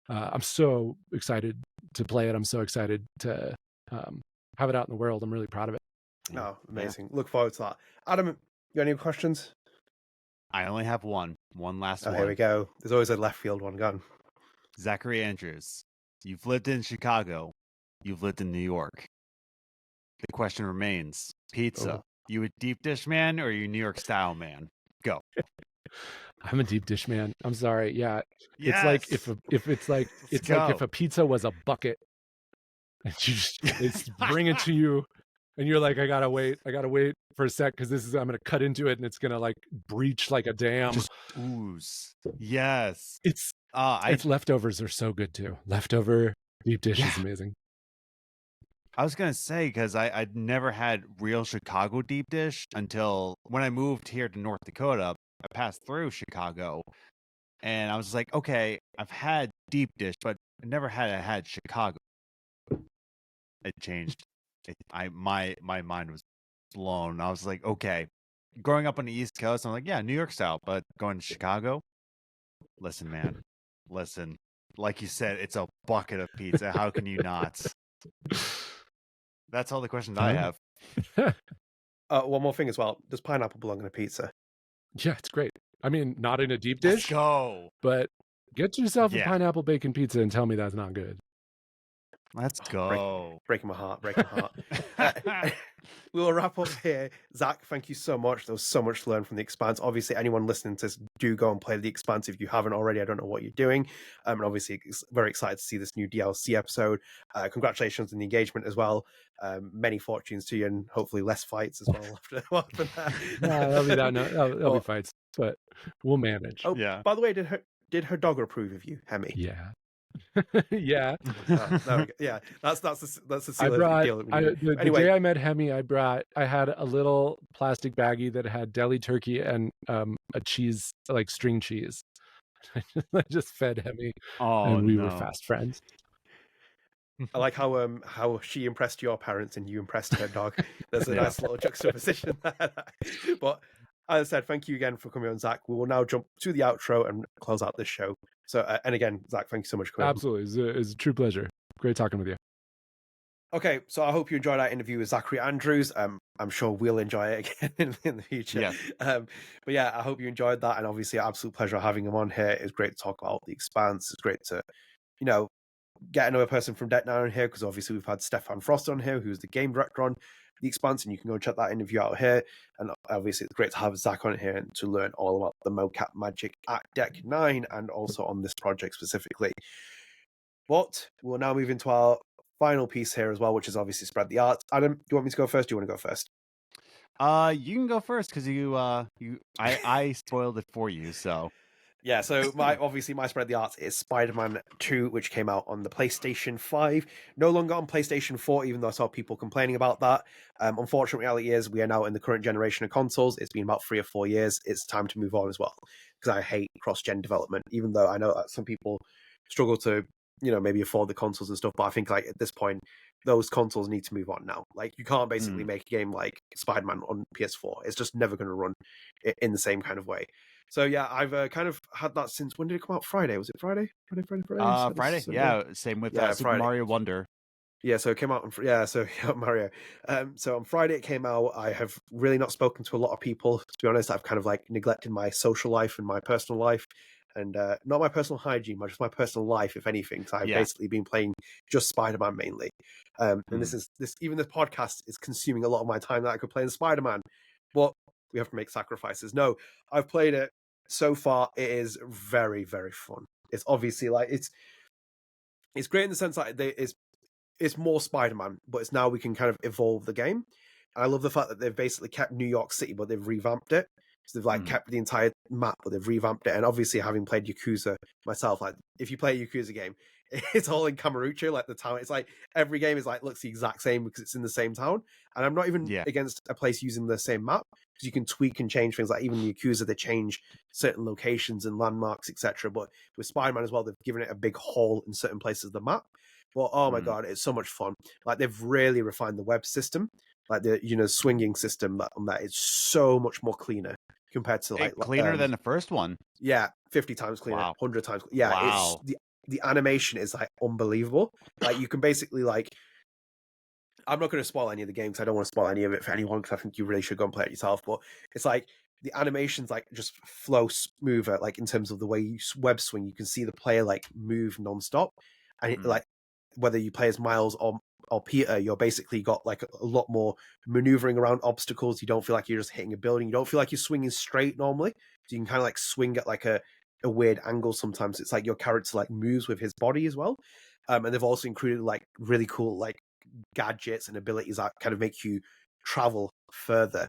I'm so excited to play it. I'm so excited to have it out in the world. I'm really proud of it. Oh, amazing. Look forward to that. Adam, you got any questions? I only have one last one. Here we go. There's always a left field one gone. Zachary Andrews, you've lived in Chicago. You've lived in New York. The question remains, pizza. You a deep dish man or you New York style man? Go. I'm a deep dish man. I'm sorry. Yeah. Yes. It's like if a pizza was a bucket and it's bring it to you and you're like, I gotta wait for a sec because I'm gonna cut into it and it's gonna like breach like a dam. Just ooze. Yes. It's leftovers are so good too. Leftover deep dish is amazing. I was gonna say, because I'd never had real Chicago deep dish until when I moved here to North Dakota. I passed through Chicago, and I was like, okay, I've had deep dish, but I never had Chicago. It changed. My mind was blown. I was like, okay, growing up on the East Coast, I'm like, yeah, New York style, but going to Chicago, listen, man, listen. Like you said, it's a bucket of pizza. How can you not? That's all the questions I have. One more thing as well. Does pineapple belong in a pizza? Yeah, it's great. I mean, not in a deep dish. Let's go. But get yourself a pineapple bacon pizza and tell me that's not good. Let's go. Breaking my heart. We'll wrap up here. Zach, thank you so much. There was so much to learn from The Expanse. Obviously, anyone listening to this, do go and play The Expanse if you haven't already. I don't know what you're doing. And obviously, very excited to see this new DLC episode. Congratulations on the engagement as well. Many fortunes to you, and hopefully less fights as well after that. There'll be fights, but we'll manage. Oh, yeah. By the way, did her dog approve of you, Hemi? Yeah. Yeah. Yeah. That's a silly deal. The day I met Hemi, I had a little plastic baggie that had deli turkey and a cheese, like string cheese. I just fed Hemi, and we were fast friends. I like how she impressed your parents and you impressed her dog. There's a nice little juxtaposition there. But as I said, thank you again for coming on, Zach. We will now jump to the outro and close out this show. So, and again, Zach, thank you so much for coming. Absolutely. It's a true pleasure. Great talking with you. Okay, so I hope you enjoyed that interview with Zachary Andrews. I'm sure we'll enjoy it again in the future. Yeah. But yeah, I hope you enjoyed that. And obviously, an absolute pleasure having him on here. It's great to talk about The Expanse. It's great to, get another person from Deck Down on here, because obviously we've had Stephan Frost on here, who's the game director on The Expanse, and you can go check that interview out here. And obviously it's great to have Zach on here and to learn all about the mocap magic at Deck 9 and also on this project specifically. But we'll now move into our final piece here as well, which is obviously Spread the Art. Adam, do you want me to go first? Do you want to go first? You can go first because I spoiled it for you, so. Yeah, so my Spread the Art is Spider-Man 2, which came out on the PlayStation 5. No longer on PlayStation 4, even though I saw people complaining about that. Unfortunate reality is we are now in the current generation of consoles. It's been about 3 or 4 years. It's time to move on as well, because I hate cross-gen development, even though I know that some people struggle to, maybe afford the consoles and stuff. But I think like at this point, those consoles need to move on now. Like you can't basically make a game like Spider-Man on PS4. It's just never going to run in the same kind of way. So yeah, I've kind of had that since, when did it come out? Friday? Was it Friday? Friday. Yeah, same with Super Mario Wonder. Yeah, so it came out on Mario. So on Friday it came out. I have really not spoken to a lot of people, to be honest. I've kind of like neglected my social life and my personal life, and not my personal hygiene, but just my personal life, if anything. So I've basically been playing just Spider-Man mainly. And this podcast is consuming a lot of my time that I could play in Spider-Man. But we have to make sacrifices. No, I've played it so far. It is very, very fun. It's obviously like it's great in the sense that it's more Spider-Man, but it's now we can kind of evolve the game. And I love the fact that they've basically kept New York City, but they've revamped it. So they've like kept the entire map, but they've revamped it. And obviously, having played Yakuza myself, like if you play a Yakuza game, it's all in Kamurocho, like the town. It's like every game is like looks the exact same because it's in the same town. And I'm not even against a place using the same map because you can tweak and change things. Like even the Yakuza, they change certain locations and landmarks, etc. But with Spider-Man as well, they've given it a big hole in certain places of the map. But oh my god, it's so much fun! Like they've really refined the web system, like the swinging system on that is so much more cleaner compared to like cleaner than the first one. Yeah, 50 times cleaner, 100 times. Yeah, wow. It's the animation is like unbelievable. Like you can basically like. I'm not going to spoil any of the games. I don't want to spoil any of it for anyone because I think you really should go and play it yourself. But it's like the animations like just flow smoother, like in terms of the way you web swing. You can see the player like move nonstop, and it, like whether you play as Miles or Peter, you're basically got like a lot more maneuvering around obstacles. You don't feel like you're just hitting a building. You don't feel like you're swinging straight normally. So you can kind of like swing at like a weird angle sometimes. It's like your character like moves with his body as well. And they've also included like really cool like gadgets and abilities that kind of make you travel further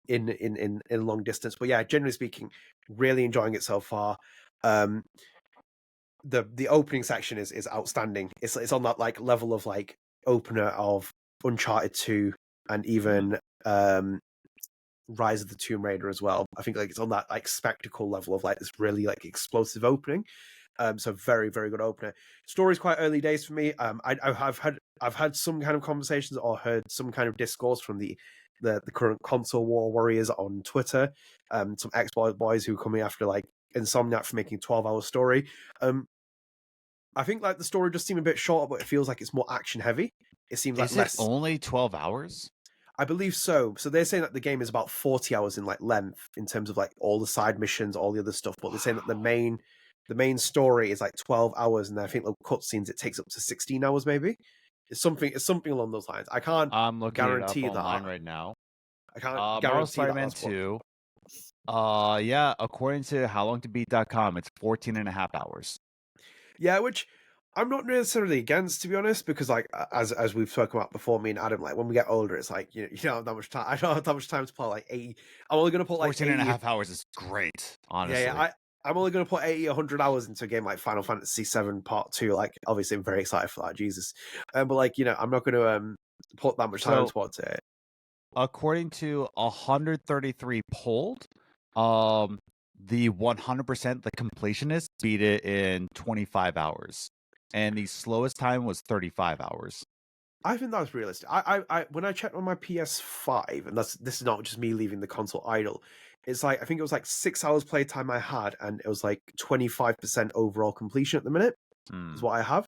in long distance. But yeah, generally speaking, really enjoying it so far. The opening section is outstanding. It's on that like level of like opener of Uncharted 2 and even Rise of the Tomb Raider as well. I think like it's on that like spectacle level of like this really like explosive opening. So very, very good opener. Story's quite early days for me. I've had some kind of conversations or heard some kind of discourse from the current console war warriors on Twitter. Some Xbox boys who are coming after like Insomniac for making 12-hour story. I think like the story just seemed a bit shorter, but it feels like it's more action heavy. It seems like less. Is it only 12 hours? I believe so. So they're saying that the game is about 40 hours in like length in terms of like all the side missions, all the other stuff. But they're saying that the main story is like 12 hours, and I think the cutscenes it takes up to 16 hours maybe. It's something along those lines. I can't guarantee it up that online right now. I can't guarantee Spider-Man 2. Yeah, according to howlongtobeat.com, it's 14 and a half hours. Yeah, which I'm not necessarily against, to be honest, because like as we've spoken about before, me and Adam, like when we get older, it's like you don't have that much time. I don't have that much time to play like 80. I'm only going to put like 14 and a half hours is great, honestly. Yeah. I'm only going to put 80, 100 hours into a game like Final Fantasy VII Part 2. Like, obviously, I'm very excited for that, Jesus. But like, I'm not going to put that much time towards it. According to 133 polled, the 100% the completionists beat it in 25 hours, and the slowest time was 35 hours. I think that's realistic. I when I checked on my PS5, and this is not just me leaving the console idle. It's like I think it was like 6 hours playtime I had, and it was like 25% overall completion at the minute. Is what I have,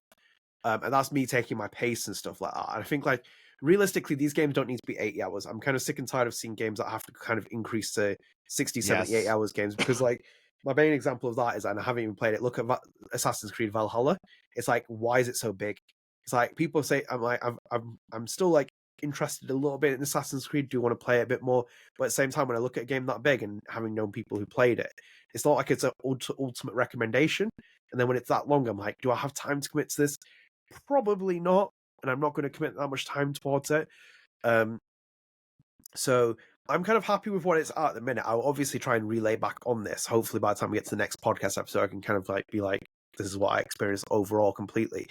and that's me taking my pace and stuff like that. And I think like realistically, these games don't need to be 80 hours. I'm kind of sick and tired of seeing games that have to kind of increase to 60, 78 hours games because like my main example of that is, and I haven't even played it. Look at Assassin's Creed Valhalla. It's like, why is it so big? It's like people say, I'm still like interested a little bit in Assassin's Creed. Do want to play it a bit more, but at the same time, when I look at a game that big and having known people who played it, it's not like it's an ultimate recommendation. And then when it's that long, I'm like, do I have time to commit to this? Probably not, and I'm not going to commit that much time towards it. So I'm kind of happy with what it's at the minute. I'll obviously try and relay back on this. Hopefully, by the time we get to the next podcast episode, I can kind of like be like, this is what I experienced overall completely.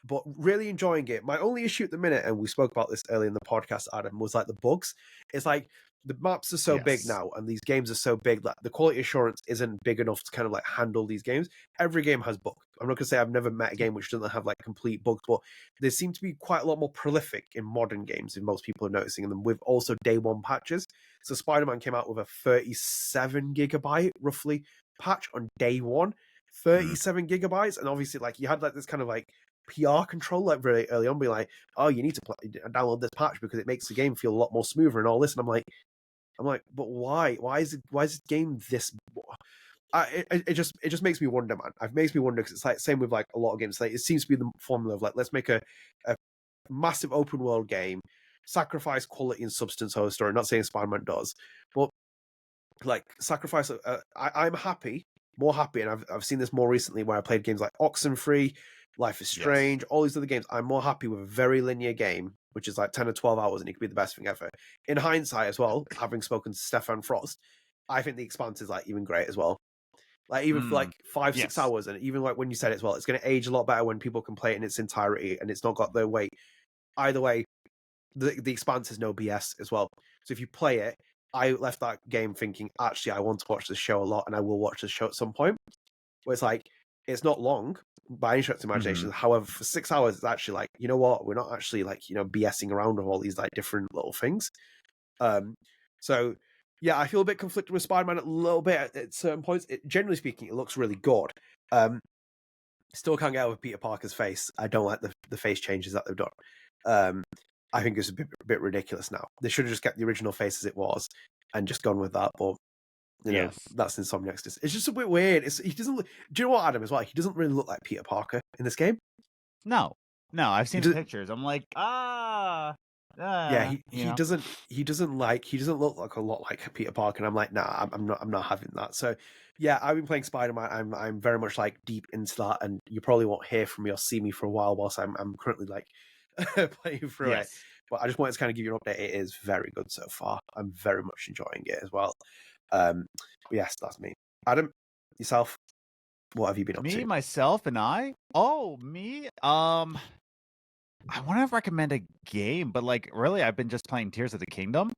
But really enjoying it. My only issue at the minute, and we spoke about this earlier in the podcast, Adam, was like the bugs. It's like the maps are so big now, and these games are so big that the quality assurance isn't big enough to kind of like handle these games. Every game has bugs. I'm not going to say I've never met a game which doesn't have like complete bugs, but they seem to be quite a lot more prolific in modern games, and most people are noticing them with also day one patches. So Spider-Man came out with a 37 gigabyte roughly patch on day one. 37 gigabytes, and obviously like you had like this kind of like PR control like really early on, be like, oh, you need to download this patch because it makes the game feel a lot more smoother and all this. And I'm like, but why? Why is this game this? It just makes me wonder, man. It makes me wonder because it's like same with like a lot of games. Like it seems to be the formula of like let's make a massive open world game, sacrifice quality and substance over story. Not saying Spider-Man does, but like sacrifice. I'm happy more happy, and I've seen this more recently where I played games like Oxenfree, Life is Strange, all these other games. I'm more happy with a very linear game, which is like 10 or 12 hours, and it could be the best thing ever. In hindsight as well, having spoken to Stephan Frost, I think the Expanse is like even great as well. Like even for like 5-6 hours, and even like when you said it as well, it's going to age a lot better when people can play it in its entirety and it's not got the weight. Either way, the Expanse is no BS as well. So if you play it, I left that game thinking, actually, I want to watch this show a lot, and I will watch this show at some point. Where it's like, it's not long by any stretch of imagination. However, for 6 hours, it's actually like, you know what? We're not actually like, BSing around with all these like different little things. So yeah, I feel a bit conflicted with Spider-Man a little bit at certain points. Generally speaking, it looks really good. Still can't get over Peter Parker's face. I don't like the face changes that they've done. I think it's a bit ridiculous now. They should have just kept the original face as it was and just gone with that. But you know, that's Insomniac's. It's just a bit weird. He doesn't. Do you know what, Adam? As well, he doesn't really look like Peter Parker in this game. No, I've seen pictures. I'm like, yeah, he doesn't look like a lot like Peter Parker, and I'm like, nah, I'm not having that. So yeah, I've been playing Spider-Man. I'm very much like deep into that, and you probably won't hear from me or see me for a while whilst I'm currently like playing through it. But I just wanted to kind of give you an update. It is very good so far. I'm very much enjoying it as well. Yes, that's me. Adam, yourself, what have you been up to? Me, myself, and I? Oh, me? I want to recommend a game, but like really, I've been just playing Tears of the Kingdom.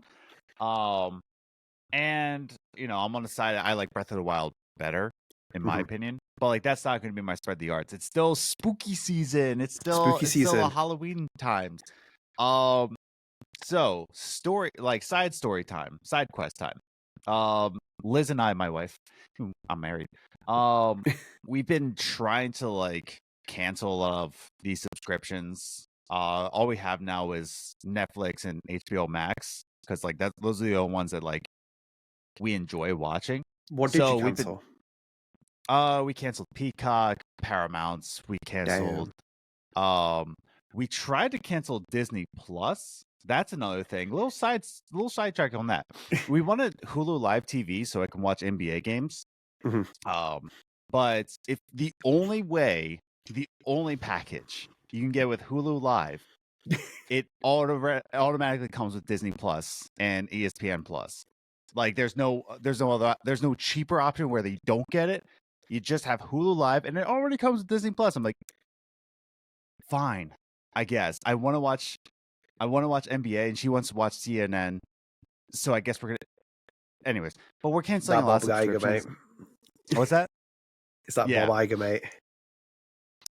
And I'm on the side. I like Breath of the Wild better, in my opinion. But like, that's not going to be my spread the arts. It's still spooky season. It's still a Halloween times. So story, like side quest time. Liz and I, my wife, who I'm married. We've been trying to like cancel a lot of these subscriptions. All we have now is Netflix and HBO Max because like those are the only ones that like we enjoy watching. What did you cancel? We canceled Peacock, Paramounts. We canceled. We tried to cancel Disney Plus. That's another thing. Little sidetrack on that. We wanted Hulu Live TV so I can watch NBA games. But if the only package you can get with Hulu Live, it automatically comes with Disney Plus and ESPN Plus. Like there's no cheaper option where they don't get it. You just have Hulu Live and it already comes with Disney Plus. I'm like, fine, I guess. I want to watch NBA and she wants to watch CNN. So I guess we're gonna. Anyways, but we're canceling a lot of subscriptions. What's that? It's that Bob Iger, mate.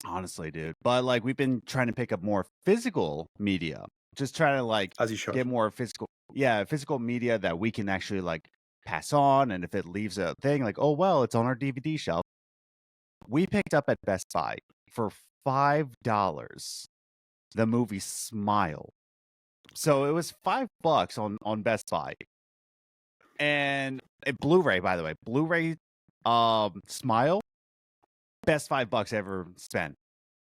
Honestly, dude. But like we've been trying to pick up more physical media. Just trying to like get more physical media that we can actually like pass on. And if it leaves a thing like, oh well, it's on our DVD shelf. We picked up at Best Buy for $5 the movie Smile. So it was $5 on Best Buy. And Blu-ray, by the way. Blu-ray Smile, best $5 ever spent.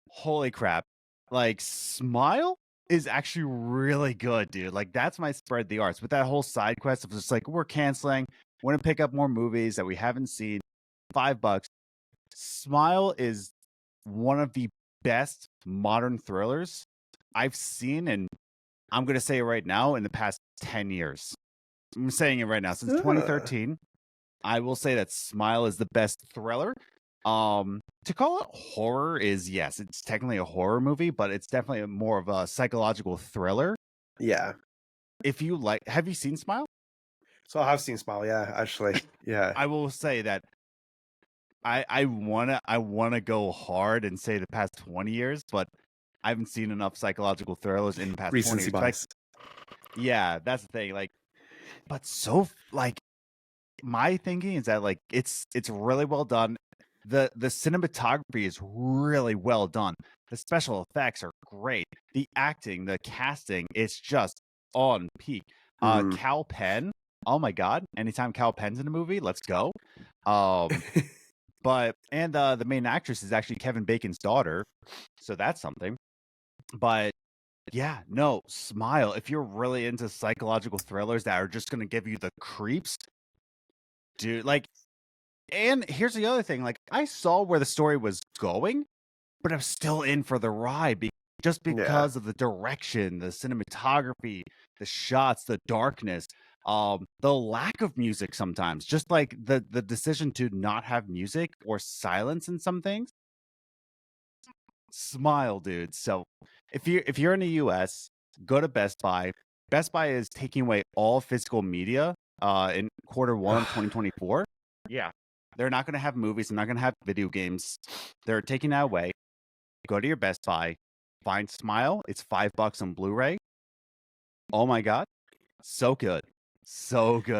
Holy crap. Like Smile is actually really good, dude. Like that's my spread the arts. With that whole side quest of just like we're canceling, want to pick up more movies that we haven't seen. $5. Smile is one of the best modern thrillers I've seen, and I'm gonna say it right now, in the past 10 years. I'm saying it right now. Since 2013, I will say that Smile is the best thriller. To call it horror is, yes, it's technically a horror movie, but it's definitely more of a psychological thriller. Yeah. If you like, have you seen Smile? So I have seen Smile, yeah, actually. Yeah. I will say that I wanna go hard and say the past 20 years, but I haven't seen enough psychological thrillers in the past 20 years. Like, yeah, that's the thing. Like, but so like my thinking is that like it's really well done. The cinematography is really well done. The special effects are great. The acting, the casting, it's just on peak. Cal Penn, oh my god! Anytime Cal Penn's in a movie, let's go. But the main actress is actually Kevin Bacon's daughter, so that's something. But yeah, no, Smile. If you're really into psychological thrillers that are just gonna give you the creeps, dude, like And here's the other thing, like, I saw where the story was going, but I'm still in for the ride just because of the direction, the cinematography, the shots, the darkness, the lack of music sometimes, just like the decision to not have music or silence in some things. Smile, dude. So if you're in the US, go to Best Buy. Best Buy is taking away all physical media in Q1 of 2024. Yeah. They're not going to have movies. They're not going to have video games. They're taking that away. Go to your Best Buy, find Smile. It's $5 on Blu-ray. Oh my god, so good,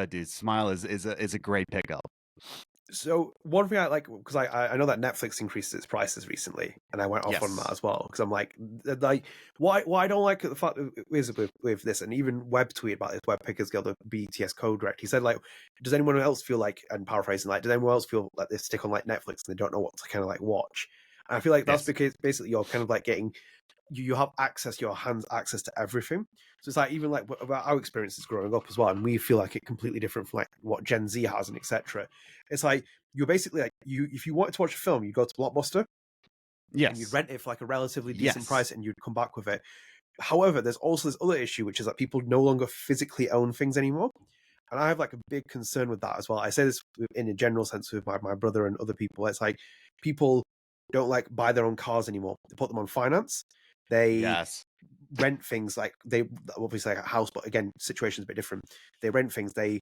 dude. Smile is a great pickup. So one thing I like, because I know that Netflix increased its prices recently, and I went off on that as well, because I'm like why I don't like the fact with this, and even Webb tweeted about this, Webb Pickers Guild, the BTS co-direct. He said, like, does anyone else feel like, and paraphrasing, like, does anyone else feel like they stick on like Netflix and they don't know what to kind of like watch? And I feel like that's because basically you're kind of like getting, you have access, your hands access to everything. So it's like, even like about our experiences growing up as well, and we feel like it completely different from like what Gen Z has and etc. It's like you're basically like, if you wanted to watch a film, you go to Blockbuster, and you'd rent it for like a relatively decent price, and you'd come back with it. However, there's also this other issue, which is that people no longer physically own things anymore. And I have like a big concern with that as well. I say this in a general sense with my brother and other people. It's like people don't like buy their own cars anymore. They put them on finance. They rent things, like they obviously like a house, but again, situation's a bit different. They rent things. They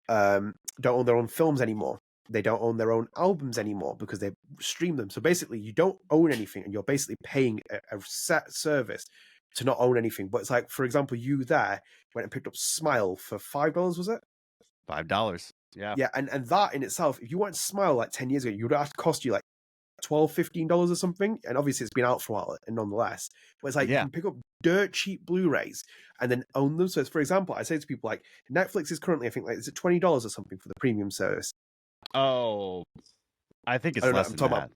don't own their own films anymore. They don't own their own albums anymore because they stream them. So basically, you don't own anything, and you're basically paying a set service to not own anything. But it's like, for example, you there went and picked up Smile for $5, was it? $5. Yeah, and that in itself, if you went to Smile like 10 years ago, you would have to cost you like $12-15 or something. And obviously it's been out for a while, and nonetheless. But it's like you can pick up dirt cheap Blu-rays and then own them. So it's, for example, I say to people like, Netflix is currently, I think, like, is it $20 or something for the premium service? Oh, I think it's less than that.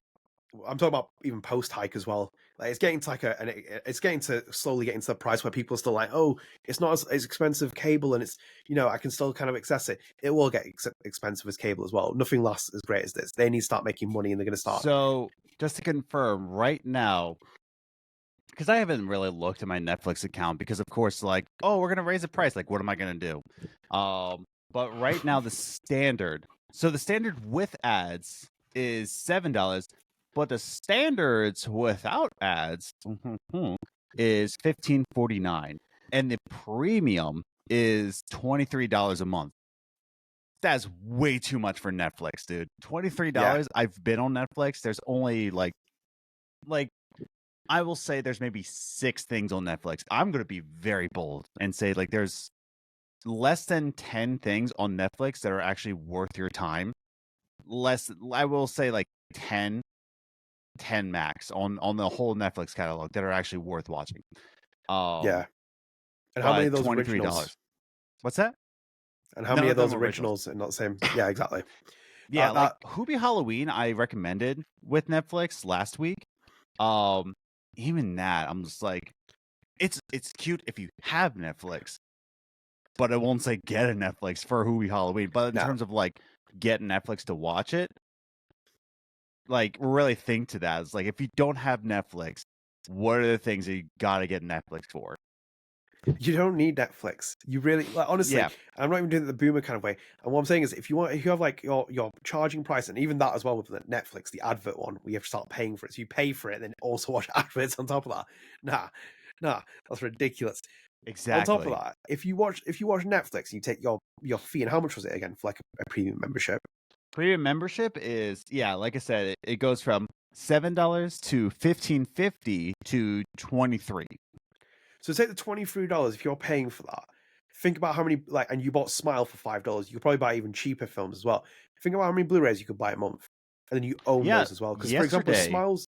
I'm talking about even post hike as well. Like, it's getting to like it's getting to slowly getting to the price where people are still like, oh, it's not as expensive cable, and it's, you know, I can still kind of access it. It will get expensive as cable as well. Nothing lasts as great as this. They need to start making money, and they're going to start. So just to confirm right now, because I haven't really looked at my Netflix account, because of course, like, oh, we're going to raise the price. Like, what am I going to do? But right now the standard with ads is $7. But the standards without ads is $15.49, and the premium is $23 a month. That's way too much for Netflix, dude. $23. Yeah. I've been on Netflix. There's only like I will say there's maybe 6 things on Netflix. I'm gonna be very bold and say like there's less than 10 things on Netflix that are actually worth your time. I will say like 10 max on the whole Netflix catalog that are actually worth watching. And how many of those originals? What's that? And how many of those originals are not the same? Yeah, exactly. Yeah, like Hubie Halloween, I recommended with Netflix last week. Even that, I'm just like, it's cute if you have Netflix, but I won't say get a Netflix for Hubie Halloween. But in terms of like get Netflix to watch it, like really think to that. It's like, if you don't have Netflix, what are the things that you gotta get Netflix for? You don't need Netflix. You really, like, honestly, I'm not even doing it the boomer kind of way. And what I'm saying is, if you have like your charging price, and even that as well with Netflix, the advert one, we have to start paying for it. So you pay for it, and then also watch adverts on top of that. Nah, that's ridiculous. Exactly. On top of that, if you watch Netflix, you take your fee, and how much was it again for like a premium membership? Premium membership is, like I said, it goes from $7 to $15.50 to $23. So take the $23 if you're paying for that. Think about how many, like, and you bought Smile for $5. You could probably buy even cheaper films as well. Think about how many Blu-rays you could buy a month, and then you own those as well. Because for example, Smiles.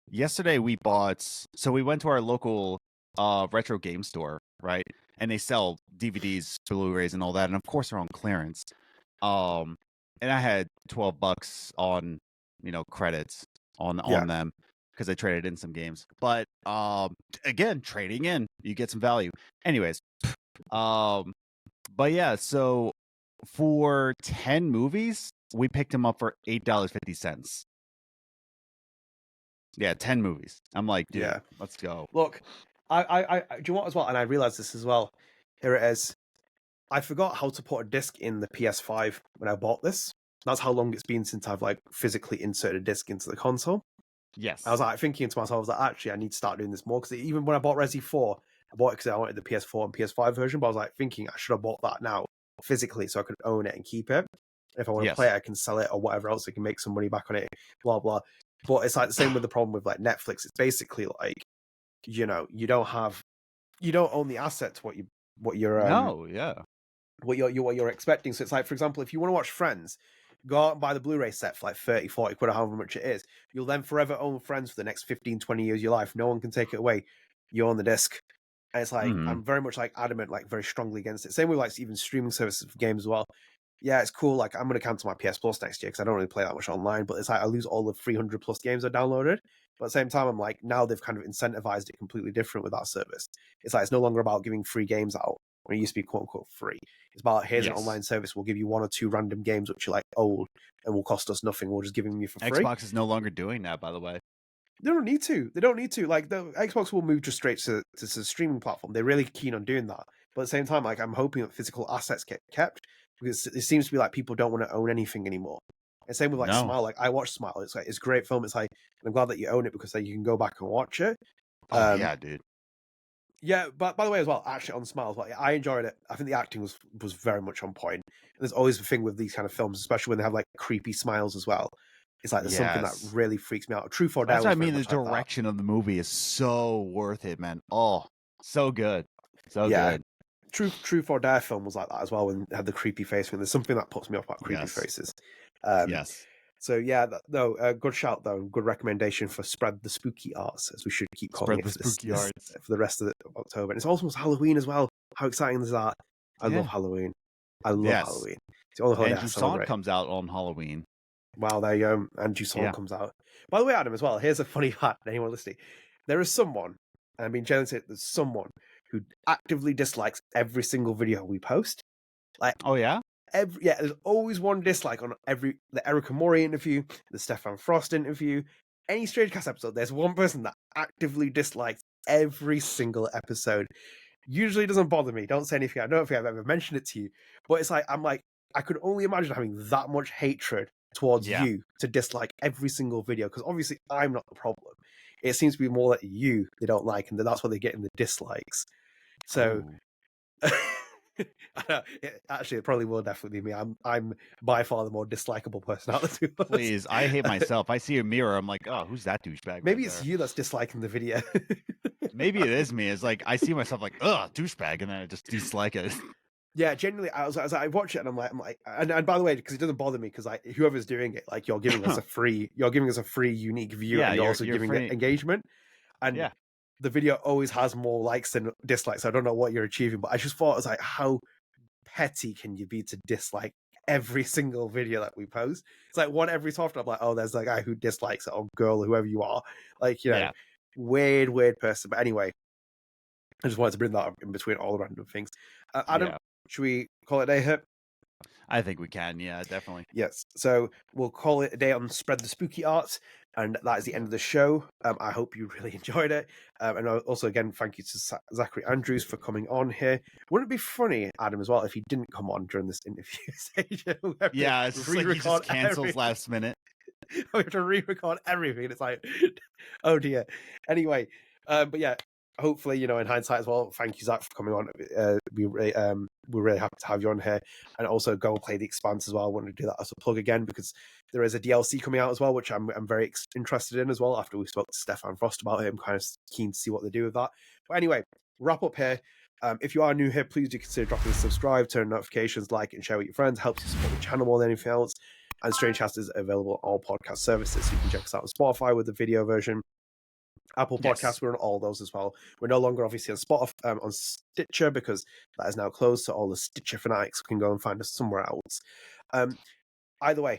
Yesterday we bought. So we went to our local retro game store, right? And they sell DVDs, Blu-rays, and all that, and of course they're on clearance. And I had $12 on, credits on them, because I traded in some games. But again, trading in, you get some value. Anyways, but yeah, so for 10 movies, we picked them up for $8.50. Yeah, 10 movies. I'm like, dude, let's go. Look, I do you know what as well? And I realized this as well. Here it is. I forgot how to put a disc in the PS5 when I bought this. That's how long it's been since I've like physically inserted a disc into the console. Yes. I was like thinking to myself, I was like, actually, I need to start doing this more, because even when I bought Resi 4, I bought it because I wanted the PS4 and PS5 version, but I was like thinking I should have bought that now physically so I could own it and keep it. If I want to play it, I can sell it or whatever else. I can make some money back on it, blah, blah. But it's like the same with the problem with like Netflix. It's basically like, you know, you don't own the asset to what you're expecting. So it's like, for example, if you want to watch Friends, go out and buy the Blu-ray set for like 30, 40 quid or however much it is. You'll then forever own Friends for the next 15, 20 years of your life. No one can take it away. You own the disc. And it's like, I'm very much like adamant, like very strongly against it. Same with like even streaming services for games as well. Yeah, it's cool. Like I'm going to cancel my PS Plus next year because I don't really play that much online, but it's like I lose all the 300 plus games I downloaded. But at the same time, I'm like, now they've kind of incentivized it completely different with that service. It's like, it's no longer about giving free games out when it used to be quote unquote free. It's about, here's an online service. We'll give you 1 or 2 random games which are like old and will cost us nothing. We'll just give them you for free. Xbox is no longer doing that, by the way. They don't need to. Like the Xbox will move just straight to the streaming platform. They're really keen on doing that. But at the same time, like I'm hoping that physical assets get kept, because it seems to be like people don't want to own anything anymore. And same with like Smile. Like I watched Smile. It's like, it's a great film. It's like, I'm glad that you own it because then you can go back and watch it. Oh yeah, dude. Yeah, but by the way, as well, actually on Smile, well, I enjoyed it. I think the acting was very much on point. And there's always a thing with these kind of films, especially when they have like creepy smiles as well. It's like there's something that really freaks me out. Truth or Dare. That's what I mean. The direction of the movie is so worth it, man. Oh, so good, so good. Truth or Dare film was like that as well, when they had the creepy face thing. There's something that puts me off about creepy faces. So yeah, good shout though. Good recommendation for Spread the Spooky Arts, as we should keep calling it for the rest of October. And it's almost Halloween as well. How exciting is that? I love Halloween. I love Halloween. It's the only holiday I celebrate. Song comes out on Halloween. Wow, there you go. Andrew Song comes out. By the way, Adam, as well, here's a funny fact. Anyone listening? There is someone, and I mean, generally, there's someone who actively dislikes every single video we post. Like, oh yeah? There's always one dislike on the Erika Mori interview, the Stephan Frost interview, any StrangeCast episode. There's one person that actively dislikes every single episode. Usually doesn't bother me. Don't say anything. I don't think I've ever mentioned it to you, but it's like, I'm like, I could only imagine having that much hatred towards you to dislike every single video, because obviously I'm not the problem. It seems to be more that they don't like, and that's why they're getting the dislikes. So actually, it probably will definitely be me. I'm by far the more dislikable person out of the two of us. Please, I hate myself. I see a mirror, I'm like, oh, who's that douchebag? Maybe it's you that's disliking the video. Maybe it is me. It's like I see myself like, ugh, douchebag, and then I just dislike it. Yeah, genuinely, I watch it and I'm like, and by the way, because it doesn't bother me, because like whoever's doing it, like you're giving us a free unique view, and you're also giving it engagement, and the video always has more likes than dislikes. So I don't know what you're achieving, but I just thought it was like, how petty can you be to dislike every single video that we post? It's like one every so often. I'm like, oh, there's a guy who dislikes it, or girl, or whoever you are, like, you know, weird person. But anyway, I just wanted to bring that up in between all the random things. Adam. Should we call it a day here? I think we can, yeah, definitely. Yes. So we'll call it a day on Spread the Spooky Arts, and that is the end of the show. I hope you really enjoyed it. And also, again, thank you to Zachary Andrews for coming on here. Wouldn't it be funny, Adam, as well, if he didn't come on during this interview stage? Yeah, it's just like he just cancels last minute. We have to re-record everything. It's like, oh dear. Anyway, but yeah, hopefully, you know, in hindsight as well, thank you, Zach, for coming on. We're really happy to have you on here. And also go and play the Expanse as well. I wanted to do that as a plug again, because there is a DLC coming out as well, which I'm very interested in as well. After we spoke to Stephan Frost about it, I'm kind of keen to see what they do with that. But anyway, wrap up here. If you are new here, please do consider dropping a subscribe, turn notifications, like, and share with your friends. Helps you support the channel more than anything else. And StrangeCast is available on all podcast services, so you can check us out on Spotify with the video version. Apple Podcasts, we're on all those as well. We're no longer obviously on Spotify, on Stitcher, because that is now closed, so all the Stitcher fanatics can go and find us somewhere else. Either way,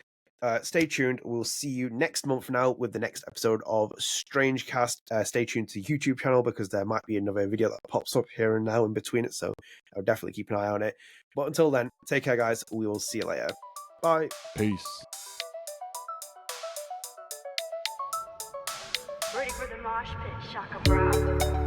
stay tuned. We'll see you next month now with the next episode of StrangeCast. Stay tuned to the YouTube channel, because there might be another video that pops up here and now in between it, so I'll definitely keep an eye on it. But until then, take care, guys. We will see you later. Bye. Peace. Ready for the mosh pit, Shaka Bra.